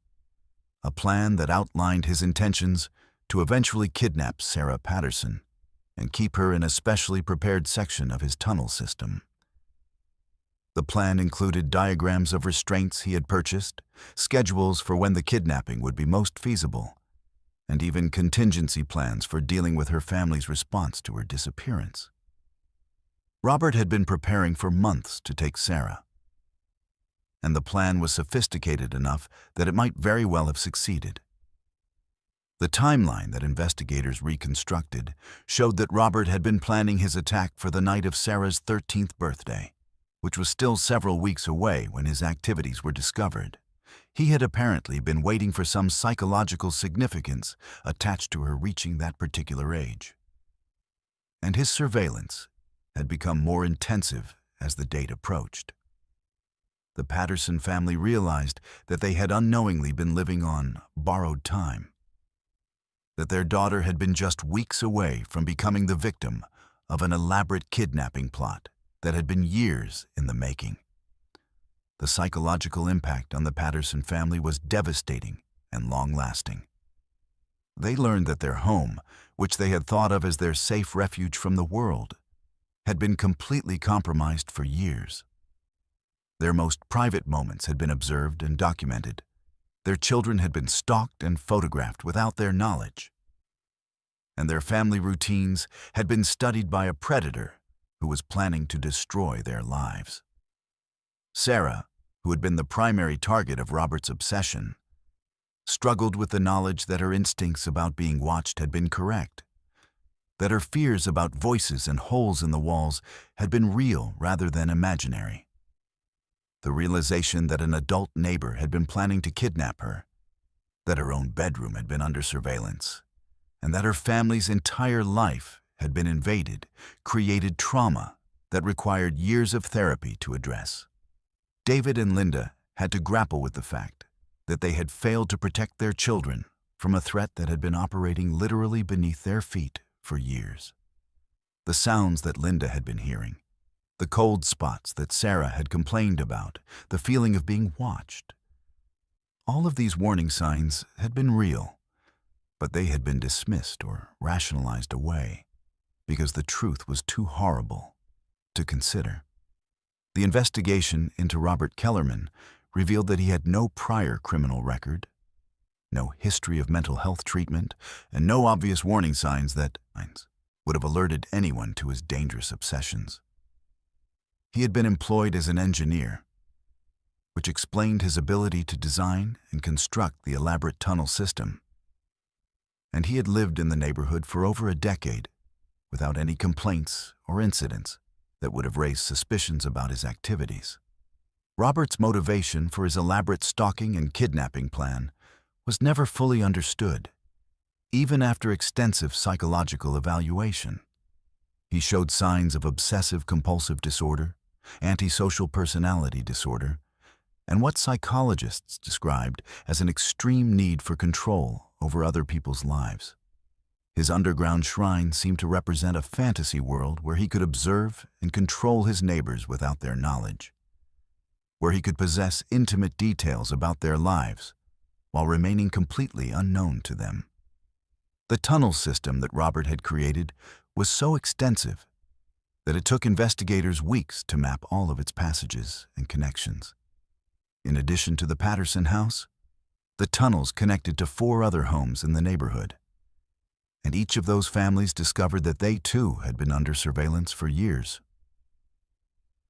a plan that outlined his intentions to eventually kidnap Sarah Patterson and keep her in a specially prepared section of his tunnel system. The plan included diagrams of restraints he had purchased, schedules for when the kidnapping would be most feasible, and even contingency plans for dealing with her family's response to her disappearance. Robert had been preparing for months to take Sarah, and the plan was sophisticated enough that it might very well have succeeded. The timeline that investigators reconstructed showed that Robert had been planning his attack for the night of Sarah's 13th birthday, which was still several weeks away when his activities were discovered. He had apparently been waiting for some psychological significance attached to her reaching that particular age. And his surveillance had become more intensive as the date approached. The Patterson family realized that they had unknowingly been living on borrowed time, that their daughter had been just weeks away from becoming the victim of an elaborate kidnapping plot that had been years in the making. the psychological impact on the Patterson family was devastating and long-lasting. They learned that their home, which they had thought of as their safe refuge from the world, had been completely compromised for years. Their most private moments had been observed and documented. Their children had been stalked and photographed without their knowledge. And their family routines had been studied by a predator who was planning to destroy their lives. Sarah, who had been the primary target of Robert's obsession, struggled with the knowledge that her instincts about being watched had been correct, that her fears about voices and holes in the walls had been real rather than imaginary. The realization that an adult neighbor had been planning to kidnap her, that her own bedroom had been under surveillance, and that her family's entire life had been invaded, created trauma that required years of therapy to address. David and Linda had to grapple with the fact that they had failed to protect their children from a threat that had been operating literally beneath their feet for years. The sounds that Linda had been hearing, the cold spots that Sarah had complained about, the feeling of being watched. All of these warning signs had been real, but they had been dismissed or rationalized away because the truth was too horrible to consider. The investigation into Robert Kellerman revealed that he had no prior criminal record, no history of mental health treatment, and no obvious warning signs that would have alerted anyone to his dangerous obsessions. He had been employed as an engineer, which explained his ability to design and construct the elaborate tunnel system. And he had lived in the neighborhood for over a decade without any complaints or incidents that would have raised suspicions about his activities. Robert's motivation for his elaborate stalking and kidnapping plan was never fully understood, even after extensive psychological evaluation. He showed signs of obsessive-compulsive disorder, antisocial personality disorder, and what psychologists described as an extreme need for control over other people's lives. His underground shrine seemed to represent a fantasy world where he could observe and control his neighbors without their knowledge, where he could possess intimate details about their lives while remaining completely unknown to them. The tunnel system that Robert had created was so extensive that it took investigators weeks to map all of its passages and connections. In addition to the Patterson house, the tunnels connected to 4 other homes in the neighborhood, and each of those families discovered that they too had been under surveillance for years.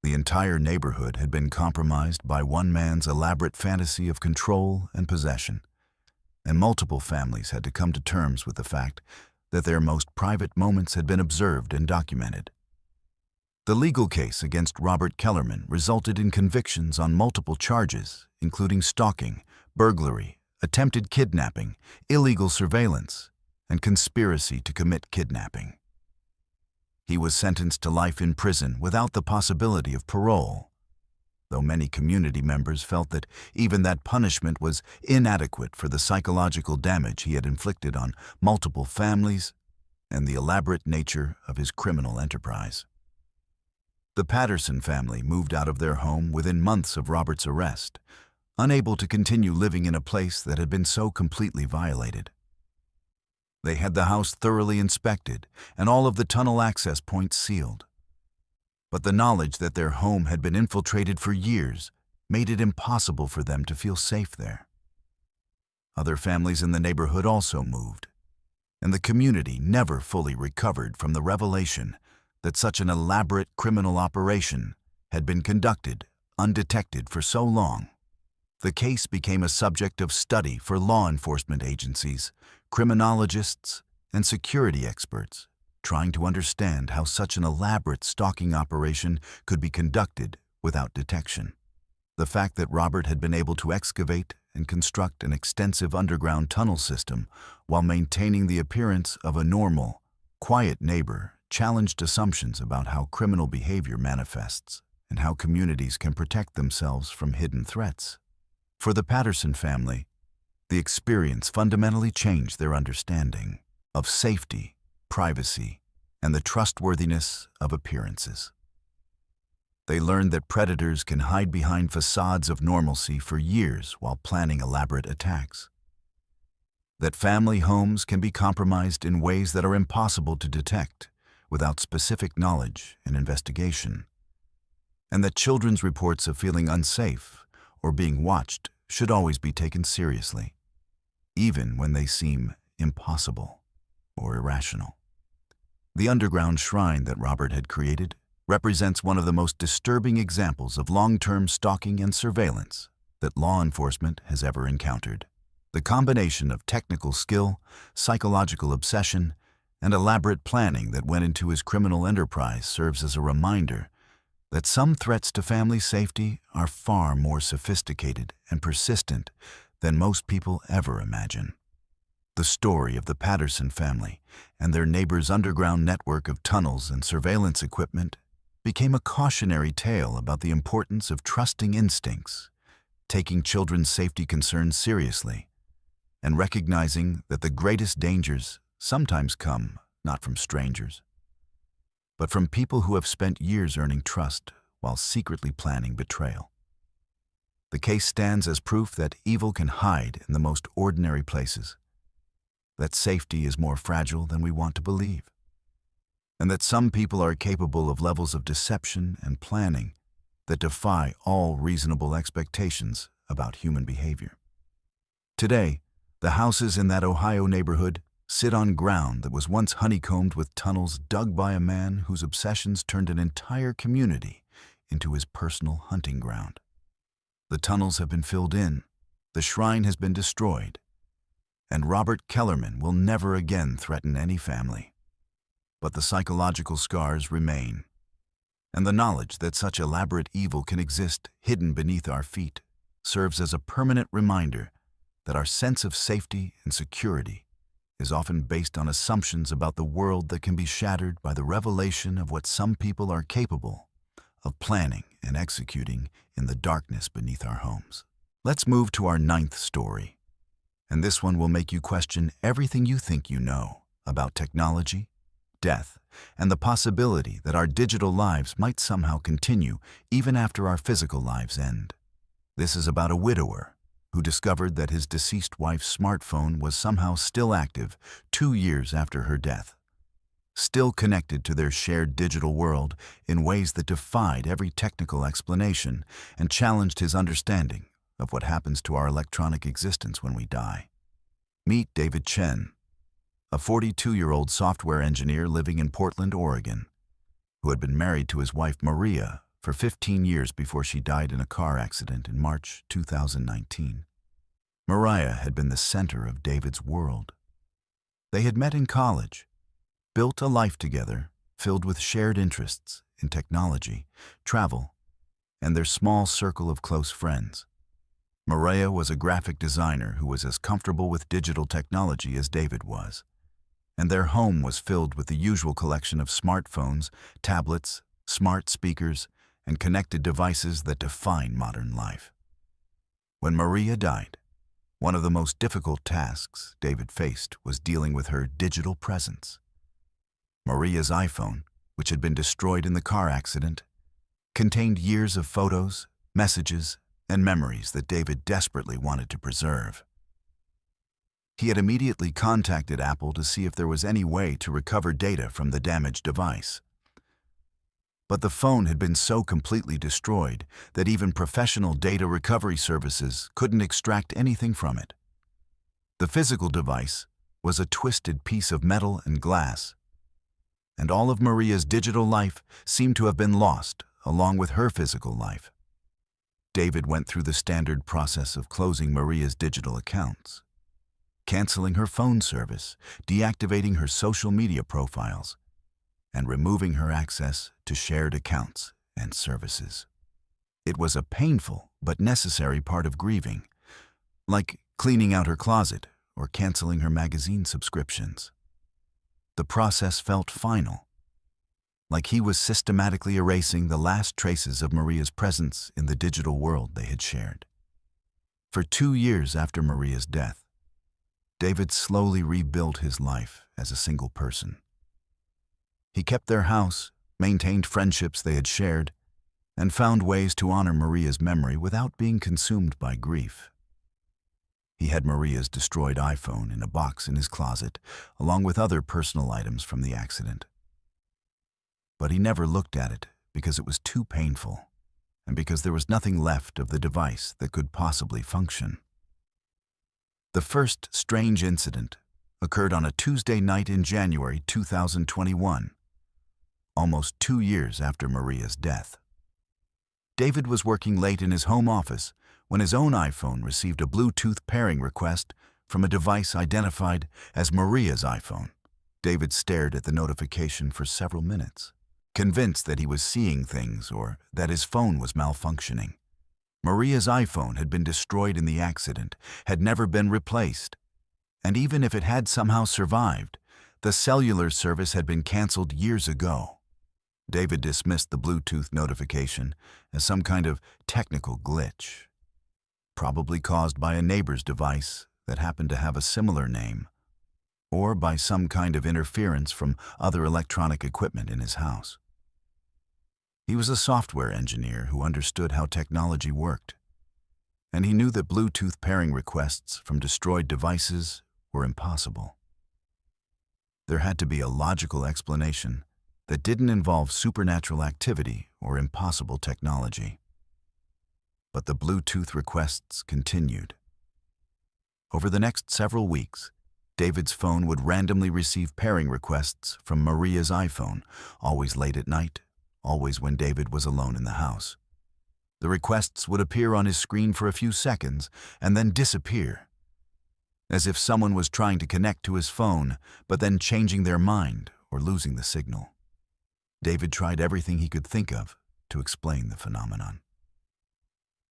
The entire neighborhood had been compromised by one man's elaborate fantasy of control and possession, and multiple families had to come to terms with the fact that their most private moments had been observed and documented. The legal case against Robert Kellerman resulted in convictions on multiple charges, including stalking, burglary, attempted kidnapping, illegal surveillance, and conspiracy to commit kidnapping. He was sentenced to life in prison without the possibility of parole, though many community members felt that even that punishment was inadequate for the psychological damage he had inflicted on multiple families and the elaborate nature of his criminal enterprise. The Patterson family moved out of their home within months of Robert's arrest, unable to continue living in a place that had been so completely violated. They had the house thoroughly inspected and all of the tunnel access points sealed. But the knowledge that their home had been infiltrated for years made it impossible for them to feel safe there. Other families in the neighborhood also moved, and the community never fully recovered from the revelation that such an elaborate criminal operation had been conducted undetected for so long. The case became a subject of study for law enforcement agencies, criminologists, and security experts, trying to understand how such an elaborate stalking operation could be conducted without detection. The fact that Robert had been able to excavate and construct an extensive underground tunnel system while maintaining the appearance of a normal, quiet neighbor challenged assumptions about how criminal behavior manifests and how communities can protect themselves from hidden threats. For the Patterson family, the experience fundamentally changed their understanding of safety, privacy, and the trustworthiness of appearances. They learned that predators can hide behind facades of normalcy for years while planning elaborate attacks. That family homes can be compromised in ways that are impossible to detect without specific knowledge and investigation. And that children's reports of feeling unsafe or being watched should always be taken seriously, even when they seem impossible or irrational. The underground shrine that Robert had created represents one of the most disturbing examples of long-term stalking and surveillance that law enforcement has ever encountered. The combination of technical skill, psychological obsession, and elaborate planning that went into his criminal enterprise serves as a reminder that some threats to family safety are far more sophisticated and persistent than most people ever imagine. The story of the Patterson family and their neighbors' underground network of tunnels and surveillance equipment became a cautionary tale about the importance of trusting instincts, taking children's safety concerns seriously, and recognizing that the greatest dangers sometimes come not from strangers, but from people who have spent years earning trust while secretly planning betrayal. The case stands as proof that evil can hide in the most ordinary places, that safety is more fragile than we want to believe, and that some people are capable of levels of deception and planning that defy all reasonable expectations about human behavior. Today, the houses in that Ohio neighborhood sit on ground that was once honeycombed with tunnels dug by a man whose obsessions turned an entire community into his personal hunting ground. The tunnels have been filled in, the shrine has been destroyed, and Robert Kellerman will never again threaten any family. But the psychological scars remain, and the knowledge that such elaborate evil can exist hidden beneath our feet serves as a permanent reminder that our sense of safety and security is often based on assumptions about the world that can be shattered by the revelation of what some people are capable of planning and executing in the darkness beneath our homes. Let's move to our 9th story, and this one will make you question everything you think you know about technology, death, and the possibility that our digital lives might somehow continue even after our physical lives end. This is about a widower who discovered that his deceased wife's smartphone was somehow still active 2 years after her death, still connected to their shared digital world in ways that defied every technical explanation and challenged his understanding of what happens to our electronic existence when we die. Meet David Chen, a 42-year-old software engineer living in Portland, Oregon, who had been married to his wife Maria for 15 years before she died in a car accident in March 2019. Maria had been the center of David's world. They had met in college, built a life together filled with shared interests in technology, travel, and their small circle of close friends. Maria was a graphic designer who was as comfortable with digital technology as David was, and their home was filled with the usual collection of smartphones, tablets, smart speakers, and connected devices that define modern life. When Maria died, one of the most difficult tasks David faced was dealing with her digital presence. Maria's iPhone, which had been destroyed in the car accident, contained years of photos, messages, and memories that David desperately wanted to preserve. He had immediately contacted Apple to see if there was any way to recover data from the damaged device. But the phone had been so completely destroyed that even professional data recovery services couldn't extract anything from it. The physical device was a twisted piece of metal and glass, and all of Maria's digital life seemed to have been lost along with her physical life. David went through the standard process of closing Maria's digital accounts, canceling her phone service, deactivating her social media profiles, and removing her access to shared accounts and services. It was a painful but necessary part of grieving, like cleaning out her closet or canceling her magazine subscriptions. The process felt final, like he was systematically erasing the last traces of Maria's presence in the digital world they had shared. For 2 years after Maria's death, David slowly rebuilt his life as a single person. He kept their house, maintained friendships they had shared, and found ways to honor Maria's memory without being consumed by grief. He had Maria's destroyed iPhone in a box in his closet, along with other personal items from the accident. But he never looked at it because it was too painful, and because there was nothing left of the device that could possibly function. The first strange incident occurred on a Tuesday night in January 2021, almost 2 years after Maria's death. David was working late in his home office when his own iPhone received a Bluetooth pairing request from a device identified as Maria's iPhone. David stared at the notification for several minutes, convinced that he was seeing things or that his phone was malfunctioning. Maria's iPhone had been destroyed in the accident, had never been replaced, and even if it had somehow survived, the cellular service had been canceled years ago. David dismissed the Bluetooth notification as some kind of technical glitch, probably caused by a neighbor's device that happened to have a similar name, or by some kind of interference from other electronic equipment in his house. He was a software engineer who understood how technology worked, and he knew that Bluetooth pairing requests from destroyed devices were impossible. There had to be a logical explanation that didn't involve supernatural activity or impossible technology. But the Bluetooth requests continued. Over the next several weeks, David's phone would randomly receive pairing requests from Maria's iPhone, always late at night, always when David was alone in the house. The requests would appear on his screen for a few seconds and then disappear, as if someone was trying to connect to his phone but then changing their mind or losing the signal. David tried everything he could think of to explain the phenomenon.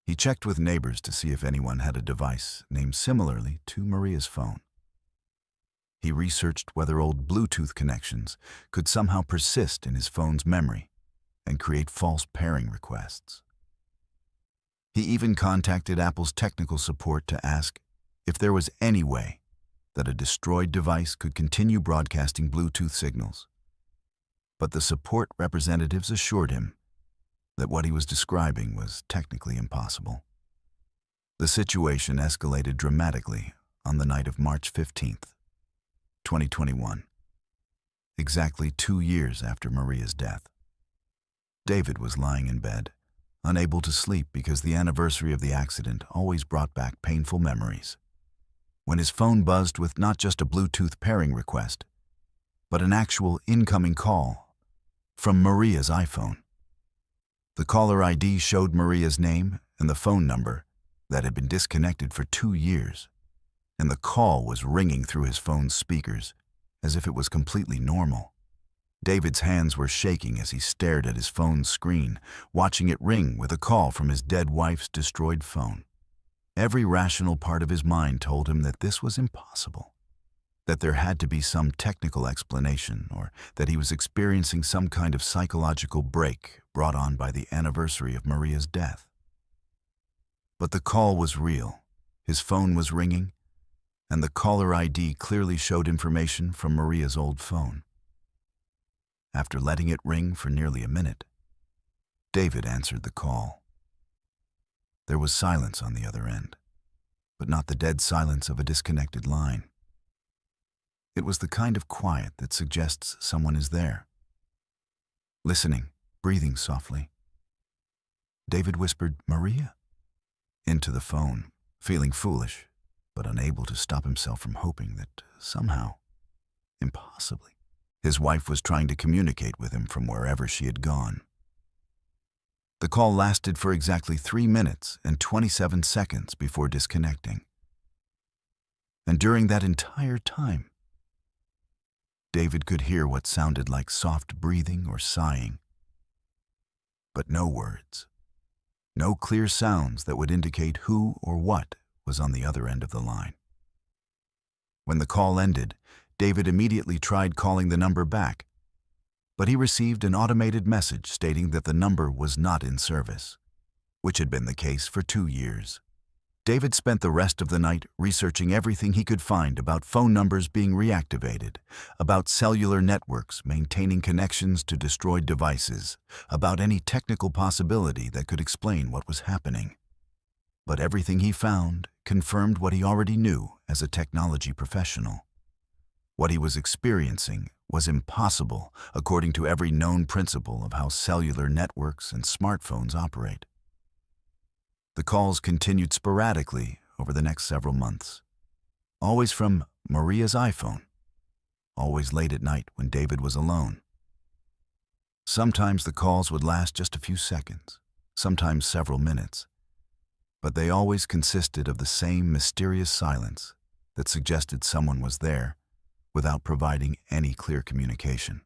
He checked with neighbors to see if anyone had a device named similarly to Maria's phone. He researched whether old Bluetooth connections could somehow persist in his phone's memory and create false pairing requests. He even contacted Apple's technical support to ask if there was any way that a destroyed device could continue broadcasting Bluetooth signals. But the support representatives assured him that what he was describing was technically impossible. The situation escalated dramatically on the night of March 15th, 2021, exactly 2 years after Maria's death. David was lying in bed, unable to sleep because the anniversary of the accident always brought back painful memories, when his phone buzzed with not just a Bluetooth pairing request, but an actual incoming call from Maria's iPhone. The caller ID showed Maria's name and the phone number that had been disconnected for 2 years, and the call was ringing through his phone's speakers as if it was completely normal. David's hands were shaking as he stared at his phone's screen, watching it ring with a call from his dead wife's destroyed phone. Every rational part of his mind told him that this was impossible, that there had to be some technical explanation, or that he was experiencing some kind of psychological break brought on by the anniversary of Maria's death. But the call was real. His phone was ringing, and the caller ID clearly showed information from Maria's old phone. After letting it ring for nearly a minute, David answered the call. There was silence on the other end, but not the dead silence of a disconnected line. It was the kind of quiet that suggests someone is there, listening, breathing softly. David whispered, "Maria," into the phone, feeling foolish, but unable to stop himself from hoping that somehow, impossibly, his wife was trying to communicate with him from wherever she had gone. The call lasted for exactly 3 minutes and 27 seconds before disconnecting. And during that entire time, David could hear what sounded like soft breathing or sighing, but no words, no clear sounds that would indicate who or what was on the other end of the line. When the call ended, David immediately tried calling the number back, but he received an automated message stating that the number was not in service, which had been the case for 2 years. David spent the rest of the night researching everything he could find about phone numbers being reactivated, about cellular networks maintaining connections to destroyed devices, about any technical possibility that could explain what was happening. But everything he found confirmed what he already knew as a technology professional. What he was experiencing was impossible according to every known principle of how cellular networks and smartphones operate. The calls continued sporadically over the next several months, always from Maria's iPhone, always late at night when David was alone. Sometimes the calls would last just a few seconds, sometimes several minutes, but they always consisted of the same mysterious silence that suggested someone was there without providing any clear communication.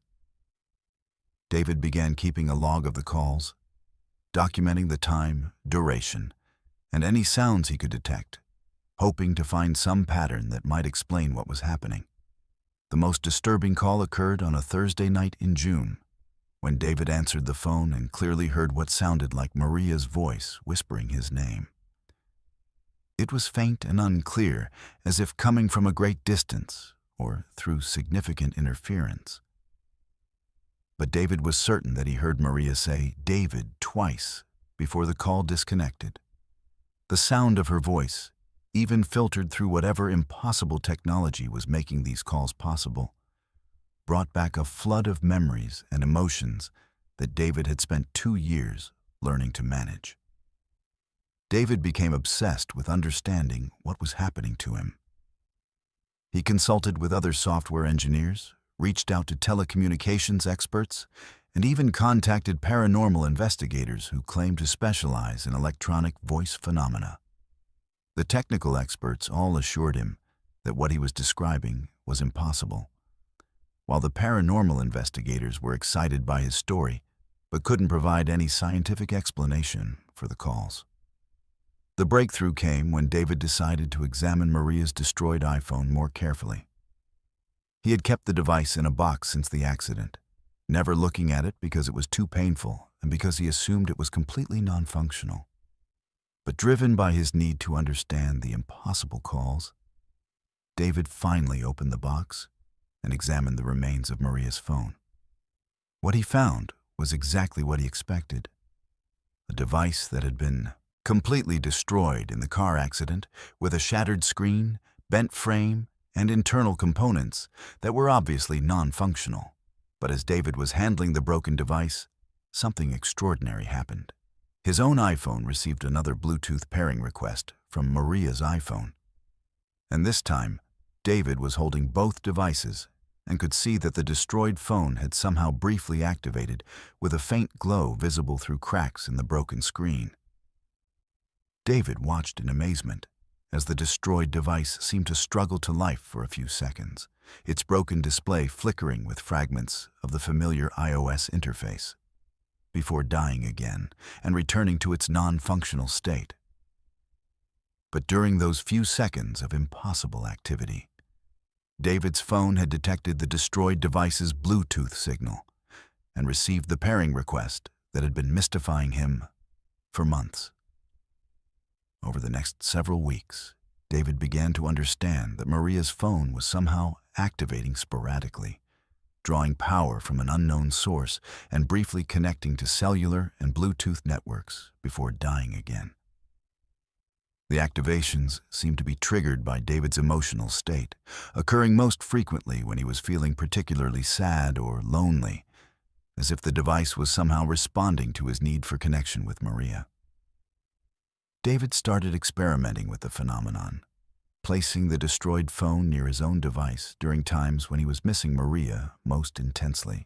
David began keeping a log of the calls, documenting the time, duration, and any sounds he could detect, hoping to find some pattern that might explain what was happening. The most disturbing call occurred on a Thursday night in June, when David answered the phone and clearly heard what sounded like Maria's voice whispering his name. It was faint and unclear, as if coming from a great distance or through significant interference. But David was certain that he heard Maria say "David" twice before the call disconnected. The sound of her voice, even filtered through whatever impossible technology was making these calls possible, brought back a flood of memories and emotions that David had spent 2 years learning to manage. David became obsessed with understanding what was happening to him. He consulted with other software engineers, reached out to telecommunications experts, and even contacted paranormal investigators who claimed to specialize in electronic voice phenomena. The technical experts all assured him that what he was describing was impossible, while the paranormal investigators were excited by his story but couldn't provide any scientific explanation for the calls. The breakthrough came when David decided to examine Maria's destroyed iPhone more carefully. He had kept the device in a box since the accident, never looking at it because it was too painful and because he assumed it was completely non-functional. But driven by his need to understand the impossible calls, David finally opened the box and examined the remains of Maria's phone. What he found was exactly what he expected: a device that had been completely destroyed in the car accident, with a shattered screen, bent frame, and internal components that were obviously non-functional. But as David was handling the broken device, something extraordinary happened. His own iPhone received another Bluetooth pairing request from Maria's iPhone. And this time, David was holding both devices and could see that the destroyed phone had somehow briefly activated, with a faint glow visible through cracks in the broken screen. David watched in amazement as the destroyed device seemed to struggle to life for a few seconds, its broken display flickering with fragments of the familiar iOS interface, before dying again and returning to its non-functional state. But during those few seconds of impossible activity, David's phone had detected the destroyed device's Bluetooth signal and received the pairing request that had been mystifying him for months. Over the next several weeks, David began to understand that Maria's phone was somehow activating sporadically, drawing power from an unknown source and briefly connecting to cellular and Bluetooth networks before dying again. The activations seemed to be triggered by David's emotional state, occurring most frequently when he was feeling particularly sad or lonely, as if the device was somehow responding to his need for connection with Maria. David started experimenting with the phenomenon, placing the destroyed phone near his own device during times when he was missing Maria most intensely.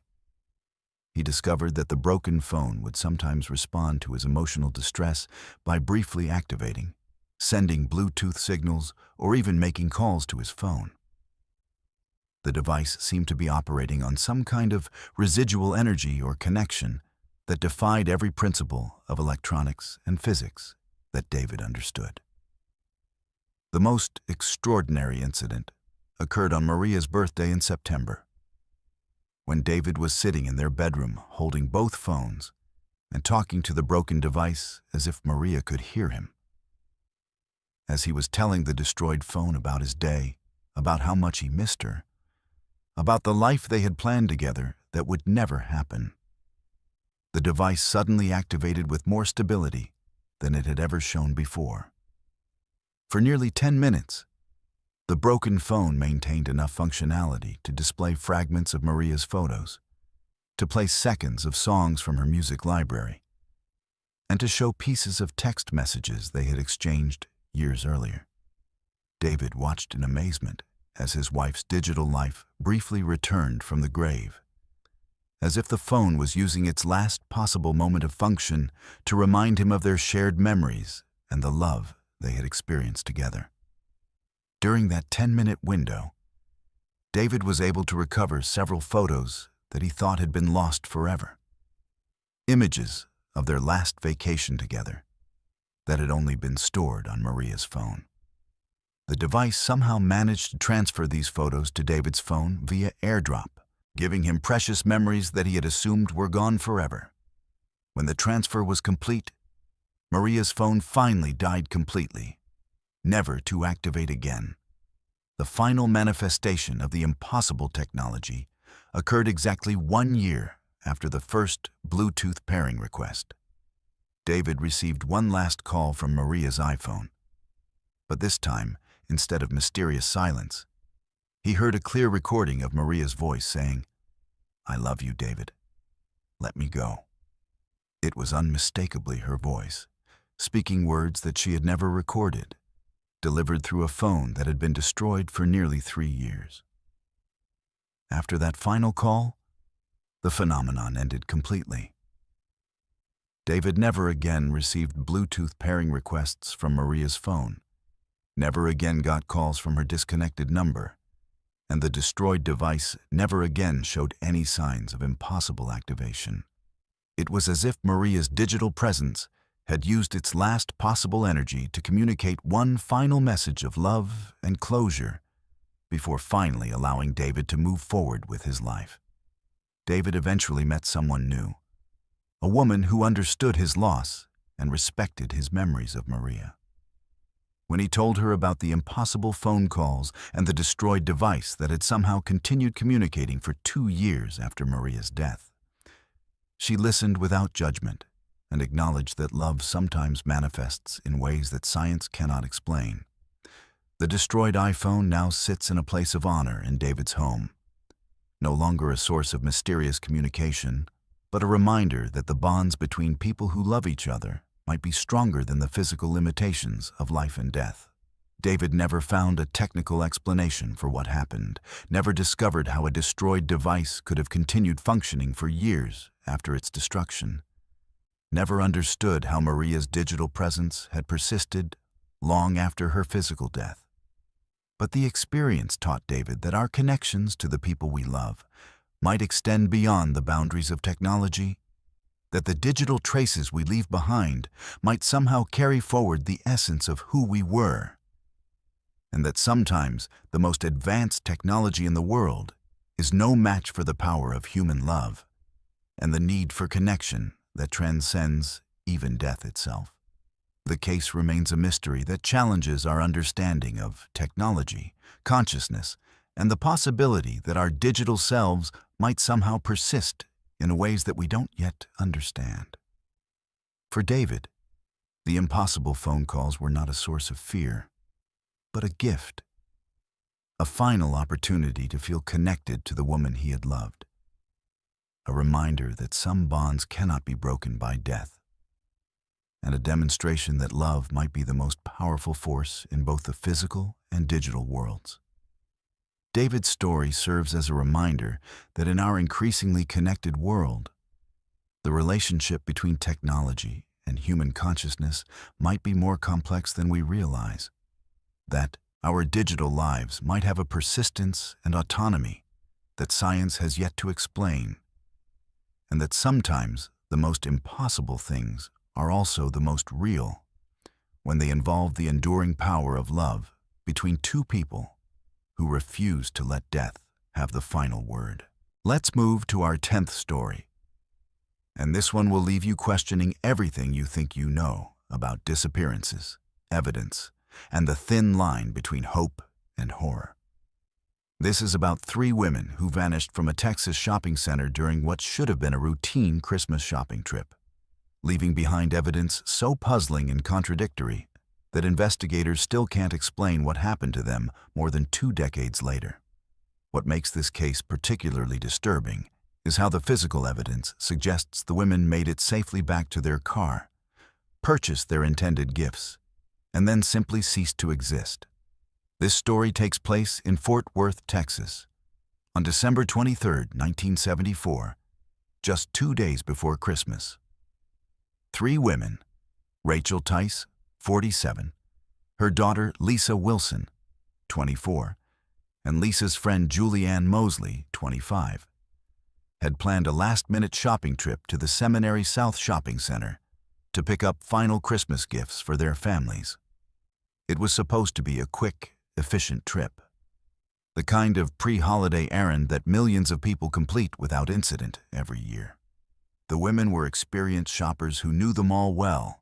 He discovered that the broken phone would sometimes respond to his emotional distress by briefly activating, sending Bluetooth signals, or even making calls to his phone. The device seemed to be operating on some kind of residual energy or connection that defied every principle of electronics and physics that David understood. The most extraordinary incident occurred on Maria's birthday in September, when David was sitting in their bedroom holding both phones and talking to the broken device as if Maria could hear him. as he was telling the destroyed phone about his day, about how much he missed her, about the life they had planned together that would never happen. The device suddenly activated with more stability than it had ever shown before. For nearly 10 minutes, the broken phone maintained enough functionality to display fragments of Maria's photos, to play seconds of songs from her music library, and to show pieces of text messages they had exchanged years earlier. David watched in amazement as his wife's digital life briefly returned from the grave, as if the phone was using its last possible moment of function to remind him of their shared memories and the love they had experienced together. During that 10-minute window, David was able to recover several photos that he thought had been lost forever. Images of their last vacation together that had only been stored on Maria's phone. The device somehow managed to transfer these photos to David's phone via AirDrop, giving him precious memories that he had assumed were gone forever. When the transfer was complete, Maria's phone finally died completely, never to activate again. The final manifestation of the impossible technology occurred exactly 1 year after the first Bluetooth pairing request. David received one last call from Maria's iPhone, but this time, instead of mysterious silence, he heard a clear recording of Maria's voice saying, "I love you, David. Let me go." It was unmistakably her voice, speaking words that she had never recorded, delivered through a phone that had been destroyed for nearly 3 years. After that final call, the phenomenon ended completely. David never again received Bluetooth pairing requests from Maria's phone, never again got calls from her disconnected number, and the destroyed device never again showed any signs of impossible activation. It was as if Maria's digital presence had used its last possible energy to communicate one final message of love and closure before finally allowing David to move forward with his life. David eventually met someone new, a woman who understood his loss and respected his memories of Maria. When he told her about the impossible phone calls and the destroyed device that had somehow continued communicating for 2 years after Maria's death, she listened without judgment and acknowledged that love sometimes manifests in ways that science cannot explain. The destroyed iPhone now sits in a place of honor in David's home, no longer a source of mysterious communication, but a reminder that the bonds between people who love each other might be stronger than the physical limitations of life and death. David never found a technical explanation for what happened, never discovered how a destroyed device could have continued functioning for years after its destruction, never understood how Maria's digital presence had persisted long after her physical death. But the experience taught David that our connections to the people we love might extend beyond the boundaries of technology, that the digital traces we leave behind might somehow carry forward the essence of who we were, and that sometimes the most advanced technology in the world is no match for the power of human love and the need for connection that transcends even death itself. The case remains a mystery that challenges our understanding of technology, consciousness, and the possibility that our digital selves might somehow persist in ways that we don't yet understand. For David, the impossible phone calls were not a source of fear, but a gift, a final opportunity to feel connected to the woman he had loved, a reminder that some bonds cannot be broken by death, and a demonstration that love might be the most powerful force in both the physical and digital worlds. David's story serves as a reminder that in our increasingly connected world, the relationship between technology and human consciousness might be more complex than we realize, that our digital lives might have a persistence and autonomy that science has yet to explain, and that sometimes the most impossible things are also the most real when they involve the enduring power of love between two people who refuse to let death have the final word. Let's move to our 10th story, and this one will leave you questioning everything you think you know about disappearances, evidence, and the thin line between hope and horror. This is about three women who vanished from a Texas shopping center during what should have been a routine Christmas shopping trip, leaving behind evidence so puzzling and contradictory that investigators still can't explain what happened to them more than 2 decades later. What makes this case particularly disturbing is how the physical evidence suggests the women made it safely back to their car, purchased their intended gifts, and then simply ceased to exist. This story takes place in Fort Worth, Texas, on December 23, 1974, just 2 days before Christmas. Three women, Rachel Tice, 47, her daughter Lisa Wilson, 24, and Lisa's friend Julianne Mosley, 25, had planned a last-minute shopping trip to the Seminary South Shopping Center to pick up final Christmas gifts for their families. It was supposed to be a quick, efficient trip, the kind of pre-holiday errand that millions of people complete without incident every year. The women were experienced shoppers who knew the mall well,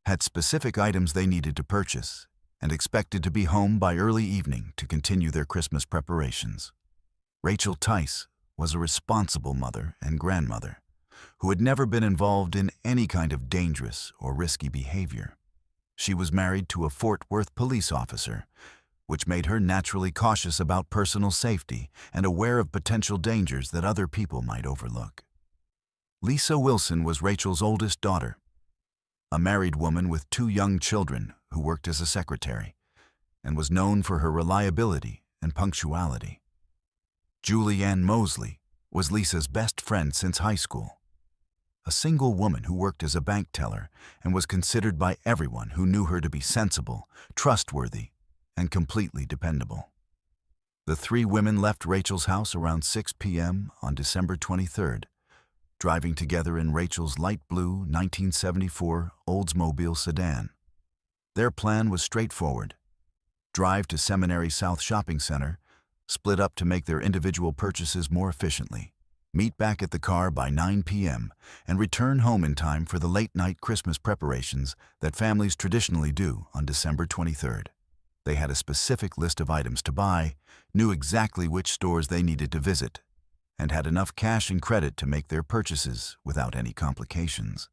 had specific items they needed to purchase, and expected to be home by early evening to continue their Christmas preparations. Rachel Tice was a responsible mother and grandmother who had never been involved in any kind of dangerous or risky behavior. She was married to a Fort Worth police officer, which made her naturally cautious about personal safety and aware of potential dangers that other people might overlook. Lisa Wilson was Rachel's oldest daughter, a married woman with 2 young children who worked as a secretary and was known for her reliability and punctuality. Julianne Mosley was Lisa's best friend since high school, a single woman who worked as a bank teller and was considered by everyone who knew her to be sensible, trustworthy, and completely dependable. The three women left Rachel's house around 6 p.m. on December 23rd, driving together in Rachel's light blue 1974 Oldsmobile sedan. Their plan was straightforward: drive to Seminary South Shopping Center, split up to make their individual purchases more efficiently, meet back at the car by 9 p.m., and return home in time for the late-night Christmas preparations that families traditionally do on December 23rd. They had a specific list of items to buy, knew exactly which stores they needed to visit, and had enough cash and credit to make their purchases without any complications.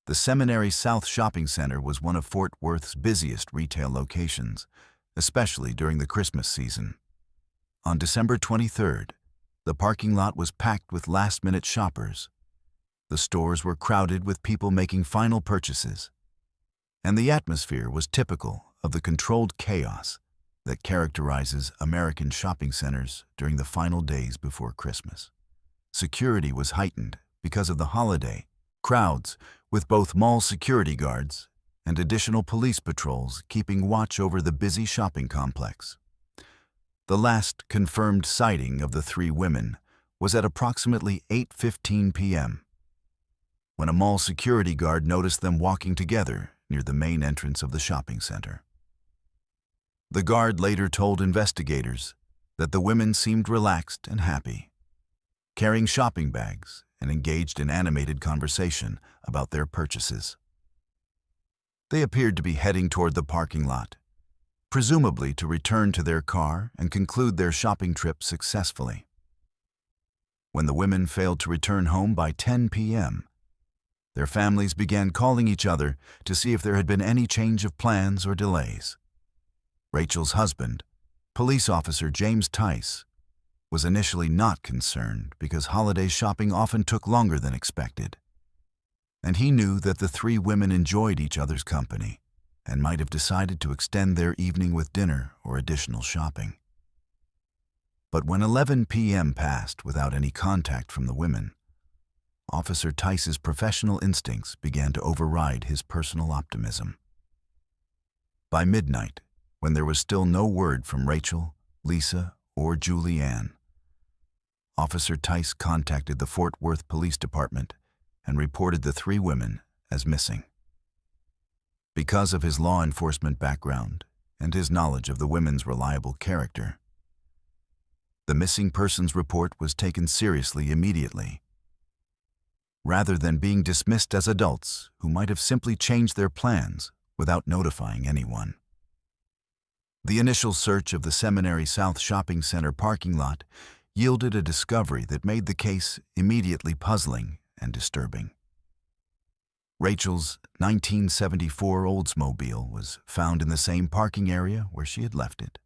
The Seminary South Shopping Center was one of Fort Worth's busiest retail locations, especially during the Christmas season. On December 23rd, the parking lot was packed with last-minute shoppers. The stores were crowded with people making final purchases, and the atmosphere was typical of the controlled chaos that characterizes American shopping centers during the final days before Christmas. Security was heightened because of the holiday, crowds with both mall security guards and additional police patrols keeping watch over the busy shopping complex. The last confirmed sighting of the three women was at approximately 8:15 p.m., when a mall security guard noticed them walking together near the main entrance of the shopping center. The guard later told investigators that the women seemed relaxed and happy, carrying shopping bags and engaged in animated conversation about their purchases. They appeared to be heading toward the parking lot, presumably to return to their car and conclude their shopping trip successfully. When the women failed to return home by 10 p.m., their families began calling each other to see if there had been any change of plans or delays. Rachel's husband, police officer James Tice, was initially not concerned because holiday shopping often took longer than expected, and he knew that the three women enjoyed each other's company and might have decided to extend their evening with dinner or additional shopping. But when 11 p.m. passed without any contact from the women, Officer Tice's professional instincts began to override his personal optimism. By midnight, when there was still no word from Rachel, Lisa, or Julianne, Officer Tice contacted the Fort Worth Police Department and reported the three women as missing. Because of his law enforcement background and his knowledge of the women's reliable character, the missing persons report was taken seriously immediately, rather than being dismissed as adults who might have simply changed their plans without notifying anyone. The initial search of the Seminary South Shopping Center parking lot yielded a discovery that made the case immediately puzzling and disturbing. Rachel's 1974 Oldsmobile was found in the same parking area where she had left it,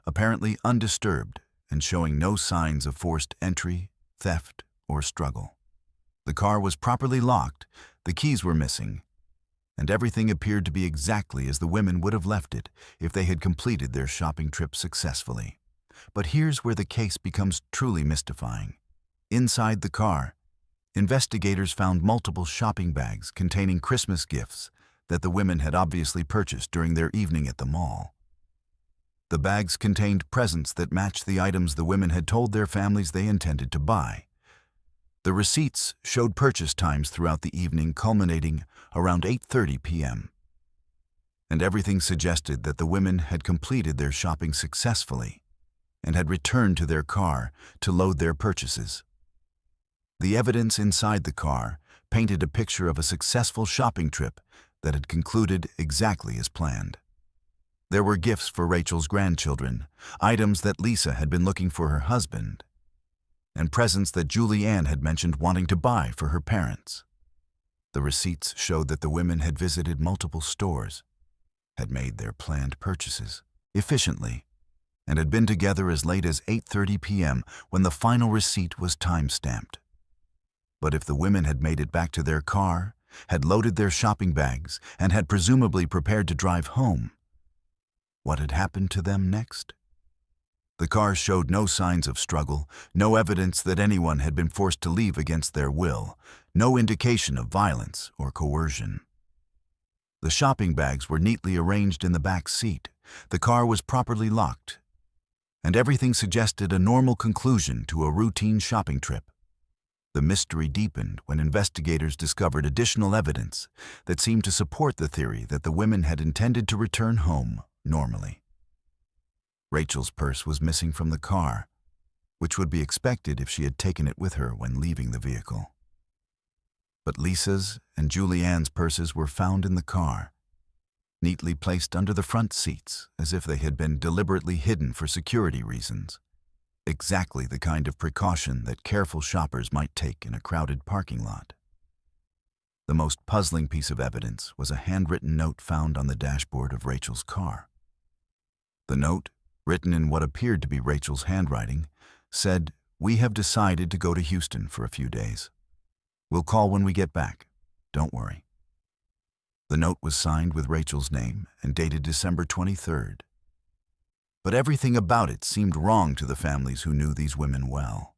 apparently undisturbed and showing no signs of forced entry, theft, or struggle. The car was properly locked, the keys were missing, and everything appeared to be exactly as the women would have left it if they had completed their shopping trip successfully. But here's where the case becomes truly mystifying. Inside the car, investigators found multiple shopping bags containing Christmas gifts that the women had obviously purchased during their evening at the mall. The bags contained presents that matched the items the women had told their families they intended to buy. The receipts showed purchase times throughout the evening culminating around 8:30 p.m. And everything suggested that the women had completed their shopping successfully and had returned to their car to load their purchases. The evidence inside the car painted a picture of a successful shopping trip that had concluded exactly as planned. There were gifts for Rachel's grandchildren, items that Lisa had been looking for her husband, and presents that Julie Ann had mentioned wanting to buy for her parents. The receipts showed that the women had visited multiple stores, had made their planned purchases efficiently, and had been together as late as 8:30 p.m. when the final receipt was time-stamped. But if the women had made it back to their car, had loaded their shopping bags, and had presumably prepared to drive home, what had happened to them next? The car showed no signs of struggle, no evidence that anyone had been forced to leave against their will, no indication of violence or coercion. The shopping bags were neatly arranged in the back seat, the car was properly locked, and everything suggested a normal conclusion to a routine shopping trip. The mystery deepened when investigators discovered additional evidence that seemed to support the theory that the women had intended to return home normally. Rachel's purse was missing from the car, which would be expected if she had taken it with her when leaving the vehicle. But Lisa's and Julie Ann's purses were found in the car, neatly placed under the front seats as if they had been deliberately hidden for security reasons. Exactly the kind of precaution that careful shoppers might take in a crowded parking lot. The most puzzling piece of evidence was a handwritten note found on the dashboard of Rachel's car. The note, written in what appeared to be Rachel's handwriting, said, "We have decided to go to Houston for a few days. We'll call when we get back. Don't worry." The note was signed with Rachel's name and dated December 23rd. But everything about it seemed wrong to the families who knew these women well.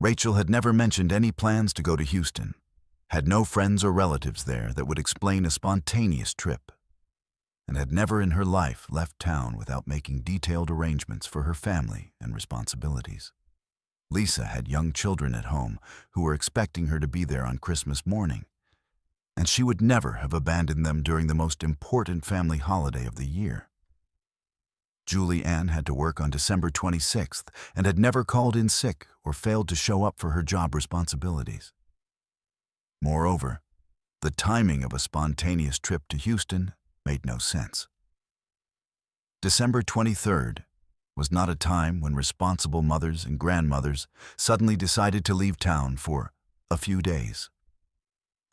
Rachel had never mentioned any plans to go to Houston, had no friends or relatives there that would explain a spontaneous trip, and had never in her life left town without making detailed arrangements for her family and responsibilities. Lisa had young children at home who were expecting her to be there on Christmas morning, and she would never have abandoned them during the most important family holiday of the year. Julie Ann had to work on December 26th and had never called in sick or failed to show up for her job responsibilities. Moreover, the timing of a spontaneous trip to Houston made no sense. December 23rd was not a time when responsible mothers and grandmothers suddenly decided to leave town for a few days,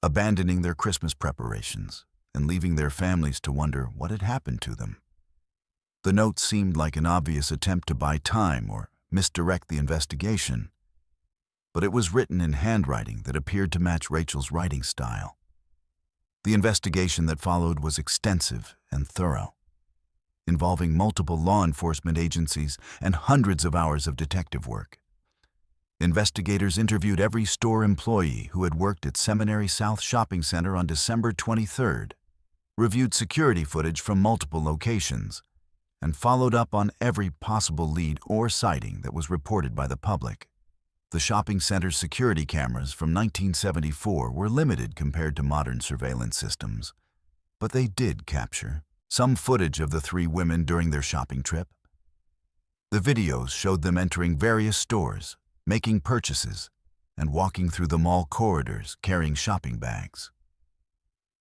abandoning their Christmas preparations and leaving their families to wonder what had happened to them. The note seemed like an obvious attempt to buy time or misdirect the investigation, but it was written in handwriting that appeared to match Rachel's writing style. The investigation that followed was extensive and thorough, involving multiple law enforcement agencies and hundreds of hours of detective work. Investigators interviewed every store employee who had worked at Seminary South Shopping Center on December 23rd, reviewed security footage from multiple locations, and followed up on every possible lead or sighting that was reported by the public. The shopping center's security cameras from 1974 were limited compared to modern surveillance systems, but they did capture some footage of the three women during their shopping trip. The videos showed them entering various stores, making purchases, and walking through the mall corridors carrying shopping bags.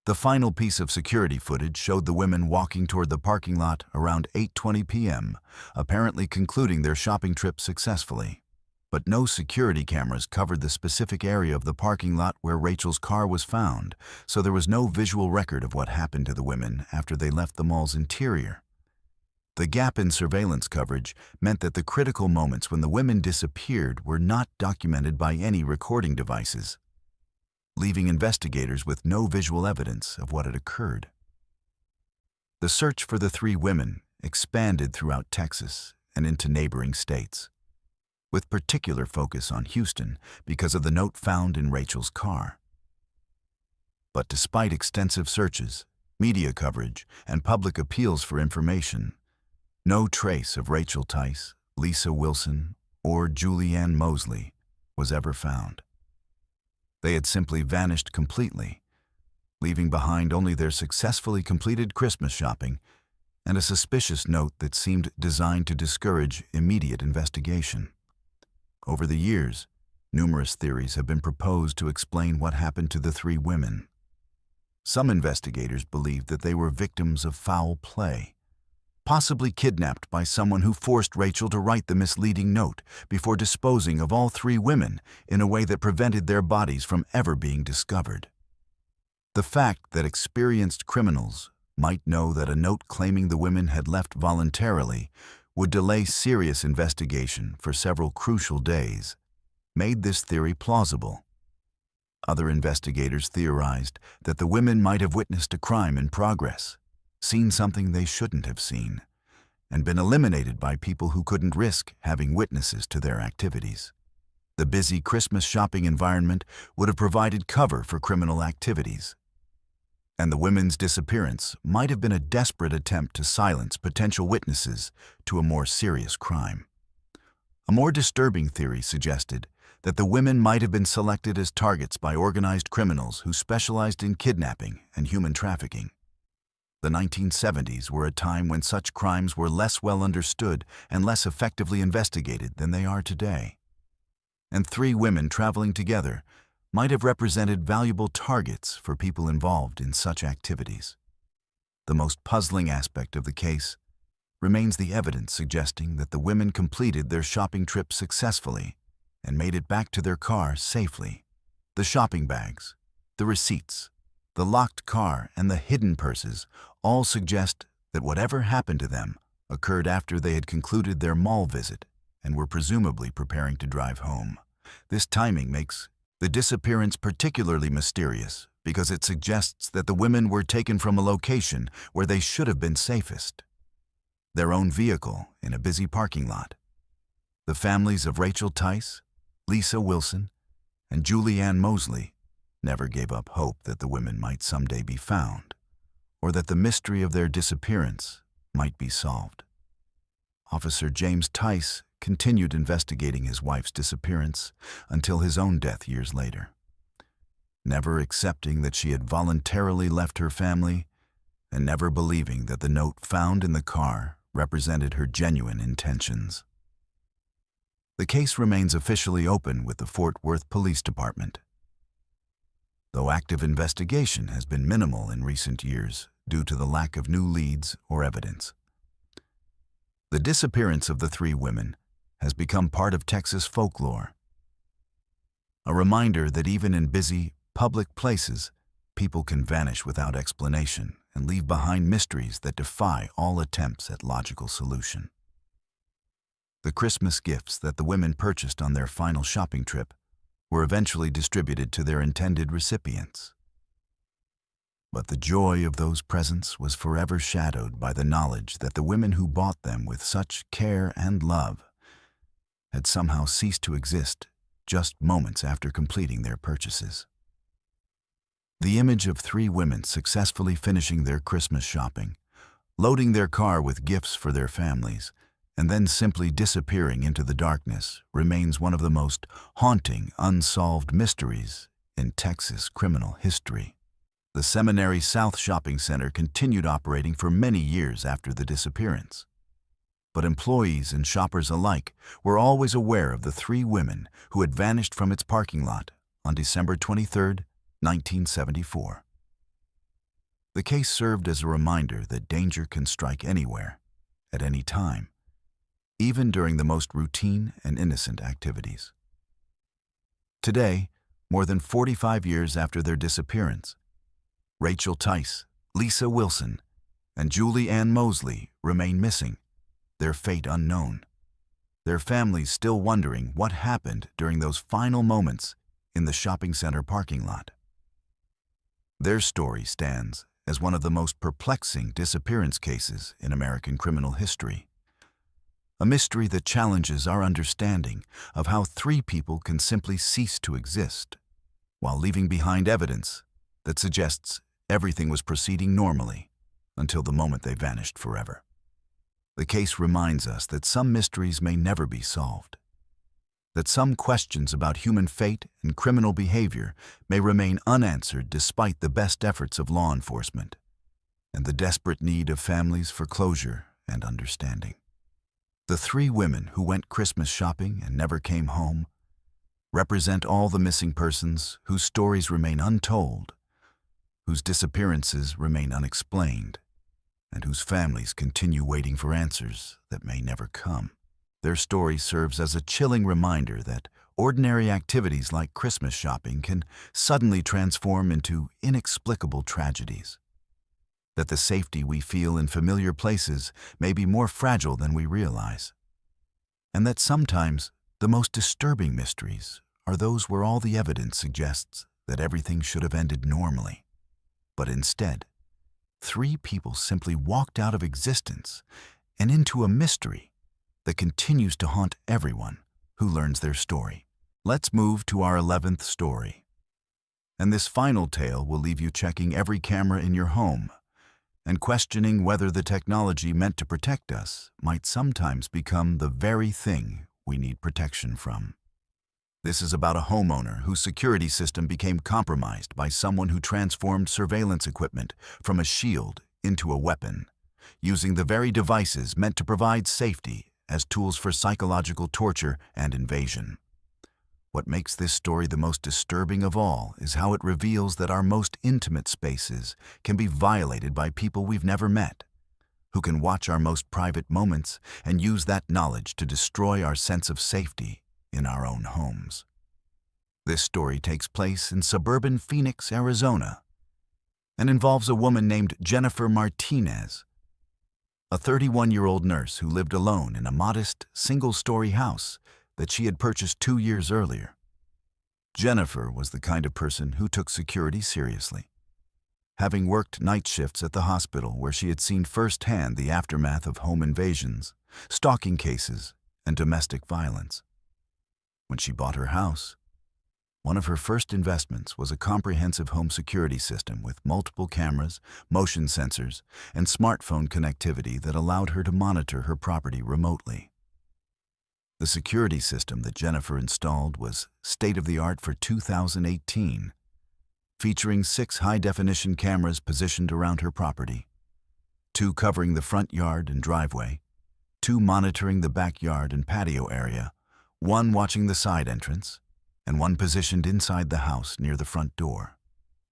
The final piece of security footage showed the women walking toward the parking lot around 8:20 p.m., apparently concluding their shopping trip successfully. But no security cameras covered the specific area of the parking lot where Rachel's car was found, so there was no visual record of what happened to the women after they left the mall's interior. The gap in surveillance coverage meant that the critical moments when the women disappeared were not documented by any recording devices, leaving investigators with no visual evidence of what had occurred. The search for the three women expanded throughout Texas and into neighboring states, with particular focus on Houston because of the note found in Rachel's car. But despite extensive searches, media coverage, and public appeals for information, no trace of Rachel Tice, Lisa Wilson, or Julianne Mosley was ever found. They had simply vanished completely, leaving behind only their successfully completed Christmas shopping and a suspicious note that seemed designed to discourage immediate investigation. Over the years, numerous theories have been proposed to explain what happened to the three women. Some investigators believe that they were victims of foul play, possibly kidnapped by someone who forced Rachel to write the misleading note before disposing of all three women in a way that prevented their bodies from ever being discovered. The fact that experienced criminals might know that a note claiming the women had left voluntarily would delay serious investigation for several crucial days made this theory plausible. Other investigators theorized that the women might have witnessed a crime in progress, seen something they shouldn't have seen, and been eliminated by people who couldn't risk having witnesses to their activities. The busy Christmas shopping environment would have provided cover for criminal activities, and the women's disappearance might have been a desperate attempt to silence potential witnesses to a more serious crime. A more disturbing theory suggested that the women might have been selected as targets by organized criminals who specialized in kidnapping and human trafficking. The 1970s were a time when such crimes were less well understood and less effectively investigated than they are today. And three women traveling together might have represented valuable targets for people involved in such activities. The most puzzling aspect of the case remains the evidence suggesting that the women completed their shopping trip successfully and made it back to their car safely. The shopping bags, the receipts, the locked car, and the hidden purses all suggest that whatever happened to them occurred after they had concluded their mall visit and were presumably preparing to drive home. This timing makes the disappearance particularly mysterious because it suggests that the women were taken from a location where they should have been safest, their own vehicle in a busy parking lot. The families of Rachel Tice, Lisa Wilson, and Julianne Mosley never gave up hope that the women might someday be found, or that the mystery of their disappearance might be solved. Officer James Tice continued investigating his wife's disappearance until his own death years later, never accepting that she had voluntarily left her family and never believing that the note found in the car represented her genuine intentions. The case remains officially open with the Fort Worth Police Department, though active investigation has been minimal in recent years due to the lack of new leads or evidence. The disappearance of the three women has become part of Texas folklore, a reminder that even in busy, public places, people can vanish without explanation and leave behind mysteries that defy all attempts at logical solution. The Christmas gifts that the women purchased on their final shopping trip were eventually distributed to their intended recipients. But the joy of those presents was forever shadowed by the knowledge that the women who bought them with such care and love had somehow ceased to exist just moments after completing their purchases. The image of three women successfully finishing their Christmas shopping, loading their car with gifts for their families, and then simply disappearing into the darkness remains one of the most haunting, unsolved mysteries in Texas criminal history. The Seminary South Shopping Center continued operating for many years after the disappearance, but employees and shoppers alike were always aware of the three women who had vanished from its parking lot on December 23, 1974. The case served as a reminder that danger can strike anywhere, at any time, even during the most routine and innocent activities. Today, more than 45 years after their disappearance, Rachel Tice, Lisa Wilson, and Julie Ann Mosley remain missing, their fate unknown. Their families still wondering what happened during those final moments in the shopping center parking lot. Their story stands as one of the most perplexing disappearance cases in American criminal history. A mystery that challenges our understanding of how three people can simply cease to exist, while leaving behind evidence that suggests everything was proceeding normally until the moment they vanished forever. The case reminds us that some mysteries may never be solved, that some questions about human fate and criminal behavior may remain unanswered despite the best efforts of law enforcement, and the desperate need of families for closure and understanding. The three women who went Christmas shopping and never came home represent all the missing persons whose stories remain untold, whose disappearances remain unexplained, and whose families continue waiting for answers that may never come. Their story serves as a chilling reminder that ordinary activities like Christmas shopping can suddenly transform into inexplicable tragedies, that the safety we feel in familiar places may be more fragile than we realize, and that sometimes the most disturbing mysteries are those where all the evidence suggests that everything should have ended normally, but instead, three people simply walked out of existence and into a mystery that continues to haunt everyone who learns their story. Let's move to our 11th story. And this final tale will leave you checking every camera in your home and questioning whether the technology meant to protect us might sometimes become the very thing we need protection from. This is about a homeowner whose security system became compromised by someone who transformed surveillance equipment from a shield into a weapon, using the very devices meant to provide safety as tools for psychological torture and invasion. What makes this story the most disturbing of all is how it reveals that our most intimate spaces can be violated by people we've never met, who can watch our most private moments and use that knowledge to destroy our sense of safety in our own homes. This story takes place in suburban Phoenix, Arizona, and involves a woman named Jennifer Martinez, a 31-year-old nurse who lived alone in a modest, single-story house that she had purchased 2 years earlier. Jennifer was the kind of person who took security seriously, having worked night shifts at the hospital where she had seen firsthand the aftermath of home invasions, stalking cases, and domestic violence. When she bought her house, one of her first investments was a comprehensive home security system with multiple cameras, motion sensors, and smartphone connectivity that allowed her to monitor her property remotely. The security system that Jennifer installed was state-of-the-art for 2018, featuring 6 high-definition cameras positioned around her property, 2 covering the front yard and driveway, 2 monitoring the backyard and patio area, 1 watching the side entrance, and 1 positioned inside the house near the front door.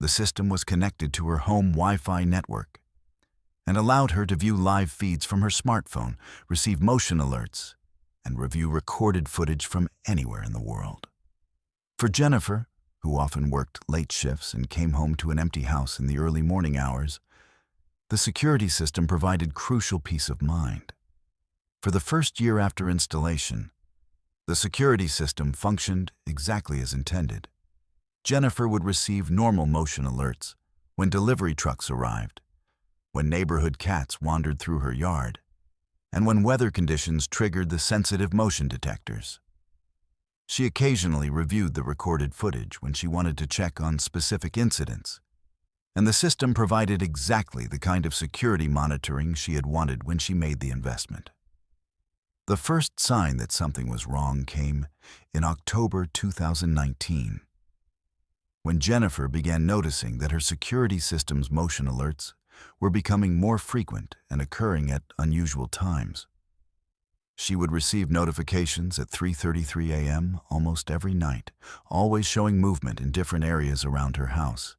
The system was connected to her home Wi-Fi network and allowed her to view live feeds from her smartphone, receive motion alerts, and review recorded footage from anywhere in the world. For Jennifer, who often worked late shifts and came home to an empty house in the early morning hours, the security system provided crucial peace of mind. For the first year after installation, the security system functioned exactly as intended. Jennifer would receive normal motion alerts when delivery trucks arrived, when neighborhood cats wandered through her yard, and when weather conditions triggered the sensitive motion detectors. She occasionally reviewed the recorded footage when she wanted to check on specific incidents, and the system provided exactly the kind of security monitoring she had wanted when she made the investment. The first sign that something was wrong came in October 2019, when Jennifer began noticing that her security system's motion alerts were becoming more frequent and occurring at unusual times. She would receive notifications at 3:33 a.m. almost every night, always showing movement in different areas around her house.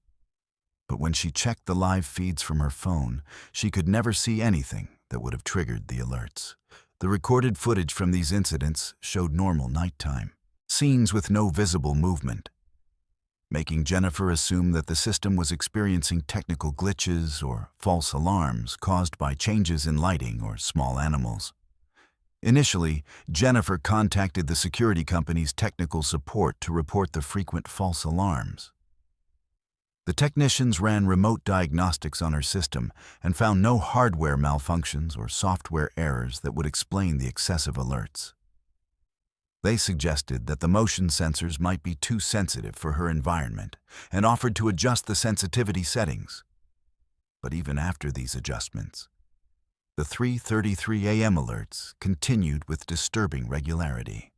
But when she checked the live feeds from her phone, she could never see anything that would have triggered the alerts. The recorded footage from these incidents showed normal nighttime scenes with no visible movement, making Jennifer assume that the system was experiencing technical glitches or false alarms caused by changes in lighting or small animals. Initially, Jennifer contacted the security company's technical support to report the frequent false alarms. The technicians ran remote diagnostics on her system and found no hardware malfunctions or software errors that would explain the excessive alerts. They suggested that the motion sensors might be too sensitive for her environment and offered to adjust the sensitivity settings. But even after these adjustments, the 3:33 a.m. alerts continued with disturbing regularity.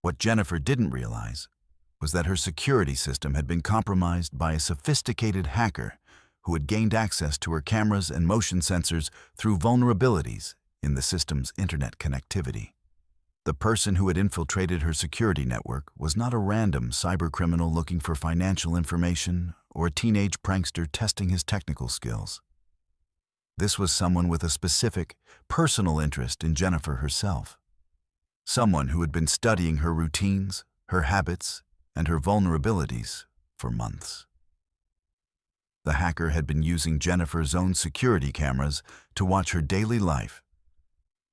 What Jennifer didn't realize was that her security system had been compromised by a sophisticated hacker who had gained access to her cameras and motion sensors through vulnerabilities in the system's internet connectivity. The person who had infiltrated her security network was not a random cybercriminal looking for financial information or a teenage prankster testing his technical skills. This was someone with a specific, personal interest in Jennifer herself. Someone who had been studying her routines, her habits, and her vulnerabilities for months. The hacker had been using Jennifer's own security cameras to watch her daily life,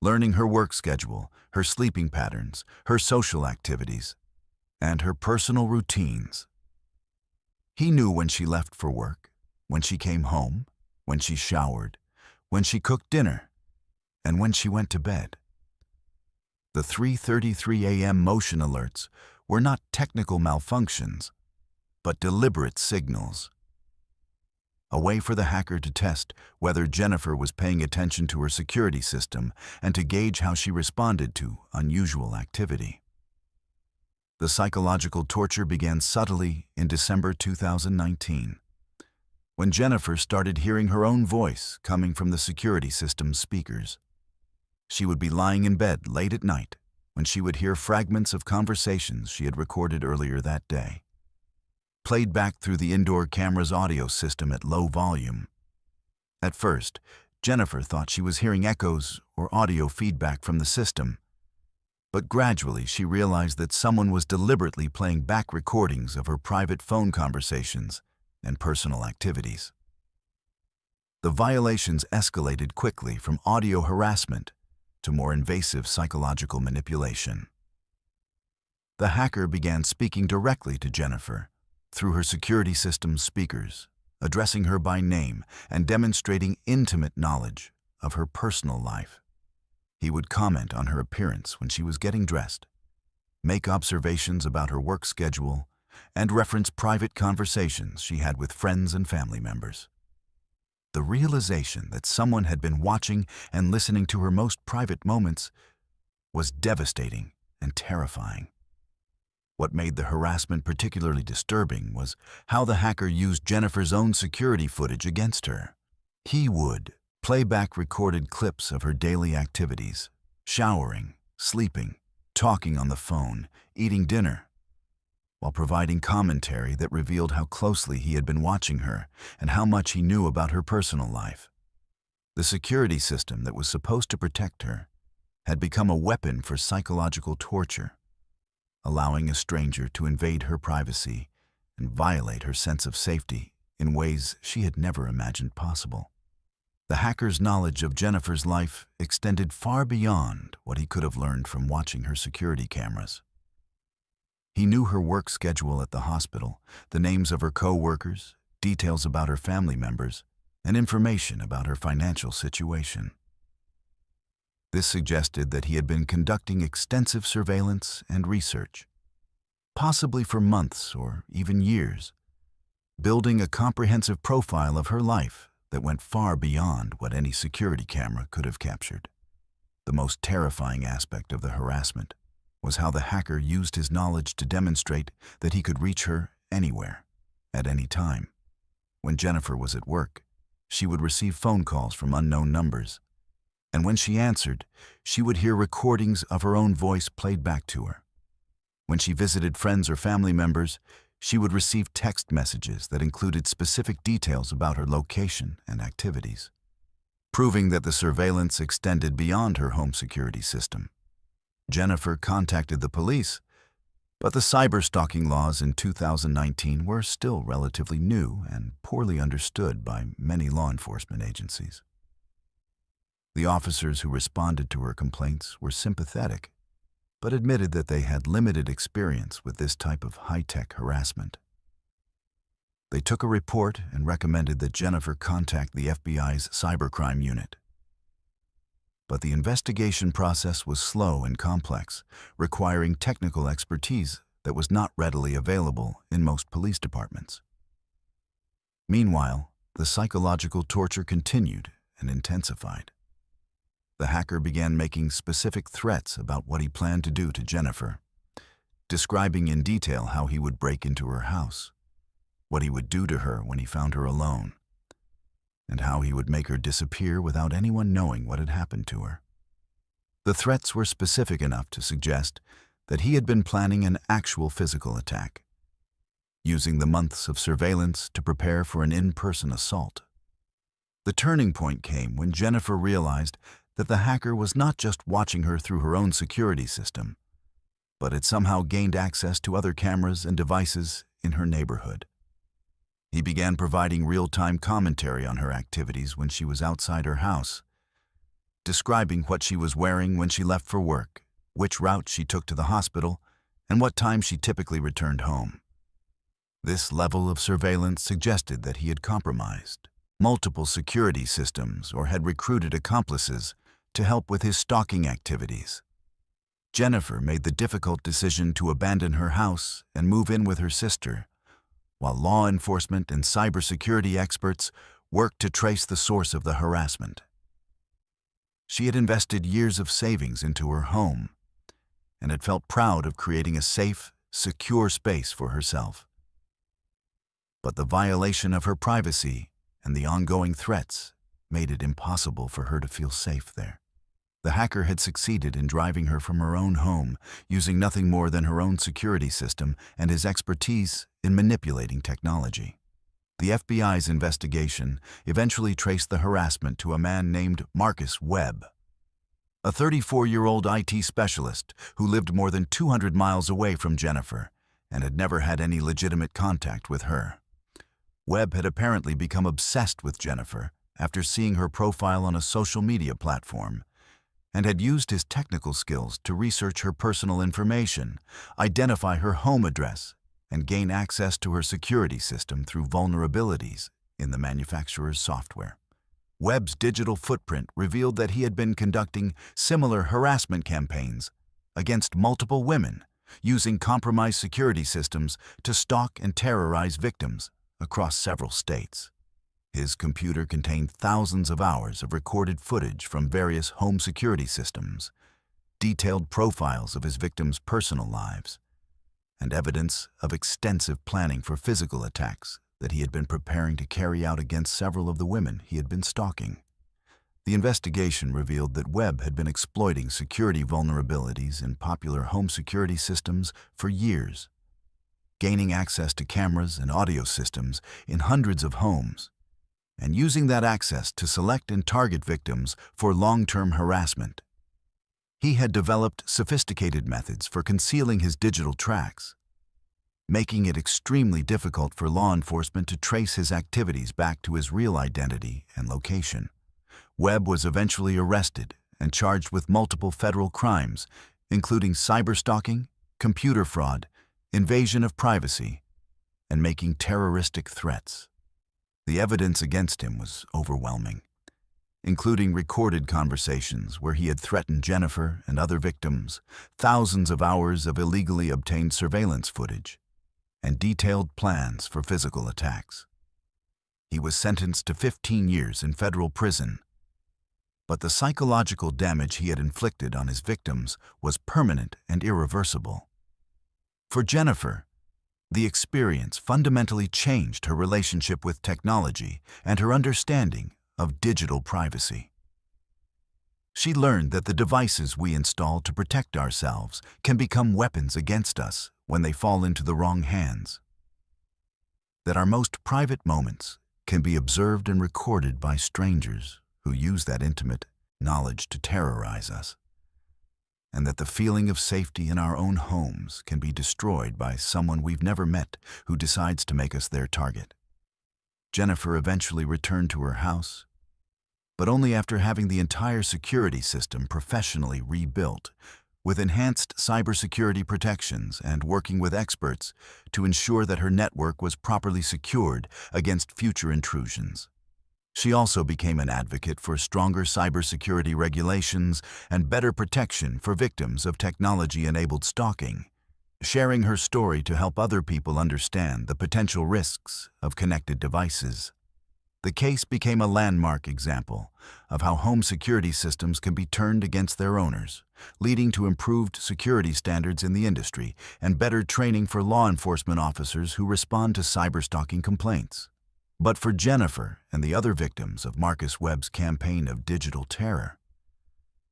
learning her work schedule, her sleeping patterns, her social activities, and her personal routines. He knew when she left for work, when she came home, when she showered, when she cooked dinner, and when she went to bed. The 3:33 a.m. motion alerts were not technical malfunctions, but deliberate signals. A way for the hacker to test whether Jennifer was paying attention to her security system and to gauge how she responded to unusual activity. The psychological torture began subtly in December 2019, when Jennifer started hearing her own voice coming from the security system's speakers. She would be lying in bed late at night when she would hear fragments of conversations she had recorded earlier that day, played back through the indoor camera's audio system at low volume. At first, Jennifer thought she was hearing echoes or audio feedback from the system, but gradually she realized that someone was deliberately playing back recordings of her private phone conversations and personal activities. The violations escalated quickly from audio harassment to more invasive psychological manipulation. The hacker began speaking directly to Jennifer through her security system's speakers, addressing her by name and demonstrating intimate knowledge of her personal life. He would comment on her appearance when she was getting dressed, make observations about her work schedule, and reference private conversations she had with friends and family members. The realization that someone had been watching and listening to her most private moments was devastating and terrifying. What made the harassment particularly disturbing was how the hacker used Jennifer's own security footage against her. He would play back recorded clips of her daily activities, showering, sleeping, talking on the phone, eating dinner, while providing commentary that revealed how closely he had been watching her and how much he knew about her personal life. The security system that was supposed to protect her had become a weapon for psychological torture, allowing a stranger to invade her privacy and violate her sense of safety in ways she had never imagined possible. The hacker's knowledge of Jennifer's life extended far beyond what he could have learned from watching her security cameras. He knew her work schedule at the hospital, the names of her co-workers, details about her family members, and information about her financial situation. This suggested that he had been conducting extensive surveillance and research, possibly for months or even years, building a comprehensive profile of her life that went far beyond what any security camera could have captured. The most terrifying aspect of the harassment was how the hacker used his knowledge to demonstrate that he could reach her anywhere, at any time. When Jennifer was at work, she would receive phone calls from unknown numbers, and when she answered, she would hear recordings of her own voice played back to her. When she visited friends or family members, she would receive text messages that included specific details about her location and activities, proving that the surveillance extended beyond her home security system. Jennifer contacted the police, but the cyber-stalking laws in 2019 were still relatively new and poorly understood by many law enforcement agencies. The officers who responded to her complaints were sympathetic, but admitted that they had limited experience with this type of high-tech harassment. They took a report and recommended that Jennifer contact the FBI's cybercrime unit. But the investigation process was slow and complex, requiring technical expertise that was not readily available in most police departments. Meanwhile, the psychological torture continued and intensified. The hacker began making specific threats about what he planned to do to Jennifer, describing in detail how he would break into her house, what he would do to her when he found her alone, and how he would make her disappear without anyone knowing what had happened to her. The threats were specific enough to suggest that he had been planning an actual physical attack, using the months of surveillance to prepare for an in-person assault. The turning point came when Jennifer realized that the hacker was not just watching her through her own security system, but had somehow gained access to other cameras and devices in her neighborhood. He began providing real-time commentary on her activities when she was outside her house, describing what she was wearing when she left for work, which route she took to the hospital, and what time she typically returned home. This level of surveillance suggested that he had compromised multiple security systems or had recruited accomplices to help with his stalking activities. Jennifer made the difficult decision to abandon her house and move in with her sister, while law enforcement and cybersecurity experts worked to trace the source of the harassment. She had invested years of savings into her home and had felt proud of creating a safe, secure space for herself. But the violation of her privacy and the ongoing threats made it impossible for her to feel safe there. The hacker had succeeded in driving her from her own home, using nothing more than her own security system and his expertise in manipulating technology. The FBI's investigation eventually traced the harassment to a man named Marcus Webb, a 34-year-old IT specialist who lived more than 200 miles away from Jennifer and had never had any legitimate contact with her. Webb had apparently become obsessed with Jennifer after seeing her profile on a social media platform, and had used his technical skills to research her personal information, identify her home address, and gain access to her security system through vulnerabilities in the manufacturer's software. Webb's digital footprint revealed that he had been conducting similar harassment campaigns against multiple women, using compromised security systems to stalk and terrorize victims across several states. His computer contained thousands of hours of recorded footage from various home security systems, detailed profiles of his victims' personal lives, and evidence of extensive planning for physical attacks that he had been preparing to carry out against several of the women he had been stalking. The investigation revealed that Webb had been exploiting security vulnerabilities in popular home security systems for years, gaining access to cameras and audio systems in hundreds of homes, and using that access to select and target victims for long-term harassment. He had developed sophisticated methods for concealing his digital tracks, making it extremely difficult for law enforcement to trace his activities back to his real identity and location. Webb was eventually arrested and charged with multiple federal crimes, including cyberstalking, computer fraud, invasion of privacy, and making terroristic threats. The evidence against him was overwhelming, including recorded conversations where he had threatened Jennifer and other victims, thousands of hours of illegally obtained surveillance footage, and detailed plans for physical attacks. He was sentenced to 15 years in federal prison, but the psychological damage he had inflicted on his victims was permanent and irreversible. For Jennifer, the experience fundamentally changed her relationship with technology and her understanding of digital privacy. She learned that the devices we install to protect ourselves can become weapons against us when they fall into the wrong hands. that our most private moments can be observed and recorded by strangers who use that intimate knowledge to terrorize us, and that the feeling of safety in our own homes can be destroyed by someone we've never met who decides to make us their target. Jennifer eventually returned to her house, but only after having the entire security system professionally rebuilt, with enhanced cybersecurity protections and working with experts to ensure that her network was properly secured against future intrusions. She also became an advocate for stronger cybersecurity regulations and better protection for victims of technology-enabled stalking, sharing her story to help other people understand the potential risks of connected devices. The case became a landmark example of how home security systems can be turned against their owners, leading to improved security standards in the industry and better training for law enforcement officers who respond to cyberstalking complaints. But for Jennifer and the other victims of Marcus Webb's campaign of digital terror,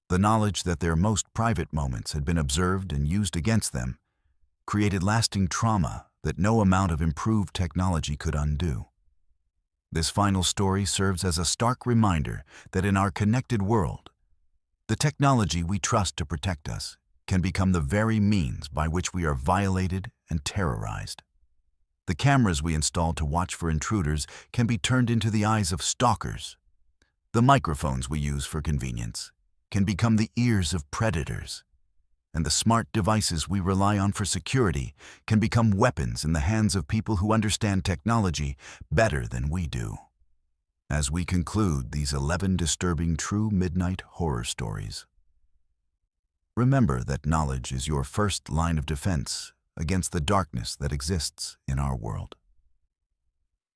the knowledge that their most private moments had been observed and used against them created lasting trauma that no amount of improved technology could undo. This final story serves as a stark reminder that in our connected world, the technology we trust to protect us can become the very means by which we are violated and terrorized. The cameras we install to watch for intruders can be turned into the eyes of stalkers. The microphones we use for convenience can become the ears of predators. And the smart devices we rely on for security can become weapons in the hands of people who understand technology better than we do. As we conclude these 11 disturbing true midnight horror stories, remember that knowledge is your first line of defense against the darkness that exists in our world.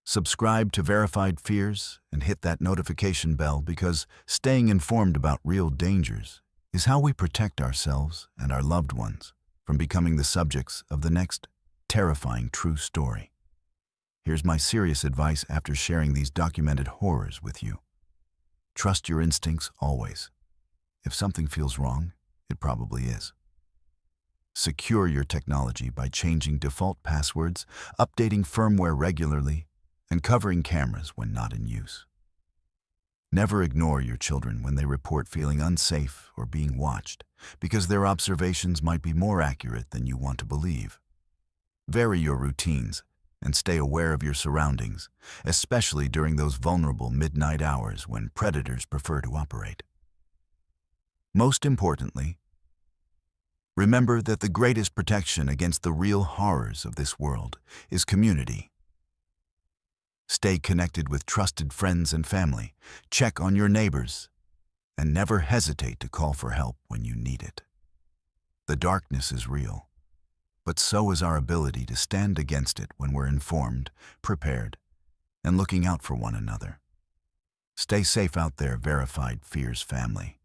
Subscribe to Verified Fears and hit that notification bell, because staying informed about real dangers is how we protect ourselves and our loved ones from becoming the subjects of the next terrifying true story. Here's my serious advice after sharing these documented horrors with you. Trust your instincts always. If something feels wrong, it probably is. Secure your technology by changing default passwords, updating firmware regularly, and covering cameras when not in use. Never ignore your children when they report feeling unsafe or being watched, because their observations might be more accurate than you want to believe. Vary your routines and stay aware of your surroundings, especially during those vulnerable midnight hours when predators prefer to operate. Most importantly, remember that the greatest protection against the real horrors of this world is community. Stay connected with trusted friends and family, check on your neighbors, and never hesitate to call for help when you need it. The darkness is real, but so is our ability to stand against it when we're informed, prepared, and looking out for one another. Stay safe out there, Verified Fears family.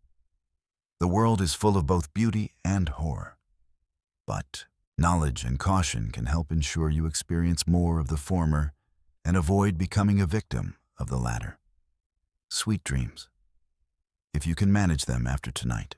The world is full of both beauty and horror, but knowledge and caution can help ensure you experience more of the former and avoid becoming a victim of the latter. Sweet dreams, if you can manage them after tonight.